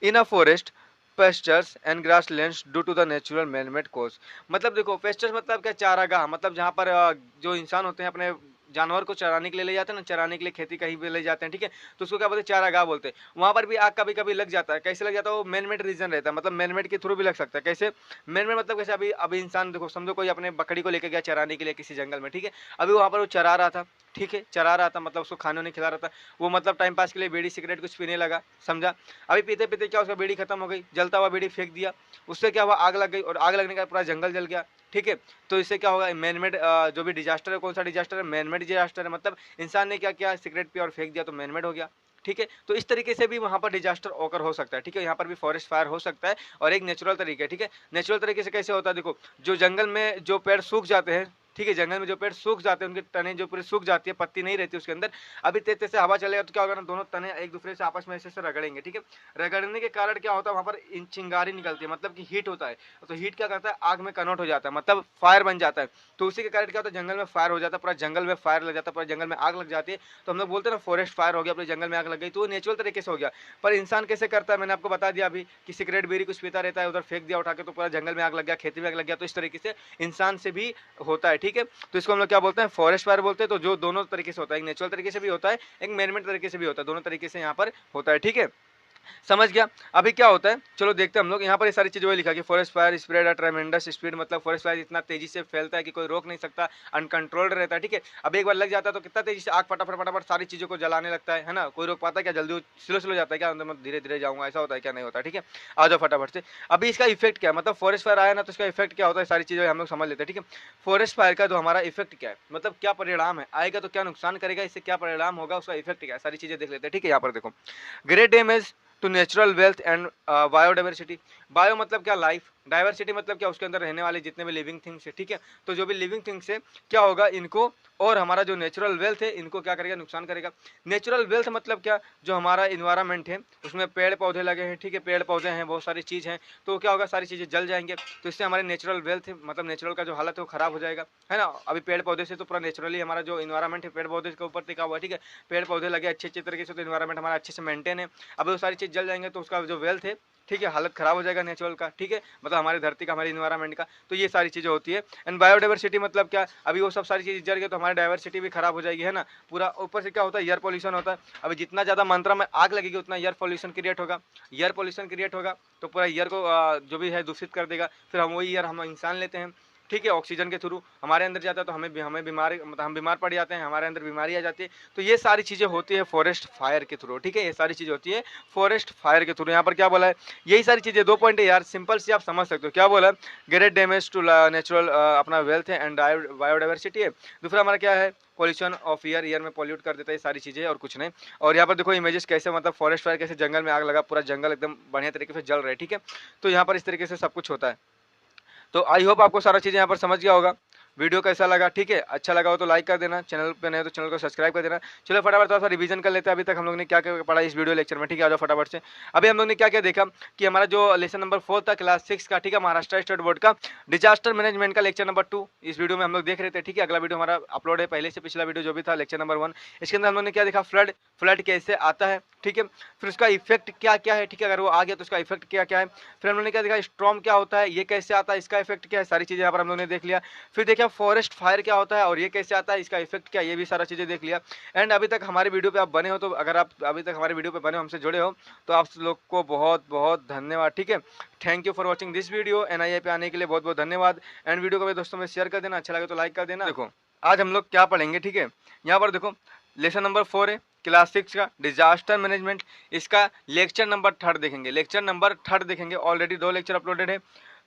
In a forest pastures and grasslands due to the natural manmade cause, मतलब देखो पेस्चर्स मतलब क्या, चारागाह, मतलब जहाँ पर जो इंसान होते हैं अपने जानवर को चराने के लिए ले जाते हैं ना, चराने के लिए खेती कहीं पे ले जाते हैं, ठीक है, तो उसको क्या बोलते हैं, चारागाह बोलते हैं। वहां पर भी आग कभी कभी लग जाता है, कैसे लग जाता है, वो मैनमेड रीजन रहता है, मतलब मैनमेड के थ्रू भी लग सकता है, कैसे मैनमेड मतलब कैसे, अभी अभी इंसान देखो, समझो कोई अपने बकरी को लेकर गया चराने के लिए किसी जंगल में, ठीक है, अभी वहां पर वो चरा रहा था, ठीक है, चरा रहा था, मतलब उसको खाने नहीं खिला रहा था, वो मतलब टाइम पास के लिए बीड़ी सिगरेट कुछ पीने लगा, समझा। अभी पीते पीते क्या उसका बीड़ी खत्म हो गई, जलता हुआ बीड़ी फेंक दिया, उससे क्या हुआ, आग लग गई, और आग लगने का पूरा जंगल जल गया, ठीक है। तो इससे क्या होगा, मैनमेड जो भी डिजास्टर है, कौन सा डिजास्टर है, मैनमेड डिजास्टर है, मतलब इंसान ने क्या किया, सिगरेट पिया और फेंक दिया तो मैनमेड हो गया, ठीक है। तो इस तरीके से भी वहाँ पर डिजास्टर ओकर हो सकता है, ठीक है। यहाँ पर भी फॉरेस्ट फायर हो सकता है और एक नेचुरल तरीके, ठीक है। नेचुरल तरीके से कैसे होता है, देखो जो जंगल में जो पेड़ सूख जाते हैं, ठीक है, जंगल में जो पेड़ सूख जाते हैं उनकी तने जो पूरी सूख जाती है, पत्ती नहीं रहती उसके अंदर, अभी तेज तेज से हवा चलेगा तो क्या होगा ना, दोनों तने एक दूसरे से आपस में ऐसे ऐसे रगड़ेंगे, ठीक है। रगड़ने के कारण क्या होता है, वहाँ पर चिंगारी निकलती है, मतलब कि हीट होता है। तो हीट क्या करता है, आग में कन्वर्ट हो जाता है, मतलब फायर बन जाता है। तो उसी के कारण क्या होता है, जंगल में फायर हो जाता है, पूरा जंगल में फायर लग जाता है, पूरा जंगल में आग लग जाती है। तो हम लोग बोलते हैं ना फॉरेस्ट फायर हो गया, अपने जंगल में आग लग गई, तो वो नेचुरल तरीके से हो गया। पर इंसान कैसे करता है, मैंने आपको बता दिया अभी कि सिगरेट बीड़ी कुछ पीता रहता है, उधर फेंक दिया उठा के, तो पूरा जंगल में आग लग गया, खेती में आग लग गया। तो इस तरीके से इंसान से भी होता है, ठीक है। तो इसको हम लोग क्या बोलते हैं, फॉरेस्ट फायर बोलते हैं। तो जो दोनों तरीके से होता है, एक नेचुरल तरीके से भी होता है, एक मैनमेड तरीके से भी होता है, दोनों तरीके से यहाँ पर होता है, ठीक है। समझ गया। अभी क्या होता है, चलो देखते हैं हम लोग। यहाँ पर ये सारी चीजें वही लिखा कि forest fire spread at tremendous speed, मतलब फॉरेस्ट फायर इतना तेजी से फैलता है कि कोई रोक नहीं सकता, अनकंट्रोल्ड रहता है, ठीक है। अब एक बार लग जाता है तो कितना तेजी से आग फटाफट फटाफट सारी चीजों को जलाने लगता है ना। कोई रोक पाता है क्या, जल्दी स्लो स्लो जाता है क्या, अंदर मैं धीरे धीरे जाऊंगा, ऐसा होता है क्या, नहीं होता, ठीक है। आ जाओ फटाफट से। अभी इसका इफेक्ट क्या है, मतलब फॉरेस्ट फायर आया ना तो इसका इफेक्ट क्या होता है, सारी चीजें हम लोग समझ लेते हैं, ठीक है। फॉरेस्ट फायर का जो हमारा इफेक्ट क्या है, मतलब क्या परिणाम है, आएगा तो क्या नुकसान करेगा, इससे क्या परिणाम होगा, उसका इफेक्ट क्या है, सारी चीजें देख लेते हैं, ठीक है। यहाँ पर देखो, great damage to natural wealth and biodiversity. Bio मतलब क्या, लाइफ, डाइवर्सिटी मतलब क्या, उसके अंदर रहने वाले जितने भी लिविंग थिंग्स है, ठीक है। तो जो भी लिविंग थिंग्स है क्या होगा इनको, और हमारा जो नेचुरल वेल्थ है इनको क्या करेगा, नुकसान करेगा। नेचुरल वेल्थ मतलब क्या, जो हमारा इन्वायरमेंट है उसमें पेड़ पौधे लगे हैं, ठीक है, पेड़ पौधे हैं, बहुत सारी चीज़ हैं, तो क्या होगा, सारी चीज़ें जल जाएंगे। तो इससे हमारे नेचुरल वेल्थ मतलब नेचुरल का जो हालत है वो खराब हो जाएगा, है ना। अभी पेड़ पौधे से तो पूरा नेचुरली हमारा जो इन्वायरमेंट है पेड़ पौधे के ऊपर टिका हुआ है, ठीक है। पेड़ पौधे लगे अच्छे अच्छे तरीके से तो इन्वायरमेंट हमारा अच्छे से मेंटेन है। अब वो सारी चीज़ जल जाएंगे तो उसका जो वेल्थ है, ठीक है, हालत खराब हो जाएगा नेचुरल का, ठीक है, मतलब हमारी धरती का, हमारी इन्वायरमेंट का। तो ये सारी चीज़ें होती है। एंड बायोडाइवर्सिटी मतलब क्या, अभी वो सब सारी चीज़ें जल गए तो हमारी डाइवर्सिटी भी खराब हो जाएगी, है ना। पूरा ऊपर से क्या होता है, एयर पॉल्यूशन होता है। अभी जितना ज़्यादा मात्रा में आग लगेगी उतना एयर पॉल्यूशन क्रिएट होगा। एयर पॉल्यूशन क्रिएट होगा तो पूरा एयर को जो भी है दूषित कर देगा। फिर हम वही एयर हम इंसान लेते हैं, ठीक है, ऑक्सीजन के थ्रू हमारे अंदर जाता है तो हमें बीमारी, मतलब हम बीमार पड़ जाते हैं, हमारे अंदर बीमारी आ जाती है। तो ये सारी चीज़ें होती है फॉरेस्ट फायर के थ्रू, ठीक है, ये सारी चीज़ें होती है फॉरेस्ट फायर के थ्रू। यहाँ पर क्या बोला है, यही सारी चीज़ें, 2 पॉइंट है यार, सिंपल से आप समझ सकते हो। क्या बोला, ग्रेट डैमेज टू नेचुरल अपना वेल्थ है एंड बायोडाइवर्सिटी है। दूसरा हमारा क्या है, पॉल्यूशन ऑफ एयर, एयर में पॉल्यूट कर देता है, ये सारी चीज़ें और कुछ नहीं। और यहाँ पर देखो इमेजेस कैसे, मतलब फॉरेस्ट फायर कैसे जंगल में आग लगा, पूरा जंगल एकदम बढ़िया तरीके से जल रहा है, ठीक है। तो यहाँ पर इस तरीके से सब कुछ होता है। तो आई होप आपको सारा चीज़ें यहाँ पर समझ गया होगा। वीडियो कैसा लगा, ठीक है, अच्छा लगा हो तो लाइक कर देना, चैनल पे नए हो तो चैनल को सब्सक्राइब कर देना। चलो फटाफट थोड़ा सा रिवीजन कर लेते हैं, अभी तक हम लोग ने क्या क्या पढ़ा इस वीडियो लेक्चर में, ठीक है। आ जाओ फटाफट से। अभी हम लोग ने क्या क्या देखा कि हमारा जो लेसन नंबर 4 था क्लास 6 का, ठीक है, महाराष्ट्र स्टेट बोर्ड का डिजास्टर मैनेजमेंट का लेक्चर नंबर 2 इस वीडियो में हम लोग देख रहे थे, ठीक है। अगला वीडियो हमारा अपलोड है पहले से, पिछला वीडियो जो भी था लेक्चर नंबर 1, इसके अंदर हम लोग ने क्या देखा, फ्लड, फ्लड कैसे आता है, ठीक है। फिर उसका इफेक्ट क्या क्या है, ठीक है, अगर वो आ गया तो उसका इफेक्ट क्या क्या है। फिर हम लोग ने क्या देखा, स्टॉर्म क्या होता है, ये कैसे आता है, इसका इफेक्ट क्या है, सारी चीज़ें यहाँ पर हम लोग ने देख लिया। फिर देखा फॉरेस्ट फायर क्या होता है और ये कैसे आता है, इसका इफेक्ट क्या, ये भी सारा चीज़ें देख लिया। एंड अभी तक हमारे वीडियो पे आप बने हो, तो अगर आप अभी तक हमारे वीडियो पे बने हो, हमसे जुड़े हो, तो आप लोग को बहुत बहुत धन्यवाद, ठीक है। Thank you for watching this video. NIA पे आने के लिए बहुत बहुत धन्यवाद। एंड वीडियो को भी दोस्तों में शेयर कर देना, अच्छा लगे तो लाइक कर देना। देखो आज हम लोग क्या पढ़ेंगे, ठीक है, यहाँ पर देखो लेसन नंबर 4 है क्लास 6 का डिजास्टर मैनेजमेंट, इसका लेक्चर नंबर 3 देखेंगे, लेक्चर नंबर 3 देखेंगे। ऑलरेडी 2 लेक्चर अपलोडेड है।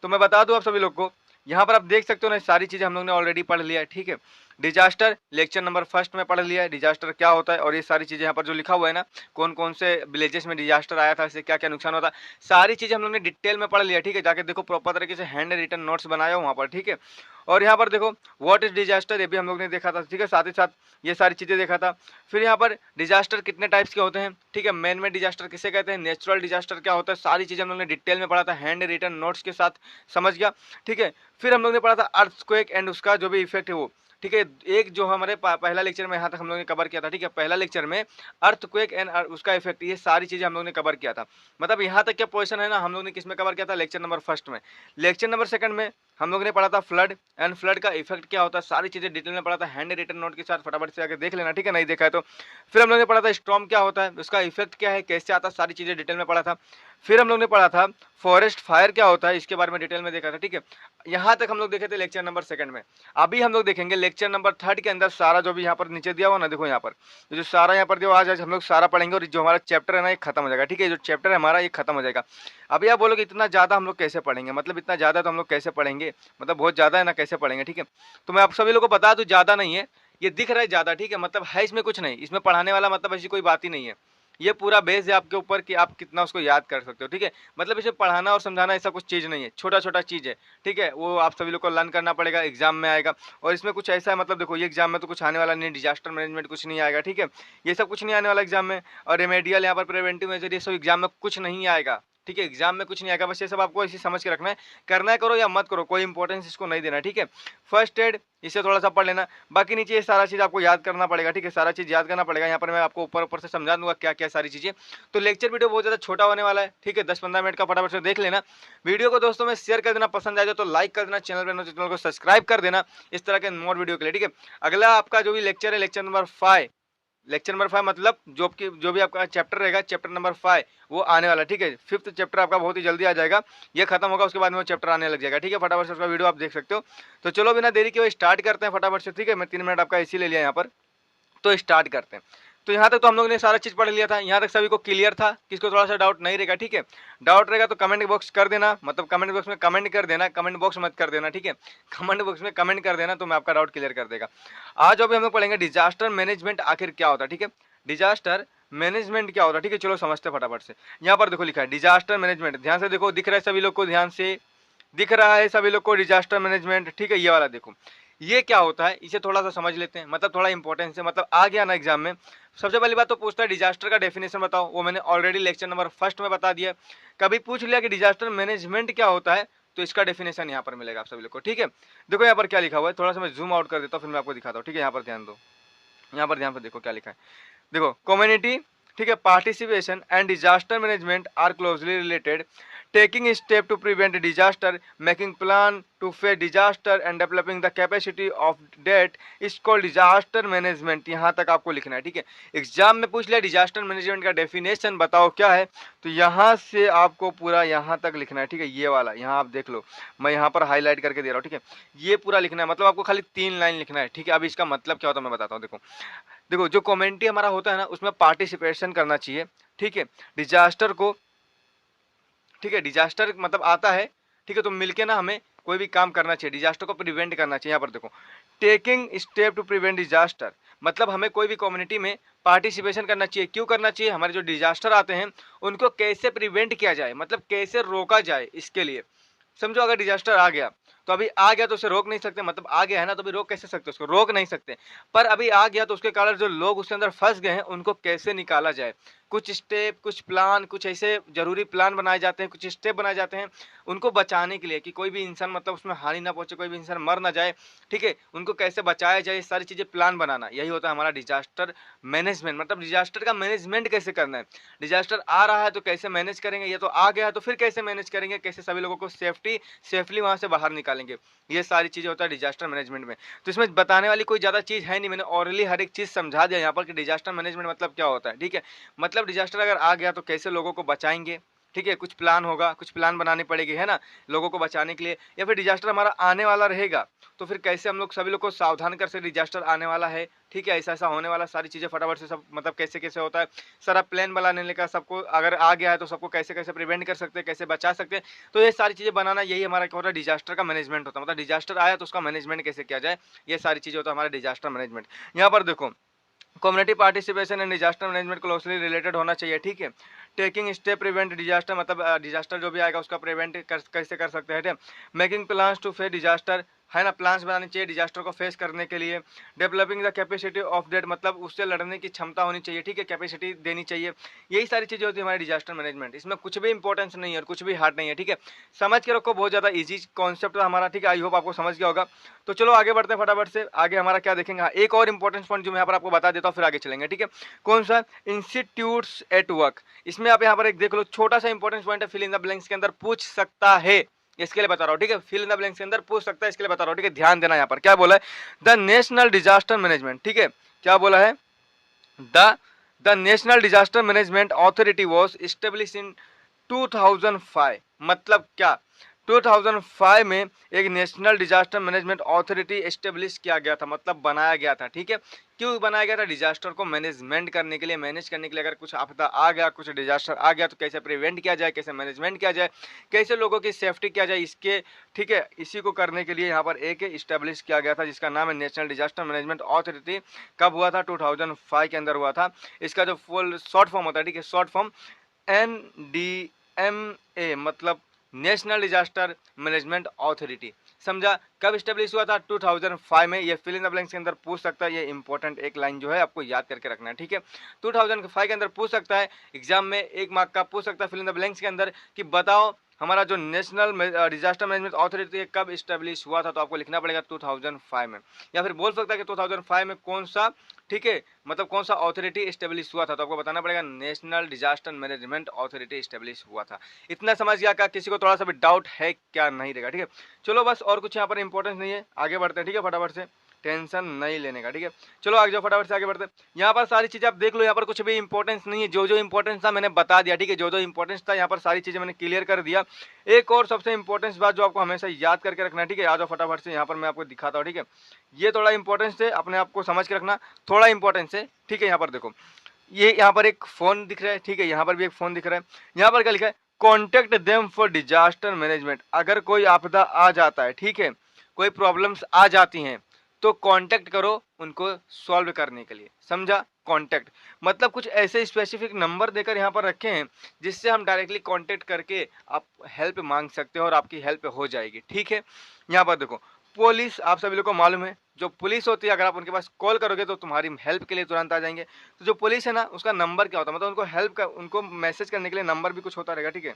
तो मैं बता दूं आप सभी लोग को, यहाँ पर आप देख सकते हो ना, सारी चीज़ें हम लोग ने ऑलरेडी पढ़ लिया है, ठीक है। डिजास्टर लेक्चर नंबर 1 में पढ़ लिया है, डिजास्टर क्या होता है, और ये सारी चीज़ें यहाँ पर जो लिखा हुआ है ना, कौन कौन से विलेजेस में डिजास्टर आया था, इससे क्या क्या नुकसान होता है, सारी चीज़ें हम लोग ने डिटेल में पढ़ लिया, ठीक है। जाके देखो प्रॉपर तरीके से हैंड रिटन नोट्स बनाया हो वहाँ पर, ठीक है। और यहाँ पर देखो व्हाट इज डिजास्टर, ये भी हम लोग ने देखा था, ठीक है, साथ ही साथ ये सारी चीज़ें देखा था। फिर यहाँ पर डिजास्टर कितने टाइप्स के होते हैं, ठीक है, मैन मेड डिजास्टर किसे कहते हैं, नेचुरल डिजास्टर क्या होता है, सारी चीज़ें हम लोग ने डिटेल में पढ़ा था हैंड रिटन नोट्स के साथ, समझ गया, ठीक है। फिर हम लोग ने पढ़ा था अर्थक्वेक एंड उसका जो भी इफेक्ट है वो, ठीक है। एक जो हमारे पहला लेक्चर में यहाँ तक हम लोग ने कवर किया था, ठीक है, पहला लेक्चर में अर्थक्वेक एंड उसका इफेक्ट, ये सारी चीज़ें हम लोग ने कवर किया था। मतलब यहाँ तक क्या पोर्शन है ना, हम लोग ने किस में कवर किया था, लेक्चर नंबर 1 में। लेक्चर नंबर 2 में हम लोग ने पढ़ा था फ्लड एंड फ्लड का इफेक्ट क्या होता है, सारी चीज़ें डिटेल में पढ़ा था हैंड रिटन नोट के साथ, फटाफट से आके देख लेना, ठीक है, नहीं देखा है तो। फिर हम लोग ने पढ़ा था स्टॉर्म क्या होता है, उसका इफेक्ट क्या है, कैसे आता है, सारी चीज़ें डिटेल में पढ़ा था। फिर हम लोग ने पढ़ा था फॉरेस्ट फायर क्या होता है, इसके बारे में डिटेल में देखा था, ठीक है। यहाँ तक हम लोग देखे थे लेक्चर नंबर 2 में। अभी हम लोग देखेंगे लेक्चर नंबर 3 के अंदर सारा जो भी यहाँ पर नीचे दिया हुआ ना, देखो यहाँ पर जो सारा यहाँ पर दिया, आज हम लोग सारा पढ़ेंगे और जो हमारा चैप्टर है ना ये खत्म हो जाएगा, ठीक है। जो चैप्टर है हमारा ये खत्म हो जाएगा। अभी आप बोलोगे इतना ज़्यादा हम लोग कैसे पढ़ेंगे, मतलब इतना ज़्यादा तो हम लोग कैसे पढ़ेंगे, मतलब बहुत ज़्यादा है ना, कैसे पढ़ेंगे, ठीक है। तो मैं आप सभी लोगों को बता दूँ ज़्यादा नहीं है, ये दिख रहा है ज़्यादा, ठीक है, मतलब है इसमें कुछ नहीं, इसमें पढ़ाने वाला मतलब ऐसी कोई बात ही नहीं है, ये पूरा बेस है आपके ऊपर कि आप कितना उसको याद कर सकते हो, ठीक है। मतलब इसे पढ़ाना और समझाना ऐसा कुछ चीज़ नहीं है, छोटा छोटा चीज़ है, ठीक है। वो आप सभी लोग को लर्न करना पड़ेगा, एग्जाम में आएगा। और इसमें कुछ ऐसा है, मतलब देखो ये एग्जाम में तो कुछ आने वाला नहीं, डिजास्टर मैनेजमेंट कुछ नहीं आएगा, ठीक है। ये सब कुछ नहीं आने वाला एग्जाम में। और रेमेडियल यहाँ पर प्रिवेंटिव मेजर, ये सब एग्जाम में कुछ नहीं आएगा, ठीक है। एग्जाम में कुछ नहीं आएगा, बस ये सब आपको ऐसे समझ के रखना है। करना है करो या मत करो, कोई इंपॉर्टेंस इसको नहीं देना, ठीक है। फर्स्ट एड इसे थोड़ा सा पढ़ लेना, बाकी नीचे ये सारा चीज़ आपको याद करना पड़ेगा, ठीक है। सारा चीज़ याद करना पड़ेगा। यहाँ पर मैं आपको ऊपर ऊपर से समझा दूंगा क्या क्या सारी चीज़ें। तो लेक्चर वीडियो बहुत ज़्यादा छोटा होने वाला है, ठीक है। 10-15 मिनट का फटाफट से देख लेना। वीडियो को दोस्तों में शेयर कर देना, पसंद आए तो लाइक कर देना, चैनल पर चैनल को सब्सक्राइब कर देना इस तरह के मोर वीडियो के लिए, ठीक है। अगला आपका जो भी लेक्चर है, लेक्चर नंबर 5, लेक्चर नंबर 5 मतलब जो भी आपका चैप्टर रहेगा, चैप्टर नंबर 5 वो आने वाला, ठीक है। 5th चैप्टर आपका बहुत ही जल्दी आ जाएगा, ये खत्म होगा उसके बाद में वो चैप्टर आने लग जाएगा, ठीक है। फटाफट से उसका वीडियो आप देख सकते हो। तो चलो बिना देरी के स्टार्ट करते हैं फटाफट से, ठीक है। मैं 3 मिनट आपका इसी ले लिया यहाँ पर, तो स्टार्ट करते हैं। तो यहाँ तक तो हम लोग ने सारा चीज़ पढ़ लिया था, यहाँ तक सभी को क्लियर था। किसको थोड़ा सा डाउट नहीं रहेगा, ठीक है। डाउट रहेगा तो कमेंट बॉक्स कर देना, मतलब कमेंट बॉक्स में कमेंट कर देना, कमेंट बॉक्स मत कर देना, ठीक है। कमेंट बॉक्स में कमेंट कर देना तो मैं आपका डाउट क्लियर कर देगा। आज अभी हम लोग पढ़ेंगे डिजास्टर मैनेजमेंट आखिर क्या होता है, ठीक है। डिजास्टर मैनेजमेंट क्या होता है, ठीक है। चलो समझते हैं फटाफट से। यहाँ पर देखो लिखा है डिजास्टर मैनेजमेंट, ध्यान से देखो, दिख रहा है सभी लोग को, ध्यान से दिख रहा है सभी लोग को डिजास्टर मैनेजमेंट, ठीक है। ये वाला देखो, ये क्या होता है, इसे थोड़ा सा समझ लेते हैं। मतलब थोड़ा इंपॉर्टेंस है, मतलब आ गया ना एग्जाम में। सबसे पहली बात तो पूछता है डिजास्टर का डेफिनेशन बताओ, वो मैंने ऑलरेडी लेक्चर नंबर 1 में बता दिया। कभी पूछ लिया कि डिजास्टर मैनेजमेंट क्या होता है, तो इसका डेफिनेशन यहाँ पर मिलेगा आप सभी लोग को, ठीक है। देखो यहाँ पर क्या लिखा हुआ है, थोड़ा सा मैं जूम आउट कर देता हूँ, फिर मैं आपको दिखाता हूँ, ठीक है। यहाँ पर ध्यान दो, यहाँ पर ध्यान से देखो क्या लिखा है। देखो कम्युनिटी, ठीक है, participation and disaster management are closely related. Taking step to prevent disaster, making plan to face disaster and developing the capacity of that is called disaster management. यहाँ तक आपको लिखना है, ठीक है। एग्जाम में पूछ लिया डिजास्टर मैनेजमेंट का डेफिनेशन बताओ क्या है, तो यहाँ से आपको पूरा यहाँ तक लिखना है, ठीक है। ये वाला यहाँ आप देख लो, मैं यहाँ पर हाईलाइट करके दे रहा हूँ, ठीक है। ये पूरा लिखना है, मतलब आपको खाली 3 लाइन लिखना है, ठीक है। अब इसका मतलब क्या होता है मैं बताता हूँ। देखो देखो जो कम्युनिटी हमारा होता है ना, उसमें पार्टिसिपेशन करना चाहिए, ठीक है। डिजास्टर को, ठीक है, डिजास्टर मतलब आता है, ठीक है, तो मिलके ना हमें कोई भी काम करना चाहिए, डिजास्टर को प्रिवेंट करना चाहिए। यहाँ पर देखो taking step to prevent disaster, मतलब हमें कोई भी कम्युनिटी में पार्टिसिपेशन करना चाहिए। क्यों करना चाहिए, हमारे जो डिजास्टर आते हैं उनको कैसे प्रिवेंट किया जाए, मतलब कैसे रोका जाए, इसके लिए। समझो अगर डिजास्टर आ गया तो अभी आ गया तो उसे रोक नहीं सकते, मतलब आ गया है ना, तो अभी रोक कैसे सकते, उसको रोक नहीं सकते। पर अभी आ गया तो उसके कारण जो लोग उसके अंदर फंस गए हैं उनको कैसे निकाला जाए, कुछ स्टेप, कुछ प्लान, कुछ ऐसे जरूरी प्लान बनाए जाते हैं, कुछ स्टेप बनाए जाते हैं उनको बचाने के लिए, कि कोई भी इंसान मतलब उसमें हानि ना पहुंचे, कोई भी इंसान मर ना जाए, ठीक है। उनको कैसे बचाया जाए, सारी चीजें प्लान बनाना, यही होता है हमारा डिजास्टर मैनेजमेंट। मतलब डिजास्टर का मैनेजमेंट कैसे करना है, डिजास्टर आ रहा है तो कैसे मैनेज करेंगे, ये तो आ गया है तो फिर कैसे मैनेज करेंगे, कैसे सभी लोगों को सेफली वहां से बाहर निकालेंगे, ये सारी चीजें होता है डिजास्टर मैनेजमेंट में। तो इसमें बताने वाली कोई ज्यादा चीज है नहीं, मैंने ऑलरेडी हर एक चीज समझा दिया यहाँ पर कि डिजास्टर मैनेजमेंट मतलब क्या होता है, ठीक है। मतलब डिजास्टर अगर आ गया तो कैसे लोगों को बचाएंगे, ठीक है। कुछ प्लान होगा, कुछ प्लान बनानी पड़ेगी, है ना, लोगों को बचाने के लिए। या फिर डिजास्टर हमारा आने वाला रहेगा तो फिर कैसे हम लोग सभी लोग को सावधान कर सकते, डिजास्टर आने वाला है, ठीक है, ऐसा ऐसा होने वाला, सारी चीजें फटाफट से सब, मतलब कैसे कैसे होता है सारा प्लान बनाने का, सबको अगर आ गया है तो सबको कैसे कैसे प्रिवेंट कर सकते हैं, कैसे बचा सकते हैं। तो ये सारी चीजें बनाना, यही हमारा क्या होता है, डिजास्टर का मैनेजमेंट होता है। मतलब डिजास्टर आया तो उसका मैनेजमेंट कैसे किया जाए, ये सारी चीजें होता है हमारा डिजास्टर मैनेजमेंट। यहाँ पर देखो community participation and disaster management closely related होना चाहिए, ठीक है। टेकिंग स्टेप प्रिवेंट डिजास्टर, मतलब डिजास्टर जो भी आएगा उसका प्रिवेंट कैसे कर सकते हैं, ठीक है। Making plans to face disaster, है ना, प्लान्स बनाने चाहिए डिजास्टर को फेस करने के लिए। Developing the capacity of that, मतलब उससे लड़ने की क्षमता होनी चाहिए, ठीक है, कैपेसिटी देनी चाहिए। यही सारी चीजें होती है हमारी डिजास्टर मैनेजमेंट। इसमें कुछ भी इंपॉर्टेंस नहीं है और कुछ भी हार्ड नहीं है, ठीक है। समझ के रखो, बहुत ज्यादा इजी कॉन्सेप्ट हमारा, ठीक है। आई होप आपको समझ गया होगा। तो चलो आगे बढ़ते हैं फटाफट से। आगे हमारा क्या देखेंगे, हाँ, एक और इंपॉर्टेंट पॉइंट जो मैं यहाँ पर आपको बता देता हूँ, फिर आगे चलेंगे, ठीक है। कौन सा, इंस्टीट्यूट्स एट वर्क। इसमें आप यहाँ पर एक देख लो, छोटा सा इंपॉर्टेंट पॉइंट है, फिल इन द ब्लैंक्स के अंदर पूछ सकता है, इसके लिए बता रहा हूँ, ठीक है। फिल इन द ब्लैंक्स के अंदर पूछ सकता है, इसके लिए बता रहा हूँ, ठीक है। ध्यान देना, यहाँ पर क्या बोला है, द नेशनल डिजास्टर मैनेजमेंट, ठीक है। क्या बोला है, the the national disaster management authority was establish in 2005। मतलब क्या, 2005 में एक national disaster management authority establish किया गया था, मतलब बनाया गया था। ठीक है, क्यों बनाया गया था? डिजास्टर को मैनेजमेंट करने के लिए, मैनेज करने के लिए। अगर कुछ आपदा आ गया, कुछ डिजास्टर आ गया, तो कैसे प्रिवेंट किया जाए, कैसे मैनेजमेंट किया जाए, कैसे लोगों की सेफ्टी किया जाए, इसके ठीक है, इसी को करने के लिए यहाँ पर एक इस्टेब्लिश किया गया था, जिसका नाम है नेशनल डिजास्टर मैनेजमेंट अथॉरिटी। कब हुआ था? 2005 के अंदर हुआ था। इसका जो फुल शॉर्ट फॉर्म होता है, ठीक है, शॉर्ट फॉर्म NDMA, मतलब नेशनल डिजास्टर मैनेजमेंट अथॉरिटी। समझा? कब स्टेब्लिश हुआ था? 2005 में। ये फिल इन द ब्लैंक्स के अंदर पूछ सकता है, ये इंपॉर्टेंट एक लाइन जो है आपको याद करके रखना है। ठीक है, 2005 के अंदर पूछ सकता है, एग्जाम में 1 मार्क का पूछ सकता है फिल इन द ब्लैंक्स के अंदर कि बताओ हमारा जो नेशनल डिजास्टर मैनेजमेंट अथॉरिटी कब स्टेब्लिश हुआ था। तो आपको लिखना पड़ेगा 2005 में। या फिर बोल सकता है कि 2005 में कौन सा, ठीक है, मतलब कौन सा अथॉरिटी स्टेब्लिश हुआ था। तो आपको बताना पड़ेगा national disaster management authority establish हुआ था। इतना समझ गया क्या? किसी को थोड़ा सा भी डाउट है क्या? नहीं रहेगा। ठीक है, चलो बस, और कुछ यहाँ पर इंपॉर्टेंस नहीं है, आगे बढ़ते हैं। ठीक है, फटाफट से, टेंशन नहीं लेने का। ठीक है, चलो आगे जाओ, फटाफट से आगे बढ़ते हैं। यहाँ पर सारी चीजें आप देख लो, यहाँ पर कुछ भी इंपॉर्टेंस नहीं है। जो जो इंपॉर्टेंस था मैंने बता दिया। ठीक है, जो जो इंपॉर्टेंस था यहाँ पर सारी चीजें मैंने क्लियर कर दिया। एक और सबसे इंपॉर्टेंट बात जो आपको हमेशा याद करके रखना है, ठीक है, आ जाओ फटाफट से, यहाँ पर मैं आपको दिखाता हूँ। ठीक है, ये थोड़ा इंपॉर्टेंस है, अपने आप को समझ के रखना, थोड़ा इंपॉर्टेंस है। ठीक है, यहाँ पर देखो, ये यहाँ पर एक फोन दिख रहा है। ठीक है, यहाँ पर भी एक फोन दिख रहा है। यहाँ पर क्या लिखा है? Contact them for disaster management. अगर कोई आपदा आ जाता है, ठीक है, कोई प्रॉब्लम्स आ जाती हैं, तो कांटेक्ट करो उनको सॉल्व करने के लिए। समझा? कांटेक्ट मतलब कुछ ऐसे स्पेसिफिक नंबर देकर यहाँ पर रखे हैं, जिससे हम डायरेक्टली कांटेक्ट करके आप हेल्प मांग सकते हो और आपकी हेल्प हो जाएगी। ठीक है, यहाँ पर देखो, पुलिस, आप सभी लोगों को मालूम है, जो पुलिस होती है, अगर आप उनके पास कॉल करोगे तो तुम्हारी हेल्प के लिए तुरंत आ जाएंगे। तो जो पुलिस है ना, उसका नंबर क्या होता है, मतलब उनको हेल्प का, उनको मैसेज करने के लिए नंबर भी कुछ होता रहेगा। ठीक है,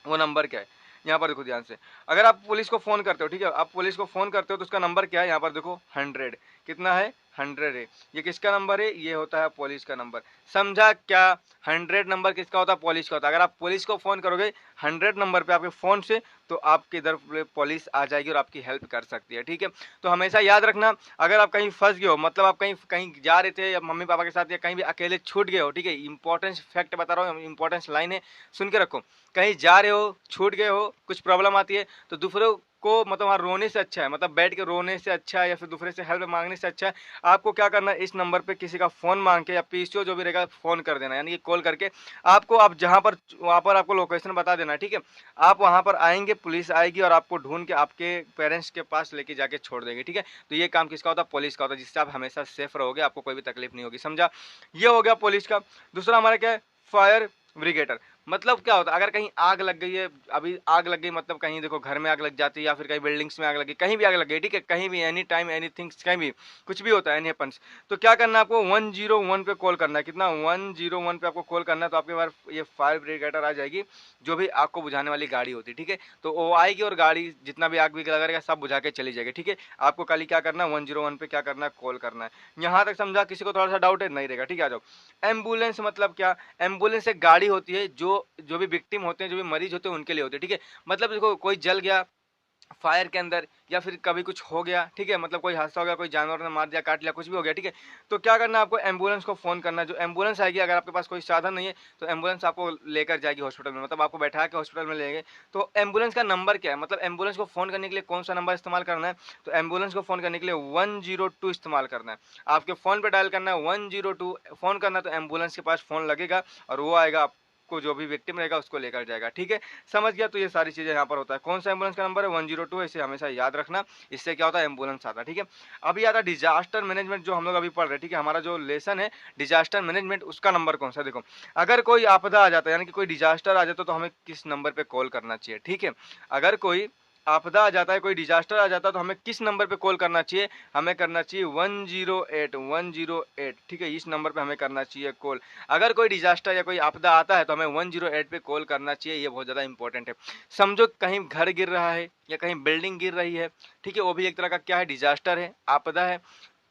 वो नंबर क्या है? यहाँ पर देखो ध्यान से, अगर आप पुलिस को फोन करते हो, ठीक है, आप पुलिस को फोन करते हो, तो उसका नंबर क्या है? यहाँ पर देखो 100। कितना है? 100 है। ये किसका नंबर है? ये होता है पुलिस का नंबर। समझा क्या? 100 नंबर किसका होता है? पुलिस का होता है। अगर आप पुलिस को फोन करोगे 100 नंबर पे आपके फोन से, तो आपके इधर पुलिस आ जाएगी और आपकी हेल्प कर सकती है। ठीक है, तो हमेशा याद रखना, अगर आप कहीं फंस गए हो, मतलब आप कहीं कहीं जा रहे थे या मम्मी पापा के साथ, या कहीं भी अकेले छूट गए हो, ठीक है, इंपॉर्टेंट फैक्ट बता रहा हूँ, इंपॉर्टेंट लाइन है, सुन के रखो। कहीं जा रहे हो, छूट गए हो, कुछ प्रॉब्लम आती है, तो दूसरों को, मतलब वहाँ रोने से अच्छा है, मतलब बैठ के रोने से अच्छा है, या फिर दूसरे से हेल्प मांगने से अच्छा है, आपको क्या करना है? इस नंबर पे किसी का फ़ोन मांग के, या पीसीओ जो भी रहेगा, फ़ोन कर देना, यानी कि कॉल करके आपको, आप जहाँ पर, वहाँ पर आपको लोकेशन बता देना। ठीक है, आप वहाँ पर आएंगे, पुलिस आएगी और आपको ढूंढ के आपके पेरेंट्स के पास लेके जाके छोड़ देंगे। ठीक है, तो ये काम किसका होता है? पुलिस का होता है, जिससे आप हमेशा सेफ रहोगे, आपको कोई भी तकलीफ नहीं होगी। समझा? ये हो गया पुलिस का। दूसरा हमारा क्या है? Fire brigadier. मतलब क्या होता है? अगर कहीं आग लग गई है, अभी आग लग गई, मतलब कहीं देखो घर में आग लग जाती है, या फिर कहीं बिल्डिंग्स में आग लग गई, कहीं भी आग लग गई, ठीक है, कहीं भी, एनी टाइम एनी थिंग्स, कहीं भी कुछ भी होता है, एनी हैपेंस, तो क्या करना है आपको? 101 पे कॉल करना है। कितना? 101 पे आपको कॉल करना है। तो आपके पास ये फायर ब्रिगेडर आ जाएगी, जो भी आग को बुझाने वाली गाड़ी होती है। ठीक है, तो वो आएगी और गाड़ी जितना भी आग भी लगा रहेगा सब बुझा के चली जाएगी। ठीक है, आपको खाली क्या करना है? 101 पे क्या करना है? कॉल करना है। यहाँ तक समझा? किसी को थोड़ा सा डाउट है? नहीं रहेगा। ठीक है, आ जाओ। एम्बुलेंस मतलब क्या? एम्बुलेंस एक गाड़ी होती है, जो जो भी विक्टिम होते हैं, जो भी मरीज होते हैं, उनके लिए होती है। ठीक है, मतलब देखो, कोई जल गया फायर के अंदर, या फिर कभी कुछ हो गया, ठीक है, मतलब कोई हादसा हो गया, कोई जानवर ने मार दिया, काट लिया, कुछ भी हो गया, ठीक है, तो क्या करना है आपको? एम्बुलेंस को फोन करना है। जो एम्बुलेंस आएगी, अगर आपके पास कोई साधन नहीं है, तो एम्बुलेंस आपको लेकर जाएगी हॉस्पिटल में, मतलब आपको बैठा के हॉस्पिटल में लेंगे। तो एम्बुलेंस का नंबर क्या है? मतलब एम्बुलेंस को फोन करने के लिए कौन सा नंबर इस्तेमाल करना है? तो एम्बुलेंस को फोन करने के लिए 102 इस्तेमाल करना है। आपके फोन पे डायल करना है 102, फोन करना, तो एम्बुलेंस के पास फोन लगेगा और वो आएगा, को जो भी विक्टिम रहेगा उसको लेकर जाएगा। ठीक है, समझ गया? तो ये सारी चीजें यहाँ पर होता है। कौन सा एम्बुलेंस का नंबर है? 102, इसे हमेशा याद रखना। इससे क्या होता है? एम्बुलेंस आता है। ठीक है, अभी आता है डिजास्टर मैनेजमेंट, जो हम लोग अभी पढ़ रहे हैं। ठीक है, हमारा जो लेसन है डिजास्टर मैनेजमेंट, उसका नंबर कौन सा? देखो, अगर कोई आपदा आ जाता है, यानी कि कोई डिजास्टर आ जाता है, तो हमें किस नंबर पे कॉल करना चाहिए? ठीक है, अगर कोई आपदा आ जाता है, कोई डिजास्टर आ जाता है, तो हमें किस नंबर पे कॉल करना चाहिए? हमें करना चाहिए 108, 108। ठीक है, इस नंबर पे हमें करना चाहिए कॉल। अगर कोई डिजास्टर या कोई आपदा आता है, तो हमें 108 पे कॉल करना चाहिए। ये बहुत ज़्यादा इंपॉर्टेंट है। समझो कहीं घर गिर रहा है या कहीं बिल्डिंग गिर रही है, ठीक है, वो भी एक तरह का क्या है? डिजास्टर है, आपदा है।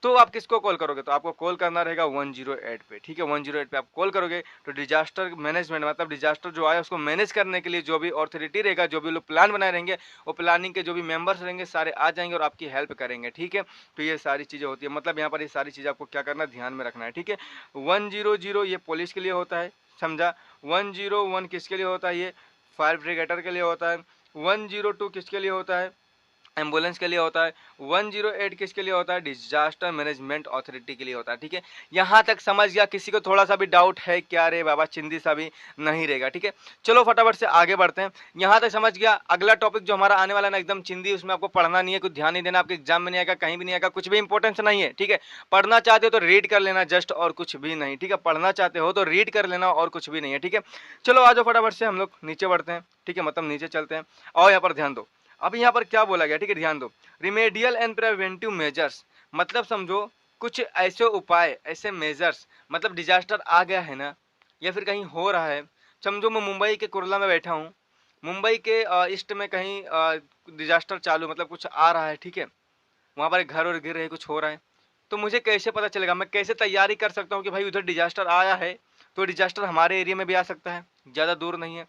तो आप किसको कॉल करोगे? तो आपको कॉल करना रहेगा 108 पे। ठीक है, 108 पे आप कॉल करोगे, तो डिजास्टर मैनेजमेंट, मतलब डिजास्टर जो आया उसको मैनेज करने के लिए जो भी अथॉरिटी रहेगा, जो भी लोग प्लान बनाए रहेंगे, वो प्लानिंग के जो भी मेंबर्स रहेंगे, सारे आ जाएंगे और आपकी हेल्प करेंगे। ठीक है, तो ये सारी चीज़ें होती है, मतलब यहाँ पर ये सारी चीज़ें आपको क्या करना है? ध्यान में रखना है। ठीक है, 100 ये पुलिस के लिए होता है। समझा? 101 किसके लिए होता है? ये फायर ब्रिगेडर के लिए होता है। 102 किसके लिए होता है? एम्बुलेंस के लिए होता है। 108 किसके लिए होता है? डिजास्टर मैनेजमेंट अथॉरिटी के लिए होता है। ठीक है, यहाँ तक समझ गया? किसी को थोड़ा सा भी डाउट है क्या? रे बाबा चिंदी सा भी नहीं रहेगा। ठीक है, चलो फटाफट से आगे बढ़ते हैं। यहाँ तक समझ गया? अगला टॉपिक जो हमारा आने वाला ना एकदम चिंदी, उसमें आपको पढ़ना नहीं है, कुछ ध्यान नहीं देना, आपके एग्जाम में नहीं आएगा, कहीं भी नहीं आएगा, कुछ भी इंपॉर्टेंस नहीं है। ठीक है, पढ़ना चाहते हो तो रीड कर लेना जस्ट, और कुछ भी नहीं। ठीक है, पढ़ना चाहते हो तो रीड कर लेना और कुछ भी नहीं है। ठीक है, चलो आ जाओ फटाफट से हम लोग नीचे बढ़ते हैं। ठीक है, मतलब नीचे चलते हैं और यहाँ पर ध्यान दो। अब यहाँ पर क्या बोला गया? ठीक है, ध्यान दो। रिमेडियल एंड प्रिवेंटिव मेजर्स, मतलब समझो कुछ ऐसे उपाय, ऐसे मेजर्स, मतलब डिजास्टर आ गया है ना, या फिर कहीं हो रहा है। समझो मैं मुंबई के कुर्ला में बैठा हूँ, मुंबई के ईस्ट में कहीं डिजास्टर चालू, मतलब कुछ आ रहा है। ठीक है, वहाँ पर घर और गिर रहे, कुछ हो रहा है, तो मुझे कैसे पता चलेगा? मैं कैसे तैयारी कर सकता हूँ कि भाई उधर डिजास्टर आया है तो डिजास्टर हमारे एरिया में भी आ सकता है, ज़्यादा दूर नहीं है।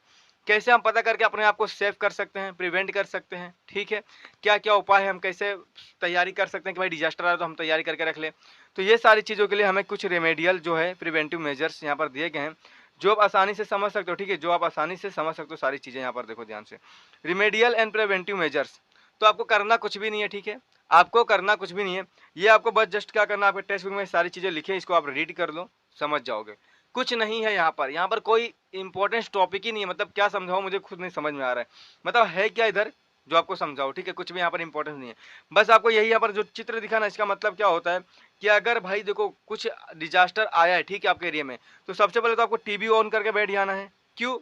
कैसे हम पता करके अपने आप को सेव कर सकते हैं, प्रिवेंट कर सकते हैं? ठीक है, क्या क्या उपाय है, हम कैसे तैयारी कर सकते हैं कि भाई डिजास्टर आए तो हम तैयारी करके रख लें? तो ये सारी चीज़ों के लिए हमें कुछ रेमेडियल जो है प्रिवेंटिव मेजर्स यहाँ पर दिए गए हैं, जो आप आसानी से समझ सकते हो। ठीक है, जो आप आसानी से समझ सकते हो सारी चीज़ें, यहाँ पर देखो ध्यान से। रिमेडियल एंड प्रिवेंटिव मेजर्स, तो आपको करना कुछ भी नहीं है। ठीक है, आपको करना कुछ भी नहीं है, ये आपको बस जस्ट क्या करना है, आपके टेक्स्ट बुक में सारी चीज़ें लिखे, इसको आप रीड कर लो, समझ जाओगे। कुछ नहीं है यहाँ पर कोई इंपॉर्टेंट टॉपिक ही नहीं है। मतलब क्या समझाओ, मुझे खुद नहीं समझ में आ रहा है, मतलब है क्या इधर जो आपको समझाओ। ठीक है, कुछ भी यहाँ पर इंपॉर्टेंस नहीं है, बस आपको यही यहाँ पर जो चित्र दिखा ना, इसका मतलब क्या होता है कि अगर भाई देखो कुछ डिजास्टर आया है, ठीक है, आपके एरिया में, तो सबसे पहले तो आपको टीवी ऑन करके बैठ जाना है। क्यों?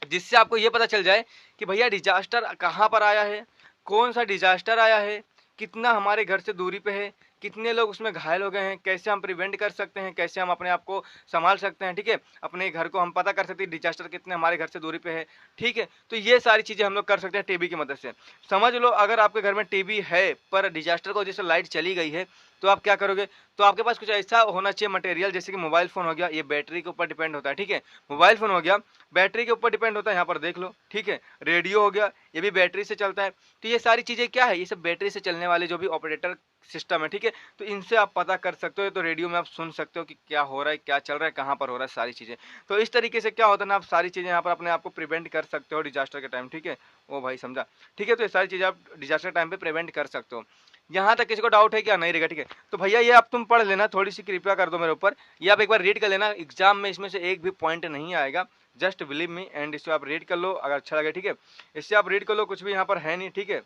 जिससे आपको ये पता चल जाए कि भैया डिजास्टर कहाँ पर आया है, कौन सा डिजास्टर आया है, कितना हमारे घर से दूरी पे है, कितने लोग उसमें घायल हो गए हैं, कैसे हम प्रिवेंट कर सकते हैं, कैसे हम अपने आप को संभाल सकते हैं। ठीक है, अपने घर को हम पता कर सकते हैं डिजास्टर कितने हमारे घर से दूरी पे है। ठीक है, तो ये सारी चीज़ें हम लोग कर सकते हैं टीवी की मदद से। समझ लो अगर आपके घर में टीवी है पर डिजास्टर की वजह से लाइट चली गई है, तो आप क्या करोगे? तो आपके पास कुछ ऐसा होना चाहिए मटेरियल, जैसे कि मोबाइल फ़ोन हो गया, ये बैटरी के ऊपर डिपेंड होता है। ठीक है, मोबाइल फ़ोन हो गया, बैटरी के ऊपर डिपेंड होता है, यहाँ पर देख लो। ठीक है, रेडियो हो गया, ये भी बैटरी से चलता है। तो ये सारी चीज़ें क्या है? ये सब बैटरी से चलने वाले जो भी ऑपरेटर सिस्टम है। ठीक है, तो इनसे आप पता कर सकते हो, तो रेडियो में आप सुन सकते हो कि क्या हो रहा है, क्या चल रहा है, कहाँ पर हो रहा है, सारी चीज़ें। तो इस तरीके से क्या होता है ना, आप सारी चीज़ें यहाँ पर अपने आप को प्रिवेंट कर सकते हो डिजास्टर के टाइम। ठीक है, ओ भाई समझा? ठीक है, तो ये सारी चीज़ें आप डिजास्टर टाइम पे प्रिवेंट कर सकते हो। यहाँ तक किसी को डाउट है क्या? नहीं रहेगा। ठीक है, तो भैया ये आप तुम पढ़ लेना, थोड़ी सी कृपया कर दो मेरे ऊपर, ये आप एक बार रीड कर लेना, एग्जाम में इसमें से एक भी पॉइंट नहीं आएगा, जस्ट बिलीव मी। एंड इसको आप रीड कर लो अगर अच्छा लगे। ठीक है, इससे आप रीड कर लो, कुछ भी यहाँ पर है नहीं। ठीक है,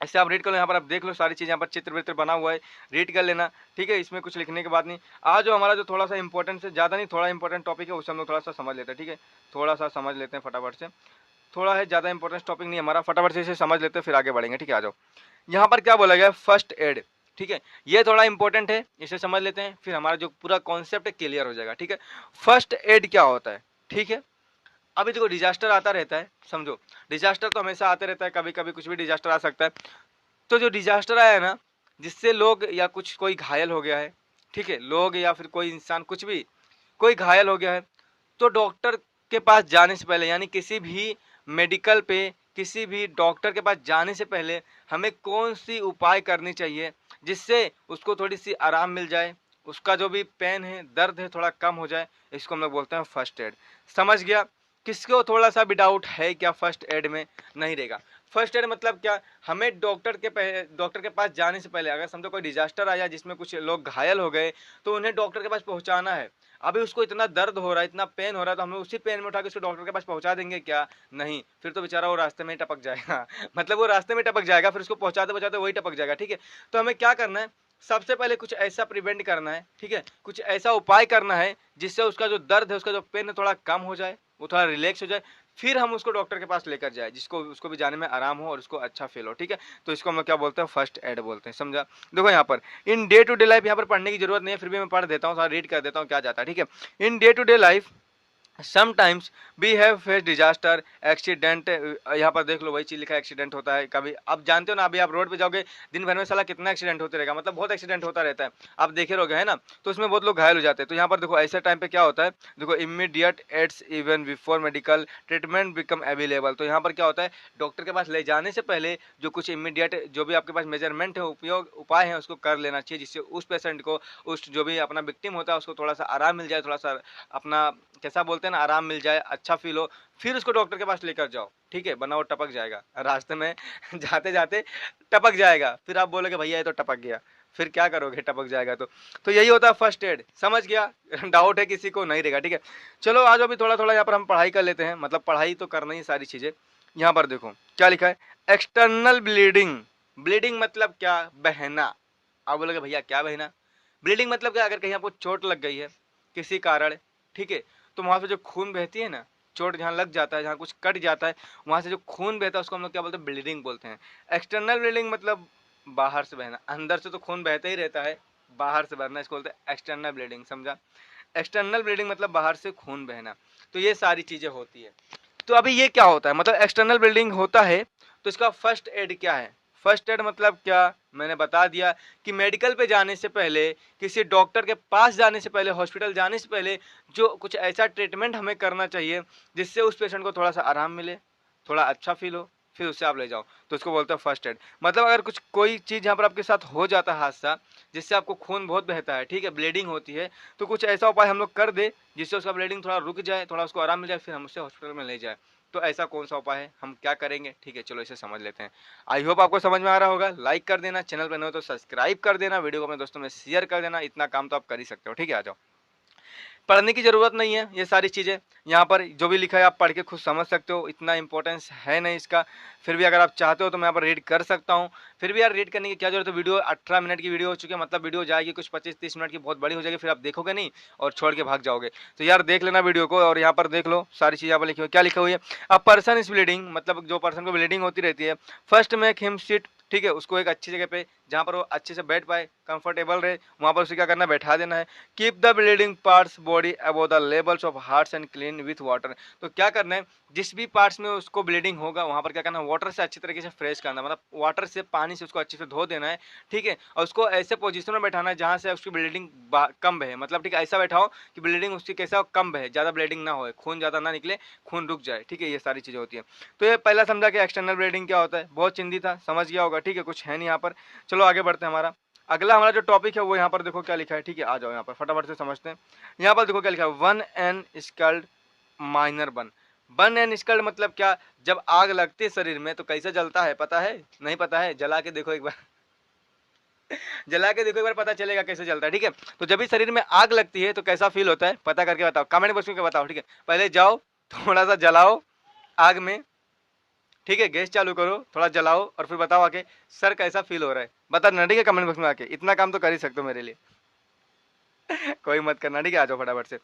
इससे आप रीड कर लो, यहाँ पर आप देख लो सारी चीज़, यहाँ पर चित्र वित्र बना हुआ है, रीड कर लेना। ठीक है, इसमें कुछ लिखने की बात नहीं। आज जो हमारा जो थोड़ा सा इंपॉर्टेंट से ज़्यादा नहीं, थोड़ा इंपॉर्टेंट टॉपिक है, उसे हम लोग थोड़ा सा समझ लेते हैं। ठीक है, थोड़ा सा समझ लेते हैं फटाफट से, थोड़ा है, ज़्यादा इंपॉर्टेंट टॉपिक नहीं हमारा, फटाफट से इसे समझ लेते हैं फिर आगे बढ़ेंगे। ठीक है, आ जाओ। यहाँ पर क्या बोला गया? First aid. ठीक है, ये थोड़ा इंपॉर्टेंट है, इसे समझ लेते हैं, फिर हमारा जो पूरा कॉन्सेप्ट है क्लियर हो जाएगा। ठीक है, फर्स्ट एड क्या होता है? ठीक है, अभी देखो डिजास्टर आता रहता है, समझो डिजास्टर तो हमेशा आते रहता है, कभी कभी कुछ भी डिजास्टर आ सकता है। तो जो डिजास्टर आया है ना, जिससे लोग या कुछ कोई घायल हो गया है, ठीक है, लोग या फिर कोई इंसान, कुछ भी, कोई घायल हो गया है, तो डॉक्टर के पास जाने से पहले, यानी किसी भी मेडिकल पे, किसी भी डॉक्टर के पास जाने से पहले हमें कौन सी उपाय करनी चाहिए जिससे उसको थोड़ी सी आराम मिल जाए, उसका जो भी पेन है, दर्द है, थोड़ा कम हो जाए, इसको हम लोग बोलते हैं फर्स्ट एड। समझ गया? किसको थोड़ा सा भी डाउट है क्या फर्स्ट एड में? नहीं रहेगा। फर्स्ट एड मतलब क्या? हमें डॉक्टर के पास जाने से पहले, अगर समझो कोई डिजास्टर आया जिसमें कुछ लोग घायल हो गए, तो उन्हें डॉक्टर के पास पहुंचाना है। अभी उसको इतना दर्द हो रहा है, इतना पेन हो रहा है, तो हम लोग उसी पेन में उठा के उसको डॉक्टर के पास पहुंचा देंगे क्या? नहीं, फिर तो बेचारा वो रास्ते में ही टपक जाएगा मतलब वो रास्ते में टपक जाएगा, फिर उसको पहुंचाते पहुंचाते वही टपक जाएगा। ठीक है, तो हमें क्या करना है? सबसे पहले कुछ ऐसा प्रिवेंट करना है। ठीक है, कुछ ऐसा उपाय करना है जिससे उसका जो दर्द है, उसका जो पेन है, थोड़ा कम हो जाए, वो थोड़ा रिलैक्स हो जाए, फिर हम उसको डॉक्टर के पास लेकर जाए, जिसको उसको भी जाने में आराम हो और उसको अच्छा फील हो। ठीक है, तो इसको हम लोग क्या बोलते हैं? फर्स्ट एड बोलते हैं। समझा? देखो यहाँ पर in day to day life, यहाँ पर पढ़ने की जरूरत नहीं है, फिर भी मैं पढ़ देता हूँ, थोड़ा रीड कर देता हूँ क्या जाता है। ठीक है, in day to day life sometimes we have face disaster accident. यहाँ पर देख लो वही चीज लिखा है, एक्सीडेंट होता है कभी। आप जानते हो ना, अभी आप रोड पे जाओगे, दिन भर में साला कितना एक्सीडेंट होते रहेगा, मतलब बहुत एक्सीडेंट होता रहता है, आप देखे रहोगे, है ना? तो उसमें बहुत लोग घायल हो जाते हैं। तो यहाँ पर देखो ऐसे टाइम पे क्या होता है, देखो immediate aids even before medical treatment become available. तो यहाँ पर क्या होता है, डॉक्टर के पास ले जाने से पहले जो कुछ इमीडिएट जो भी आपके पास मेजरमेंट है, उपयोग उपाय है, उसको कर लेना चाहिए, जिससे उस पेशेंट को, उस जो भी अपना विक्टिम होता है, उसको थोड़ा सा आराम मिल जाए, थोड़ा सा अपना कैसा बोलते हैं, रास्ते में आराम मिल जाए, अच्छा फील हो, फिर उसको डॉक्टर के पास लेकर जाओ, ठीक है, वरना वो टपक जाएगा रास्ते में जाते जाते टपक जाएगा, फिर आप बोलोगे भैया ये तो टपक गया, फिर क्या करोगे टपक जाएगा तो यही होता है फर्स्ट एड, समझ गया? डाउट है किसी को? नहीं रहेगा, ठीक है। चलो आज अभी थोड़ा थोड़ा यहाँ पर हम पढ़ाई कर लेते हैं, मतलब पढ़ाई तो करना ही सारी चीजें। यहाँ पर देखो क्या लिखा है, एक्सटर्नल ब्लीडिंग। ब्लीडिंग मतलब क्या? बहना। आप बोलोगे भैया क्या बहना? ब्लीडिंग मतलब क्या? अगर कहीं आपको चोट लग गई है किसी कारण, ठीक है, तो वहां से जो खून बहती है ना, चोट जहाँ लग जाता है, जहाँ कुछ कट जाता है, वहां से जो खून बहता है उसको हम लोग क्या बोलते हैं? ब्लीडिंग बोलते हैं। एक्सटर्नल ब्लीडिंग मतलब बाहर से बहना, अंदर से तो खून बहता ही रहता है, बाहर से बहना, इसको बोलते हैं एक्सटर्नल ब्लीडिंग, समझा? एक्सटर्नल ब्लीडिंग मतलब बाहर से खून बहना। तो ये सारी चीजें होती है। तो अभी ये क्या होता है, मतलब एक्सटर्नल ब्लीडिंग होता है तो इसका फर्स्ट एड क्या है? फर्स्ट एड मतलब क्या, मैंने बता दिया कि मेडिकल पे जाने से पहले, किसी डॉक्टर के पास जाने से पहले, हॉस्पिटल जाने से पहले जो कुछ ऐसा ट्रीटमेंट हमें करना चाहिए जिससे उस पेशेंट को थोड़ा सा आराम मिले, थोड़ा अच्छा फील हो, फिर उससे आप ले जाओ, तो उसको बोलते हैं फर्स्ट एड। मतलब अगर कुछ कोई चीज़ यहाँ पर आपके साथ हो जाता है हादसा, जिससे आपको खून बहुत बहता है, ठीक है, ब्लीडिंग होती है, तो कुछ ऐसा उपाय हम लोग कर दे जिससे उसका ब्लीडिंग थोड़ा रुक जाए, थोड़ा उसको आराम मिल जाए, फिर हम उससे हॉस्पिटल में ले जाए। तो ऐसा कौन सा उपाय है, हम क्या करेंगे, ठीक है, चलो इसे समझ लेते हैं। आई होप आपको समझ में आ रहा होगा। लाइक कर देना, चैनल पर नए हो तो सब्सक्राइब कर देना, वीडियो को अपने दोस्तों में शेयर कर देना, इतना काम तो आप कर ही सकते हो, ठीक है। आ जाओ, पढ़ने की जरूरत नहीं है, ये सारी चीज़ें यहाँ पर जो भी लिखा है आप पढ़ के खुद समझ सकते हो, इतना इंपॉर्टेंस है नहीं इसका। फिर भी अगर आप चाहते हो तो मैं यहाँ पर रीड कर सकता हूँ। फिर भी यार रीड करने की क्या जरूरत है, वीडियो 18 मिनट की वीडियो हो चुकी है, मतलब वीडियो जाएगी कुछ 25-30 मिनट की, बहुत बड़ी हो जाएगी, फिर आप देखोगे नहीं और छोड़ के भाग जाओगे। तो यार देख लेना वीडियो को, और यहाँ पर देख लो सारी चीज़ यहाँ पर लिखी हुई, क्या लिखा हुई है, अ पर्सन इज ब्लीडिंग, मतलब जो पर्सन को ब्लीडिंग होती रहती है, फर्स्ट मेक हिम सिट, ठीक है, उसको एक अच्छी जगह पे जहाँ पर वो अच्छे से बैठ पाए, कंफर्टेबल रहे, वहाँ पर उसे क्या करना है, बैठा देना है। Keep the bleeding parts body above the levels of hearts and clean with water. तो क्या करना है, जिस भी पार्ट्स में उसको ब्लीडिंग होगा वहाँ पर क्या करना है, वाटर से अच्छी तरीके से फ्रेश करना, मतलब वाटर से, पानी से उसको अच्छे से धो देना है, ठीक है, और उसको ऐसे पोजीशन में बैठाना है जहाँ से उसकी ब्लीडिंग कम बहे, मतलब ठीक है, ऐसा बैठाओ कि ब्लीडिंग उसकी कैसा कम बहे, ज़्यादा ब्लीडिंग ना हो, खून ज़्यादा ना निकले, खून रुक जाए, ठीक है, ये सारी चीज़ें होती है। तो ये पहला समझा कि एक्सटर्नल ब्लीडिंग क्या होता है, बहुत चिंदी था, समझ गया होगा, ठीक है, कुछ है नहीं यहाँ पर। चलो आगे बढ़ते हैं, हमारा अगला हमारा जो टॉपिक है वो यहाँ पर देखो क्या लिखा है, ठीक है, आ जाओ यहाँ पर फटाफट से समझते हैं। यहाँ पर देखो क्या लिखा है, वन एन स्कल्ड माइनर बन। बन एंड स्कल्ड मतलब क्या, जब आग लगती है शरीर में तो कैसे जलता है, पता है? नहीं पता है? जला के देखो एक बार जला के देखो एक बार, पता चलेगा कैसे जलता है, ठीक है। तो जब भी शरीर में आग लगती है तो कैसा फील होता है, पता करके बताओ, कमेंट बॉक्स में बताओ, ठीक है। पहले जाओ थोड़ा सा जलाओ आग में, ठीक है, गैस चालू करो, थोड़ा जलाओ और फिर बताओ आके सर कैसा फील हो रहा है, बता देना, ठीक है, कमेंट बॉक्स में आके। इतना काम तो कर ही सकते हो मेरे लिए कोई मत करना, ठीक है, आ जाओ फटाफट से।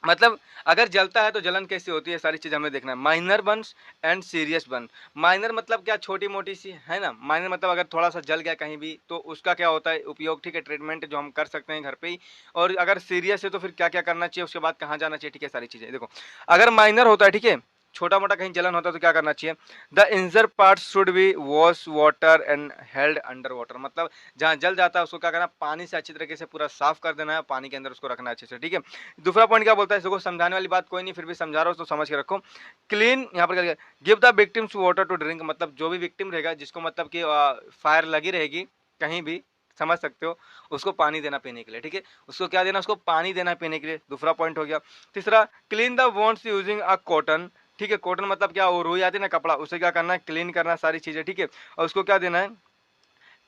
मतलब अगर जलता है तो जलन कैसी होती है, सारी चीज हमें देखना है। Minor Burns and serious burn. Minor मतलब क्या, छोटी मोटी सी है ना, माइनर मतलब अगर थोड़ा सा जल गया कहीं भी तो उसका क्या होता है उपयोग, ठीक है, ट्रीटमेंट जो हम कर सकते हैं घर पे ही। और अगर सीरियस है तो फिर क्या क्या करना चाहिए, उसके बाद कहाँ जाना चाहिए, ठीक है, सारी चीजें देखो। अगर माइनर होता है, ठीक है, छोटा मोटा कहीं जलन होता है तो क्या करना चाहिए, the injured part should be wash water and held under water. मतलब जहाँ जल जाता है उसको क्या करना, पानी से अच्छी तरीके से पूरा साफ कर देना है, पानी के अंदर उसको रखना है अच्छे से, ठीक है। दूसरा पॉइंट क्या बोलता है, इसको समझाने वाली बात कोई नहीं, फिर भी समझा रहा हूँ तो समझ के रखो। क्लीन, यहाँ पर क्या, give the victims water to drink, मतलब जो भी विक्टिम रहेगा, जिसको मतलब कि फायर लगी रहेगी कहीं भी, समझ सकते हो, उसको पानी देना पीने के लिए, ठीक है, उसको क्या देना, उसको पानी देना पीने के लिए। दूसरा पॉइंट हो गया। तीसरा, clean the wants using a cotton, ठीक है, कॉटन मतलब क्या, वो रुई आती है ना कपड़ा, उसे क्या करना है, क्लीन करना सारी चीजें, ठीक है, और उसको क्या देना है,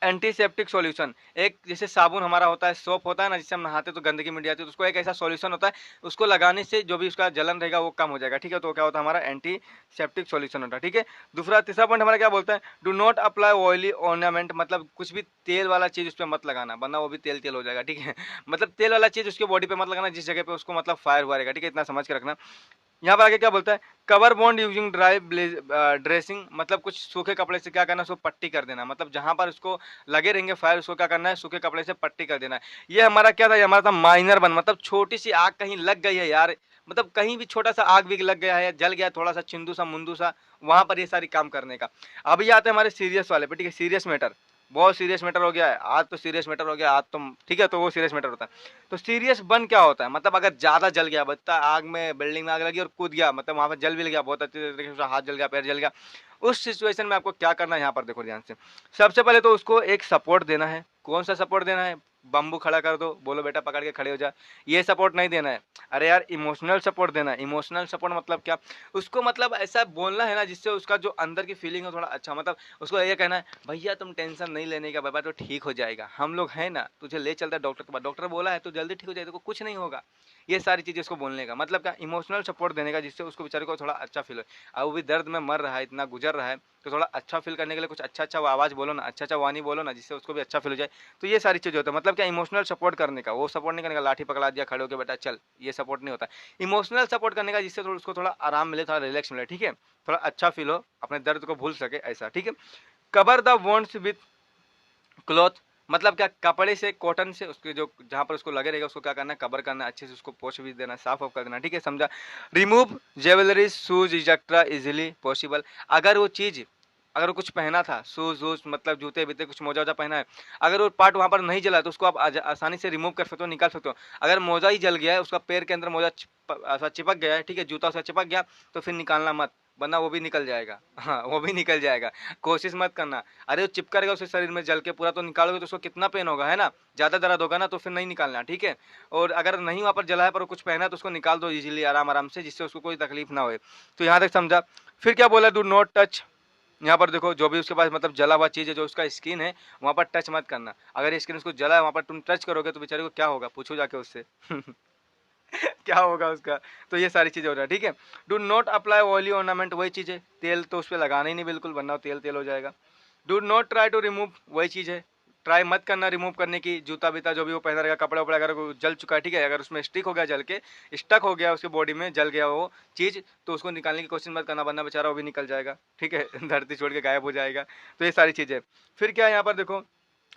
एंटीसेप्टिक सॉल्यूशन। एक जैसे साबुन हमारा होता है, सोप होता है ना, जिससे हम नहाते तो गंदगी मिट जाती है, तो उसको एक ऐसा सॉल्यूशन होता है, उसको लगाने से जो भी उसका जलन रहेगा वो कम हो जाएगा, ठीक है, तो क्या होता है, हमारा एंटीसेप्टिक सॉल्यूशन होता है, ठीक है। दूसरा तीसरा पॉइंट हमारा क्या बोलता है, do not apply oily ornament, मतलब कुछ भी तेल वाला चीज उस पर मत लगाना, वरना वो भी तेल तेल हो जाएगा, ठीक है मतलब तेल वाला चीज उसके बॉडी पे मत लगाना जिस जगह पे उसको मतलब फायर हुआ रहेगा, ठीक है, इतना समझ के रखना। यहाँ पर आगे क्या बोलता है, cover bond using dry dressing, मतलब कुछ सूखे कपड़े से क्या करना, उसको पट्टी कर देना, मतलब जहां पर उसको लगे रहेंगे फायर, उसको क्या करना है, सूखे कपड़े से पट्टी कर देना है। ये हमारा क्या था, ये हमारा था माइनर बन, मतलब छोटी सी आग कहीं लग गई है यार, मतलब कहीं भी छोटा सा आग भी लग गया है, जल गया थोड़ा सा चिंदू सा मुंदू सा, वहां पर ये सारी काम करने का। अभी आते हैं हमारे सीरियस वाले पे, ठीक है, सीरियस मैटर, बहुत सीरियस मैटर हो गया है आज, तो सीरियस मैटर हो गया आज तो, ठीक है, तो वो सीरियस मैटर होता है। तो सीरियस बर्न क्या होता है, मतलब अगर ज्यादा जल गया, बच्चा आग में, बिल्डिंग में आग लगी और कूद गया, मतलब वहां पर जल भी गया, बहुत अच्छे तरीके से हाथ जल गया, पैर जल गया, उस सिचुएशन में आपको क्या करना है, यहाँ पर देखो ध्यान से। सबसे पहले तो उसको एक सपोर्ट देना है। कौन सा सपोर्ट देना है, बम्बू खड़ा कर दो, बोलो बेटा पकड़ के खड़े हो जा, ये सपोर्ट नहीं देना है। अरे यार इमोशनल सपोर्ट देना है। इमोशनल सपोर्ट मतलब क्या, उसको मतलब ऐसा बोलना है ना जिससे उसका जो अंदर की फीलिंग है थोड़ा अच्छा, मतलब उसको ये कहना है भैया तुम टेंशन नहीं लेने का, बाबा तो ठीक हो जाएगा, हम लोग हैं ना, तुझे ले चलता है डॉक्टर के पास, डॉक्टर बोला है तो जल्दी ठीक हो जाएगा, तो कुछ नहीं होगा। ये सारी चीज़ें उसको बोलने का मतलब क्या, इमोशनल सपोर्ट देने का, जिससे उसको बेचारे को थोड़ा अच्छा फील हो। अब वो भी दर्द में मर रहा है, इतना गुजर रहा है, तो थोड़ा अच्छा फील करने के लिए कुछ अच्छा अच्छा आवाज़ बोलो ना, अच्छा अच्छा वाणी बोलो ना, जिससे उसको भी अच्छा फील हो जाए। तो ये सारी चीज़ें होता है, मतलब क्या इमोशनल सपोर्ट करने का, वो सपोर्ट नहीं करने का लाठी पकड़ा दिया खड़े होकर बेटा चल, ये सपोर्ट नहीं होता। इमोशनल सपोर्ट करने का जिससे उसको थोड़ा आराम मिले, थोड़ा रिलैक्स मिले, ठीक है, थोड़ा अच्छा फील हो, अपने दर्द को भूल सके, ऐसा, ठीक है। Cover the wants with cloth, मतलब क्या, कपड़े से, कॉटन से, उसके जो जहाँ पर उसको लगे रहेगा उसको क्या करना है, कवर करना है, अच्छे से उसको पोंछ भी देना, साफ ऑफ कर देना, ठीक है, समझा। Remove jewellery shoes etcetera easily possible, अगर वो चीज़, अगर वो कुछ पहना था, शूज वूज मतलब जूते बीते कुछ मोजा वोजा पहना है, अगर वो पार्ट वहाँ पर नहीं जला तो उसको आप आसानी से रिमूव कर सकते हो, निकाल सकते हो। अगर मोजा ही जल गया है, उसका पैर के अंदर मोजा ऐसा चिपक गया है, ठीक है, जूता उसका चिपक गया, तो फिर निकालना मत, वरना वो भी निकल जाएगा, हाँ वो भी निकल जाएगा, कोशिश मत करना। अरे वो चिपका रहेगा उसके शरीर में, जल के पूरा तो निकालोगे तो उसको कितना पेन होगा, है ना, ज़्यादा दर्द होगा ना, तो फिर नहीं निकालना, ठीक है। और अगर नहीं वहाँ पर जला है पर वो कुछ पहना है तो उसको निकाल दो इजीली, आराम आराम से, जिससे उसको कोई तकलीफ ना हो। तो यहाँ तक समझा। फिर क्या बोला, डू नॉट टच, यहाँ पर देखो जो भी उसके पास मतलब जला हुआ चीज़ है, जो उसका स्किन है वहाँ पर टच मत करना। अगर ये स्किन उसको जला है वहाँ पर तुम टच करोगे तो बेचारे को क्या होगा, पूछो जाके उससे क्या होगा उसका। तो ये सारी चीज़ें हो रहा है, ठीक है। Do not apply oily ornament, वही चीज़ है, तेल तो उस पर लगाना ही नहीं बिल्कुल, वरना तेल तेल हो जाएगा। Do not try to remove, वही चीज़ है, ट्राई मत करना रिमूव करने की, जूता बीता जो भी वो पहना रहेगा, कपड़ा वपड़ा अगर वो जल चुका है, ठीक है, अगर उसमें स्टिक हो गया, जल के स्टक हो गया उसके बॉडी में, जल गया वो चीज़, तो उसको निकालने की कोशिश मत करना, वरना बेचारा वो भी निकल जाएगा, ठीक है धरती छोड़ के गायब हो जाएगा। तो ये सारी चीज़ें। फिर क्या है यहाँ पर देखो,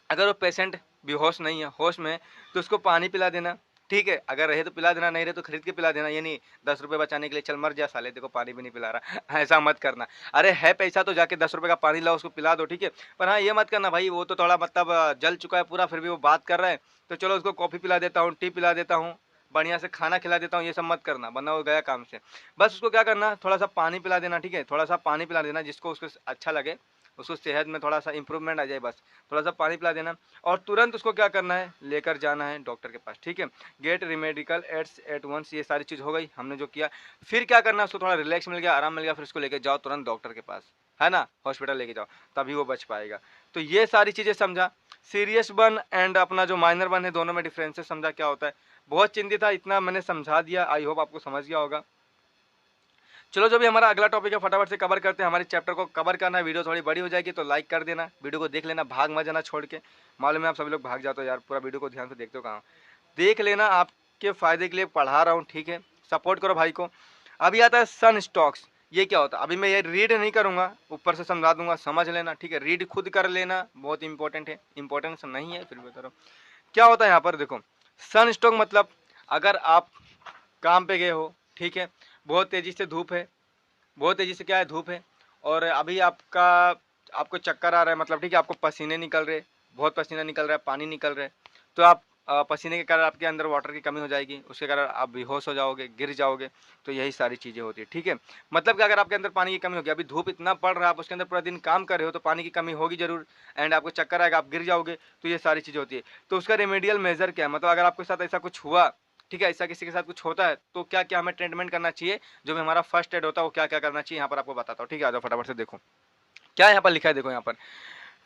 अगर वो पेशेंट बेहोश नहीं है, होश में है, तो उसको पानी पिला देना, ठीक है, अगर रहे तो पिला देना, नहीं रहे तो खरीद के पिला देना। ये नहीं 10 रुपये बचाने के लिए चल मर जा साले, देखो पानी भी नहीं पिला रहा ऐसा मत करना। अरे है पैसा तो जाके 10 रुपये का पानी लाओ, उसको पिला दो, ठीक है। पर हाँ ये मत करना भाई, वो तो थोड़ा मतलब जल चुका है पूरा, फिर भी वो बात कर रहा है, तो चलो उसको कॉफ़ी पिला देता हूँ, टी पिला देता हूँ, बढ़िया से खाना खिला देता हूँ, ये सब मत करना, वरना वो गया काम से। बस उसको क्या करना, थोड़ा सा पानी पिला देना, ठीक है, थोड़ा सा पानी पिला देना, जिसको उसको अच्छा लगे, उसको सेहत में थोड़ा सा इंप्रूवमेंट आ जाए, बस थोड़ा सा पानी पिला देना। और तुरंत उसको क्या करना है, लेकर जाना है डॉक्टर के पास, ठीक है। गेट रिमेडिकल एड्स एट वंस, ये सारी चीज़ हो गई हमने जो किया। फिर क्या करना है, उसको थोड़ा रिलैक्स मिल गया, आराम मिल गया, फिर उसको लेके जाओ तुरंत डॉक्टर के पास, है ना, हॉस्पिटल लेके जाओ, तभी वो बच पाएगा। तो ये सारी चीज़ें समझा। सीरियस बर्न एंड अपना जो माइनर बर्न है, दोनों में डिफरेंसेस समझा क्या होता है। बहुत चिंतित था, इतना मैंने समझा दिया, आई होप आपको समझ गया होगा। चलो जो भी हमारा अगला टॉपिक है फटाफट से कवर करते हैं। हमारे चैप्टर को कवर करना है, वीडियो थोड़ी बड़ी हो जाएगी तो लाइक कर देना, वीडियो को देख लेना, भाग मत जाना छोड़ के। मालूम है आप सभी लोग भाग जाते हो यार, पूरा वीडियो को ध्यान से देखते हो कहाँ, देख लेना, आपके फ़ायदे के लिए पढ़ा रहा हूँ, ठीक है, सपोर्ट करो भाई को। अभी आता है सन स्टॉक्स, ये क्या होता है, अभी मैं ये रीड नहीं करूँगा, ऊपर से समझा दूंगा, समझ लेना, ठीक है, रीड खुद कर लेना, बहुत इंपॉर्टेंट है, इंपॉर्टेंट नहीं है फिर भी बता रहा हूँ। क्या होता है यहाँ पर देखो, सन स्टॉक मतलब अगर आप काम पे गए हो, ठीक है, बहुत तेज़ी से धूप है, बहुत तेज़ी से क्या है धूप है, और अभी आपको चक्कर आ रहा है, मतलब ठीक है, आपको पसीने निकल रहे, बहुत पसीना निकल रहा है, पानी निकल रहा है, तो आप पसीने के कारण आपके अंदर वाटर की कमी हो जाएगी, उसके कारण आप बेहोश हो जाओगे, गिर जाओगे। तो यही सारी चीज़ें होती है, ठीक है। मतलब कि अगर आपके अंदर पानी की कमी होगी, अभी धूप इतना पड़ रहा है, आप उसके अंदर पूरा दिन काम कर रहे हो, तो पानी की कमी होगी जरूर, एंड आपको चक्कर आएगा, आप गिर जाओगे। तो ये सारी चीज़ें होती है। तो उसका रेमेडियल मेजर क्या है, मतलब अगर आपके साथ ऐसा कुछ हुआ, ठीक है, ऐसा किसी के साथ कुछ होता है, तो क्या क्या हमें ट्रीटमेंट करना चाहिए, जो भी हमारा फर्स्ट एड होता है वो क्या क्या करना चाहिए, यहाँ पर आपको बताता हूँ, ठीक है। आ जाओ फटाफट से देखो क्या यहाँ पर लिखा है, देखो यहाँ पर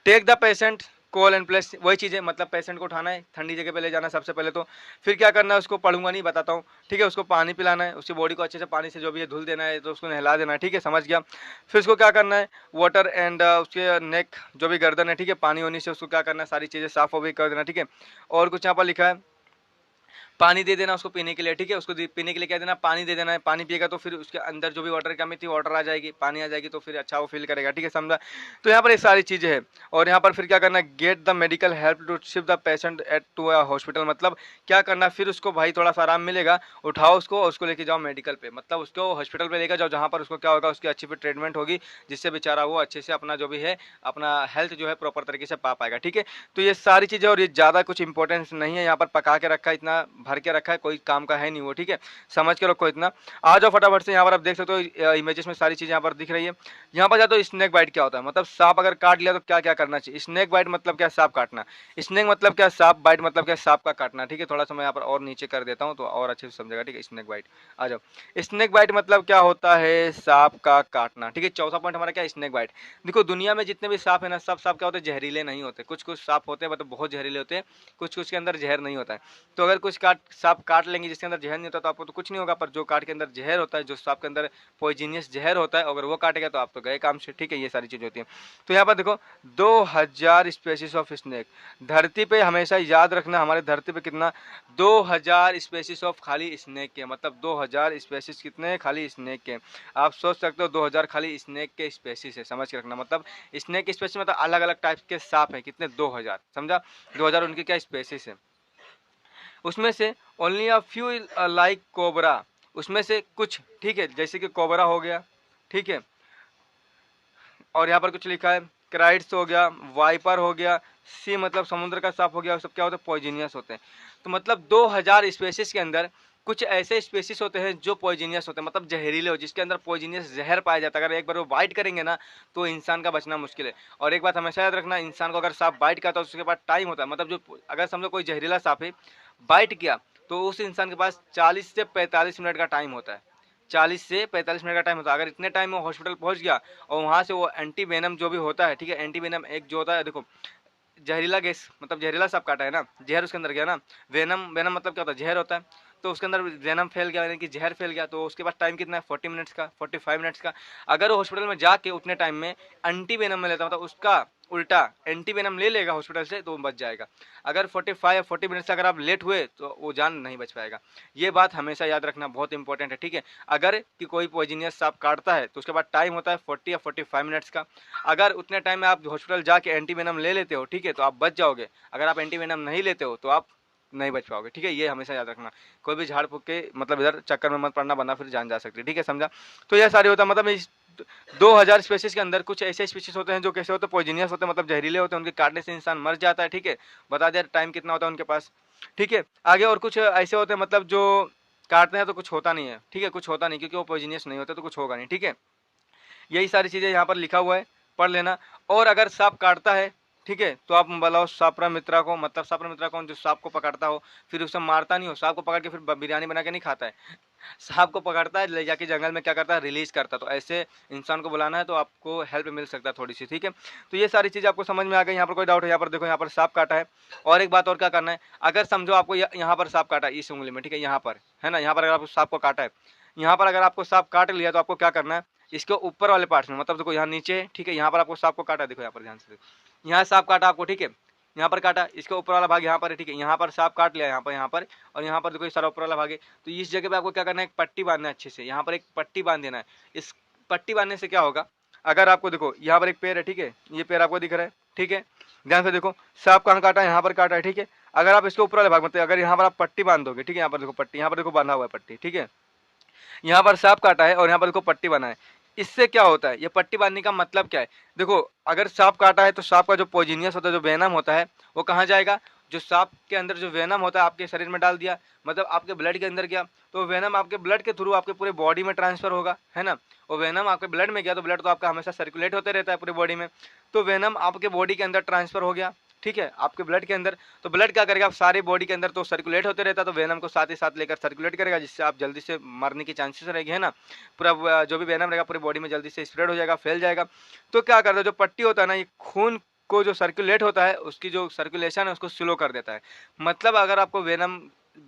take the patient cool and place, वही चीज़ है, मतलब पेशेंट को उठाना है, ठंडी जगह पे ले जाना है सबसे पहले तो। फिर क्या करना है, उसको पढ़ूंगा नहीं, बताता हूँ, ठीक है। उसको पानी पिलाना है, उसकी बॉडी को अच्छे से पानी से जो भी है धुल देना है, तो उसको नहला देना है, ठीक है, समझ गया। फिर उसको क्या करना है, वाटर एंड उसके नेक जो भी गर्दन है, ठीक है, पानी होने से उसको क्या करना है, सारी चीज़ें साफ हो भी कर देना, ठीक है। और कुछ यहाँ पर लिखा है, पानी दे देना उसको पीने के लिए, ठीक है, उसको पीने के लिए क्या देना, पानी दे देना है, पानी पिएगा तो फिर उसके अंदर जो भी वाटर की कमी थी वाटर आ जाएगी, पानी आ जाएगी, तो फिर अच्छा वो फील करेगा, ठीक है, समझा। तो यहाँ पर ये सारी चीज़ें हैं। और यहाँ पर फिर क्या करना है, get the medical help to shift the patient at to a hospital, मतलब क्या करना, फिर उसको भाई थोड़ा सा आराम मिलेगा, उठाओ उसको और उसको लेके जाओ मेडिकल पे, मतलब उसको हॉस्पिटल पे लेकर जाओ, जहाँ पर उसको क्या होगा, उसकी अच्छी फिर ट्रीटमेंट होगी, जिससे बेचारा वो अच्छे से अपना जो भी है अपना हेल्थ जो है प्रॉपर तरीके से पा पाएगा, ठीक है। तो ये सारी चीज़ें, और ये ज़्यादा कुछ इंपॉर्टेंस नहीं है, यहाँ पर पका के रखा है, इतना भर के रखा है, कोई काम का है नहीं वो, ठीक है, समझ के रखो इतना। आ जाओ फटाफट से, यहाँ पर आप देख सकते हो इमेजेस में सारी चीज़ें यहाँ पर दिख रही है। यहाँ पर जाते हो स्नेक बाइट क्या होता है, मतलब सांप अगर काट लिया तो क्या क्या करना चाहिए। स्नेक बाइट मतलब क्या, सांप काटना। स्नेक मतलब क्या, सांप। बाइट मतलब क्या, सांप का काटना, ठीक है। थोड़ा सा मैं यहाँ पर और नीचे कर देता हूँ तो और अच्छे से समझेगा, ठीक है। स्नेक बाइट, आ जाओ। स्नेक बाइट मतलब क्या होता है, सांप का काटना, ठीक है। चौथा पॉइंट हमारा क्या, स्नेक बाइट। देखो दुनिया में जितने भी सांप है ना, सब सांप क्या होते हैं, जहरीले नहीं होते। कुछ कुछ सांप होते हैं मतलब बहुत जहरीले होते हैं, कुछ कुछ के अंदर जहर नहीं होता है। तो अगर कुछ सांप काट लेंगे जिसके अंदर जहर नहीं होता तो आपको तो कुछ नहीं होगा, पर जो काट के अंदर जहर होता है, जो सांप के अंदर पॉइजनियस जहर होता है, अगर वो काटेगा तो आप तो गए काम से, ठीक है। ये सारी चीज़ होती है। तो यहाँ पर देखो 2000 स्पेसीज ऑफ स्नेक। धरती पे हमेशा याद रखना, हमारे धरती पे कितना, 2000 स्पेसीज ऑफ खाली स्नेक के, मतलब 2000 स्पेसीज कितने, खाली स्नेक के। आप सोच सकते हो 2000 खाली स्नेक के स्पेसीज है, समझ के रखना। मतलब स्नेक स्पेसीज मतलब अलग अलग टाइप के सांप हैं, कितने, 2000, समझा। 2000 उनके क्या स्पेसीज है। उसमें से only a few like cobra, उसमें से कुछ, ठीक है, जैसे कि कोबरा हो गया, ठीक है। और यहाँ पर कुछ लिखा है, क्राइट्स हो गया, वाइपर हो गया, सी मतलब समुद्र का सांप हो गया, सब क्या होता है, पॉइजनियस होते हैं। तो मतलब 2000 स्पेसीज के अंदर कुछ ऐसे स्पेसीज होते हैं जो पॉइजनियस होते हैं, मतलब जहरीले हो, जिसके अंदर पॉइजनियस जहर पाया जाता है। अगर एक बार वो बाइट करेंगे ना तो इंसान का बचना मुश्किल है। और एक बात हमेशा याद रखना, इंसान को अगर सांप बाइट करता है तो उसके बाद टाइम होता है, मतलब जो अगर समझो कोई जहरीला सांप है बाइट किया तो उस इंसान के पास 40 से 45 मिनट का टाइम होता है। 40 से 45 मिनट का टाइम होता है। अगर इतने टाइम में हॉस्पिटल पहुंच गया और वहां से वो एंटी वेनम जो भी होता है, ठीक है, एंटी वेनम एक जो होता है, देखो जहरीला गैस मतलब जहरीला सांप काटा है ना, जहर उसके अंदर गया ना। वेनम, वेनम मतलब क्या होता है, जहर होता है। तो उसके अंदर वेनम फैल गया, यानी कि जहर फैल गया, तो उसके पास टाइम कितना है, 40 मिनट्स का, 45 मिनट्स का। अगर वो हॉस्पिटल में जाके उतने टाइम में एंटी वेनम में लेता, मतलब उसका उल्टा एंटी वेनम ले लेगा हॉस्पिटल से, तो वो बच जाएगा। अगर 45 या 40 मिनट से अगर आप लेट हुए तो वो जान नहीं बच पाएगा। ये बात हमेशा याद रखना, बहुत इंपॉर्टेंट है, ठीक है। अगर कि कोई पॉइजनियस सांप काटता है तो उसके बाद टाइम होता है 40 या 45 मिनट्स का। अगर उतने टाइम में आप हॉस्पिटल जाके एंटी वेनम ले लेते हो, ठीक है, तो आप बच जाओगे। अगर आप एंटी वेनम नहीं लेते हो तो आप नहीं बच पाओगे, ठीक है। ये हमेशा याद रखना, कोई भी झाड़ फूक के मतलब इधर चक्कर में मत पड़ना, वरना फिर जान जा सकती है, ठीक है, समझा। तो यह सारी होता है, मतलब इस 2000 स्पीशीज के अंदर कुछ ऐसे स्पीशीज होते हैं जो कैसे होते हैं, पॉइजनियस होते हैं, मतलब जहरीले होते हैं, उनके काटने से इंसान मर जाता है, ठीक है। बता दिया टाइम कितना होता है उनके पास, ठीक है। आगे और कुछ ऐसे होते हैं मतलब जो काटते हैं तो कुछ होता नहीं है, ठीक है, कुछ होता नहीं, क्योंकि वो पॉइजनियस नहीं होते तो कुछ होगा नहीं, ठीक है। यही सारी चीज़ें यहाँ पर लिखा हुआ है, पढ़ लेना। और अगर सांप काटता है, ठीक है, तो आप बुलाओ सापरा मित्रा को, मतलब सापरा मित्रा कौन, जो सांप को पकड़ता हो, फिर उसे मारता नहीं हो, सांप को पकड़ के फिर बिरयानी बना के नहीं खाता है। सांप को पकड़ता है, ले जाके जंगल में क्या करता है, रिलीज करता है। तो ऐसे इंसान को बुलाना है तो आपको हेल्प मिल सकता है थोड़ी सी, ठीक है। तो ये सारी चीज़ आपको समझ में आ गई। यहाँ पर कोई डाउट है, यहाँ पर देखो, यहाँ पर सांप काटा है। और एक बात और क्या करना है, अगर समझो आपको यहाँ पर सांप काटा है इस उंगली में, ठीक है, यहाँ पर है ना, यहाँ पर अगर आपको सांप को काटा है, यहाँ पर अगर आपको सांप काट लिया तो आपको क्या करना है, इसके ऊपर वाले पार्ट में, मतलब देखो यहाँ नीचे, ठीक है, यहाँ पर आपको सांप को काटा, देखो यहाँ पर ध्यान से देखो, यहाँ सांप काटा आपको, ठीक है, यहाँ पर काटा, इसके ऊपर वाला भाग यहाँ पर है, ठीक है, यहाँ पर सांप काट लिया, यहाँ पर और यहाँ पर देखो ये सारा ऊपर वाला भाग है। तो इस जगह पे आपको क्या करना है, एक पट्टी बांधना है अच्छे से, यहाँ पर एक पट्टी बांध देना है। इस पट्टी बांधने से क्या होगा, अगर आपको देखो यहाँ पर एक पैर है, ठीक है, ये पैर आपको दिख रहा है, ठीक है, ध्यान से देखो, सांप कहाँ काटा है, यहाँ पर काटा है, ठीक है। अगर आप इसके ऊपर वाले भाग मतलब अगर यहाँ पर आप पट्टी बांध दोगे, ठीक है, यहाँ पर देखो पट्टी, यहाँ पर देखो बांधा हुआ है पट्टी, ठीक है, यहाँ पर सांप काटा है और यहाँ पर देखो पट्टी बना है। इससे क्या होता है, ये पट्टी बांधने का मतलब क्या है, देखो अगर सांप काटा है तो सांप का जो पॉइजनियस होता है, जो वेनम होता है, वो कहाँ जाएगा, जो सांप के अंदर जो वेनम होता है आपके शरीर में डाल दिया, मतलब आपके ब्लड के अंदर गया, तो वेनम आपके ब्लड के थ्रू आपके पूरे बॉडी में ट्रांसफर होगा, है ना। वो वेनम आपके ब्लड में गया तो ब्लड तो आपका हमेशा सर्कुलेट होते रहता है पूरी बॉडी में, तो वेनम आपके बॉडी के अंदर ट्रांसफर हो गया, ठीक है, आपके ब्लड के अंदर। तो ब्लड क्या करेगा, आप सारे बॉडी के अंदर तो सर्कुलेट होते रहता है, तो वेनम को साथ ही साथ लेकर सर्कुलेट करेगा, जिससे आप जल्दी से मरने की चांसेस रहेगी, है ना। पूरा जो भी वेनम रहेगा पूरी बॉडी में जल्दी से स्प्रेड हो जाएगा, फैल जाएगा। तो क्या करता है, जो पट्टी होता है ना, ये खून को जो सर्कुलेट होता है उसकी जो सर्कुलेशन है उसको स्लो कर देता है। मतलब अगर आपको वेनम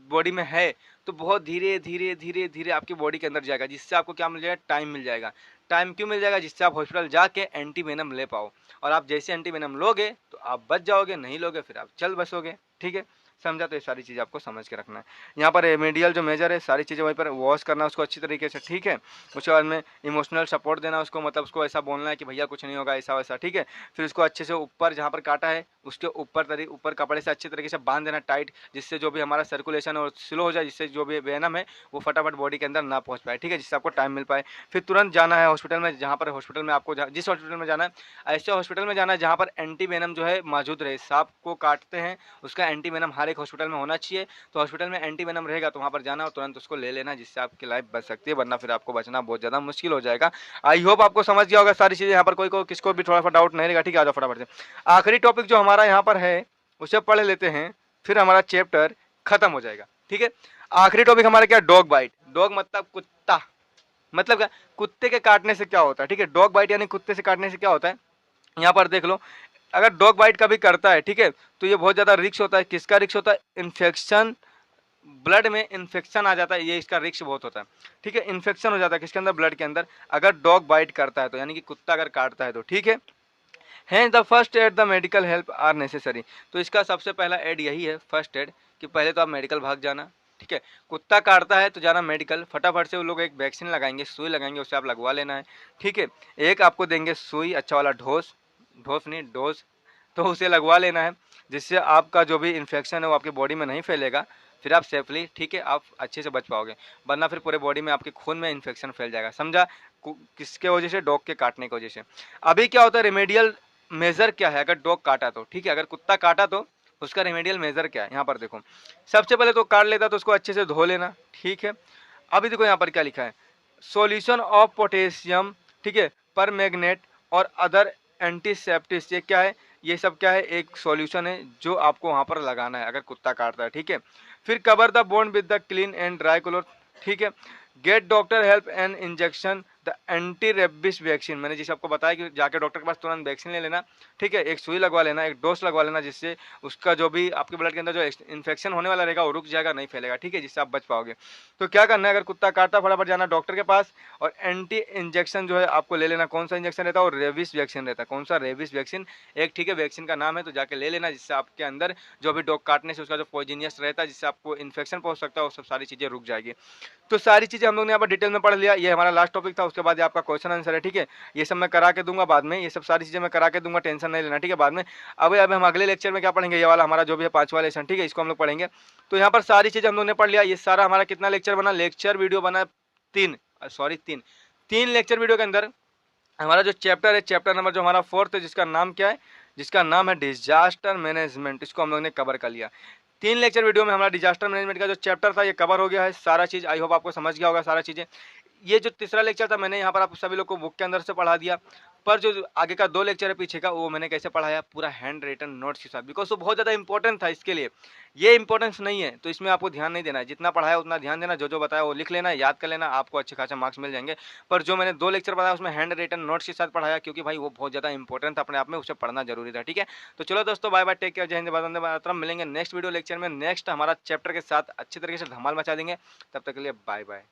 बॉडी में है तो बहुत धीरे धीरे धीरे धीरे आपकी बॉडी के अंदर जाएगा, जिससे आपको क्या मिल जाएगा, टाइम मिल जाएगा। टाइम क्यों मिल जाएगा, जिससे आप हॉस्पिटल जाके एंटी वेनम ले पाओ। और आप जैसे एंटी वेनम लोगे तो आप बच जाओगे, नहीं लोगे फिर आप चल बसोगे, ठीक है, समझा। तो ये सारी चीज़ आपको समझ के रखना है। यहाँ पर रेमेडियल जो मेजर है सारी चीज़ें वहीं पर वॉश करना उसको अच्छी तरीके से, ठीक है। उसके बाद में इमोशनल सपोर्ट देना उसको, मतलब उसको ऐसा बोलना है कि भैया कुछ नहीं होगा, ऐसा वैसा, ठीक है। फिर उसको अच्छे से ऊपर जहाँ पर काटा है उसके ऊपर कपड़े से अच्छे तरीके से बांध देना टाइट, जिससे जो भी हमारा सर्कुलेशन और स्लो हो जाए, जिससे जो भी वेनम है वो फटाफट बॉडी के अंदर ना पहुँच पाए, ठीक है, जिससे आपको टाइम मिल पाए। फिर तुरंत जाना है हॉस्पिटल में, जहाँ पर हॉस्पिटल में आपको जिस हॉस्पिटल में जाना है, ऐसे हॉस्पिटल में जाना है जहाँ पर एंटी वेनम जो है मौजूद रहे। सांप को काटते हैं उसका एंटी वेनम हर हर एक हॉस्पिटल में होना चाहिए। तो हॉस्पिटल में एंटी वेनम रहेगा तो वहाँ पर जाना और तुरंत उसको ले लेना, जिससे आपकी लाइफ बच सकती है, वरना फिर आपको बचना बहुत ज़्यादा मुश्किल हो जाएगा। आई होप आपको समझ गया होगा सारी चीज़ें, यहाँ पर कोई को किसको भी थोड़ा सा डाउट नहीं रहेगा। ठीक है, आ जाओ फटाफट से आखिरी टॉपिक जो हमारा यहाँ पर है उसे पढ़ लेते हैं, फिर हमारा चैप्टर खत्म हो जाएगा। ठीक है, आखिरी टॉपिक हमारा क्या, डॉग बाइट। डॉग मतलब कुत्ता, मतलब क्या, कुत्ते के काटने से क्या होता है। ठीक है, डॉग बाइट यानी कुत्ते से काटने से क्या होता है, यहाँ पर देख लो। अगर डॉग बाइट कभी करता है, ठीक है, तो ये बहुत ज़्यादा रिस्क होता है। किसका रिस्क होता है, इन्फेक्शन, ब्लड में इन्फेक्शन आ जाता है, ये इसका रिस्क बहुत होता है। ठीक है, इन्फेक्शन हो जाता है किसके अंदर, ब्लड के अंदर, अगर डॉग बाइट करता है तो, यानी कि कुत्ता अगर काटता है तो। ठीक है, hence the first aid the medical help are necessary. तो इसका सबसे पहला एड यही है, फर्स्ट एड, कि पहले तो आप मेडिकल भाग जाना। ठीक है, कुत्ता काटता है तो जाना मेडिकल, फटाफट से वो लोग एक वैक्सीन लगाएंगे, सुई लगाएंगे, उसे आप लगवा लेना है। ठीक है, एक आपको देंगे सुई, अच्छा वाला ढोस, ढोस नहीं डोज, तो उसे लगवा लेना है, जिससे आपका जो भी इन्फेक्शन है वो आपकी बॉडी में नहीं फैलेगा। फिर आप सेफली, ठीक है, आप अच्छे से बच पाओगे, वरना फिर पूरे बॉडी में आपके खून में इन्फेक्शन फैल जाएगा। समझा, किसके वजह से, डॉग के काटने की वजह से। अभी क्या होता है, रेमेडियल मेजर क्या है अगर डॉग काटा तो। ठीक है, अगर कुत्ता काटा तो उसका रेमेडियल मेजर क्या है, यहाँ पर देखो। सबसे पहले तो काट लेता तो उसको अच्छे से धो लेना। ठीक है, अभी देखो यहाँ पर क्या लिखा है, सॉल्यूशन ऑफ पोटेशियम, ठीक है, पर मैग्नेट और अदर एंटीसेप्टिक्स। ये क्या है, ये सब क्या है, एक सॉल्यूशन है जो आपको वहाँ पर लगाना है अगर कुत्ता काटता है। ठीक है, फिर cover the bone with the clean and dry cloth. ठीक है, get doctor help and injection the anti rabies vaccine. मैंने जैसे आपको बताया कि जाके डॉक्टर के पास तुरंत वैक्सीन ले लेना। ठीक है, एक सुई लगवा लेना, एक डोज लगवा लेना, जिससे उसका जो भी आपके ब्लड के अंदर जो इन्फेक्शन होने वाला रहेगा वो रुक जाएगा, नहीं फैलेगा। ठीक है, जिससे आप बच पाओगे। तो क्या करना है, अगर कुत्ता काटता फटाफट जाना डॉक्टर के पास, और एंटी इंजेक्शन जो है आपको ले लेना। कौन सा इंजेक्शन रहता है, और रेबिस वैक्सीन रहता है। कौन सा, रेबिस वैक्सीन एक, ठीक है, वैक्सीन का नाम है, तो जाके ले लेना, जिससे आपके अंदर जो भी डॉग काटने से उसका जो पॉइजनियस रहता है, जिससे आपको इन्फेक्शन पहुंच सकता है, वो सब सारी चीज़ें रुक जाएगी। तो सारी चीज़ें हम लोग ने यहाँ पर डिटेल में पढ़ लिया। ये हमारा लास्ट टॉपिक था, उसके बाद ये आपका क्वेश्चन आंसर है। ठीक है, ये सब मैं करा के दूंगा बाद में, ये सब सारी चीज़ें मैं करा के दूंगा, टेंशन नहीं लेना। ठीक है, बाद में अब हम अगले लेक्चर में क्या पढ़ेंगे, ये वाला हमारा जो भी है 5वां लेसन। ठीक है, इसको हम लोग पढ़ेंगे। तो यहाँ पर सारी चीज़ें हम लोग ने पढ़ लिया। ये सारा हमारा कितना लेक्चर बना, लेक्चर वीडियो बना 3, सॉरी 3 लेक्चर वीडियो के अंदर हमारा जो चैप्टर है, चैप्टर नंबर जो हमारा 4th है, जिसका नाम क्या है, जिसका नाम है डिजास्टर मैनेजमेंट, इसको हम लोग ने कवर कर लिया। 3 लेक्चर वीडियो में हमारा डिजास्टर मैनेजमेंट का जो चैप्टर था ये कवर हो गया है, सारा चीज़। आई होप आपको समझ गया होगा सारा चीज़ें। ये जो तीसरा लेक्चर था मैंने यहाँ पर आप सभी लोग को बुक के अंदर से पढ़ा दिया, पर जो आगे का 2 लेक्चर है पीछे का, वो मैंने कैसे पढ़ाया, पूरा हैंड रिटन नोट्स के साथ, बिकॉज वो बहुत ज़्यादा इंपॉर्टेंट था इसके लिए। ये इंपॉर्टेंस नहीं है तो इसमें आपको ध्यान नहीं देना है, जितना पढ़ाया उतना ध्यान देना, जो जो बताया वो लिख लेना, याद कर लेना, आपको अच्छे खासा मार्क्स मिल जाएंगे। पर जो मैंने 2 लेक्चर बताया उसमें हैंड रिटन नोट्स के साथ पढ़ाया, क्योंकि भाई वो बहुत ज़्यादा इंपॉर्टेंट था अपने आप में, उसे पढ़ना जरूरी था। ठीक है, तो चलो दोस्तों, बाय बाय, टेक केयर, जय हिंद, वंदे मातरम। मिलेंगे नेक्स्ट वीडियो लेक्चर में, नेक्स्ट हमारा चैप्टर के साथ अच्छी तरीके से धमाल मचा देंगे। तब तक के लिए बाय बाय।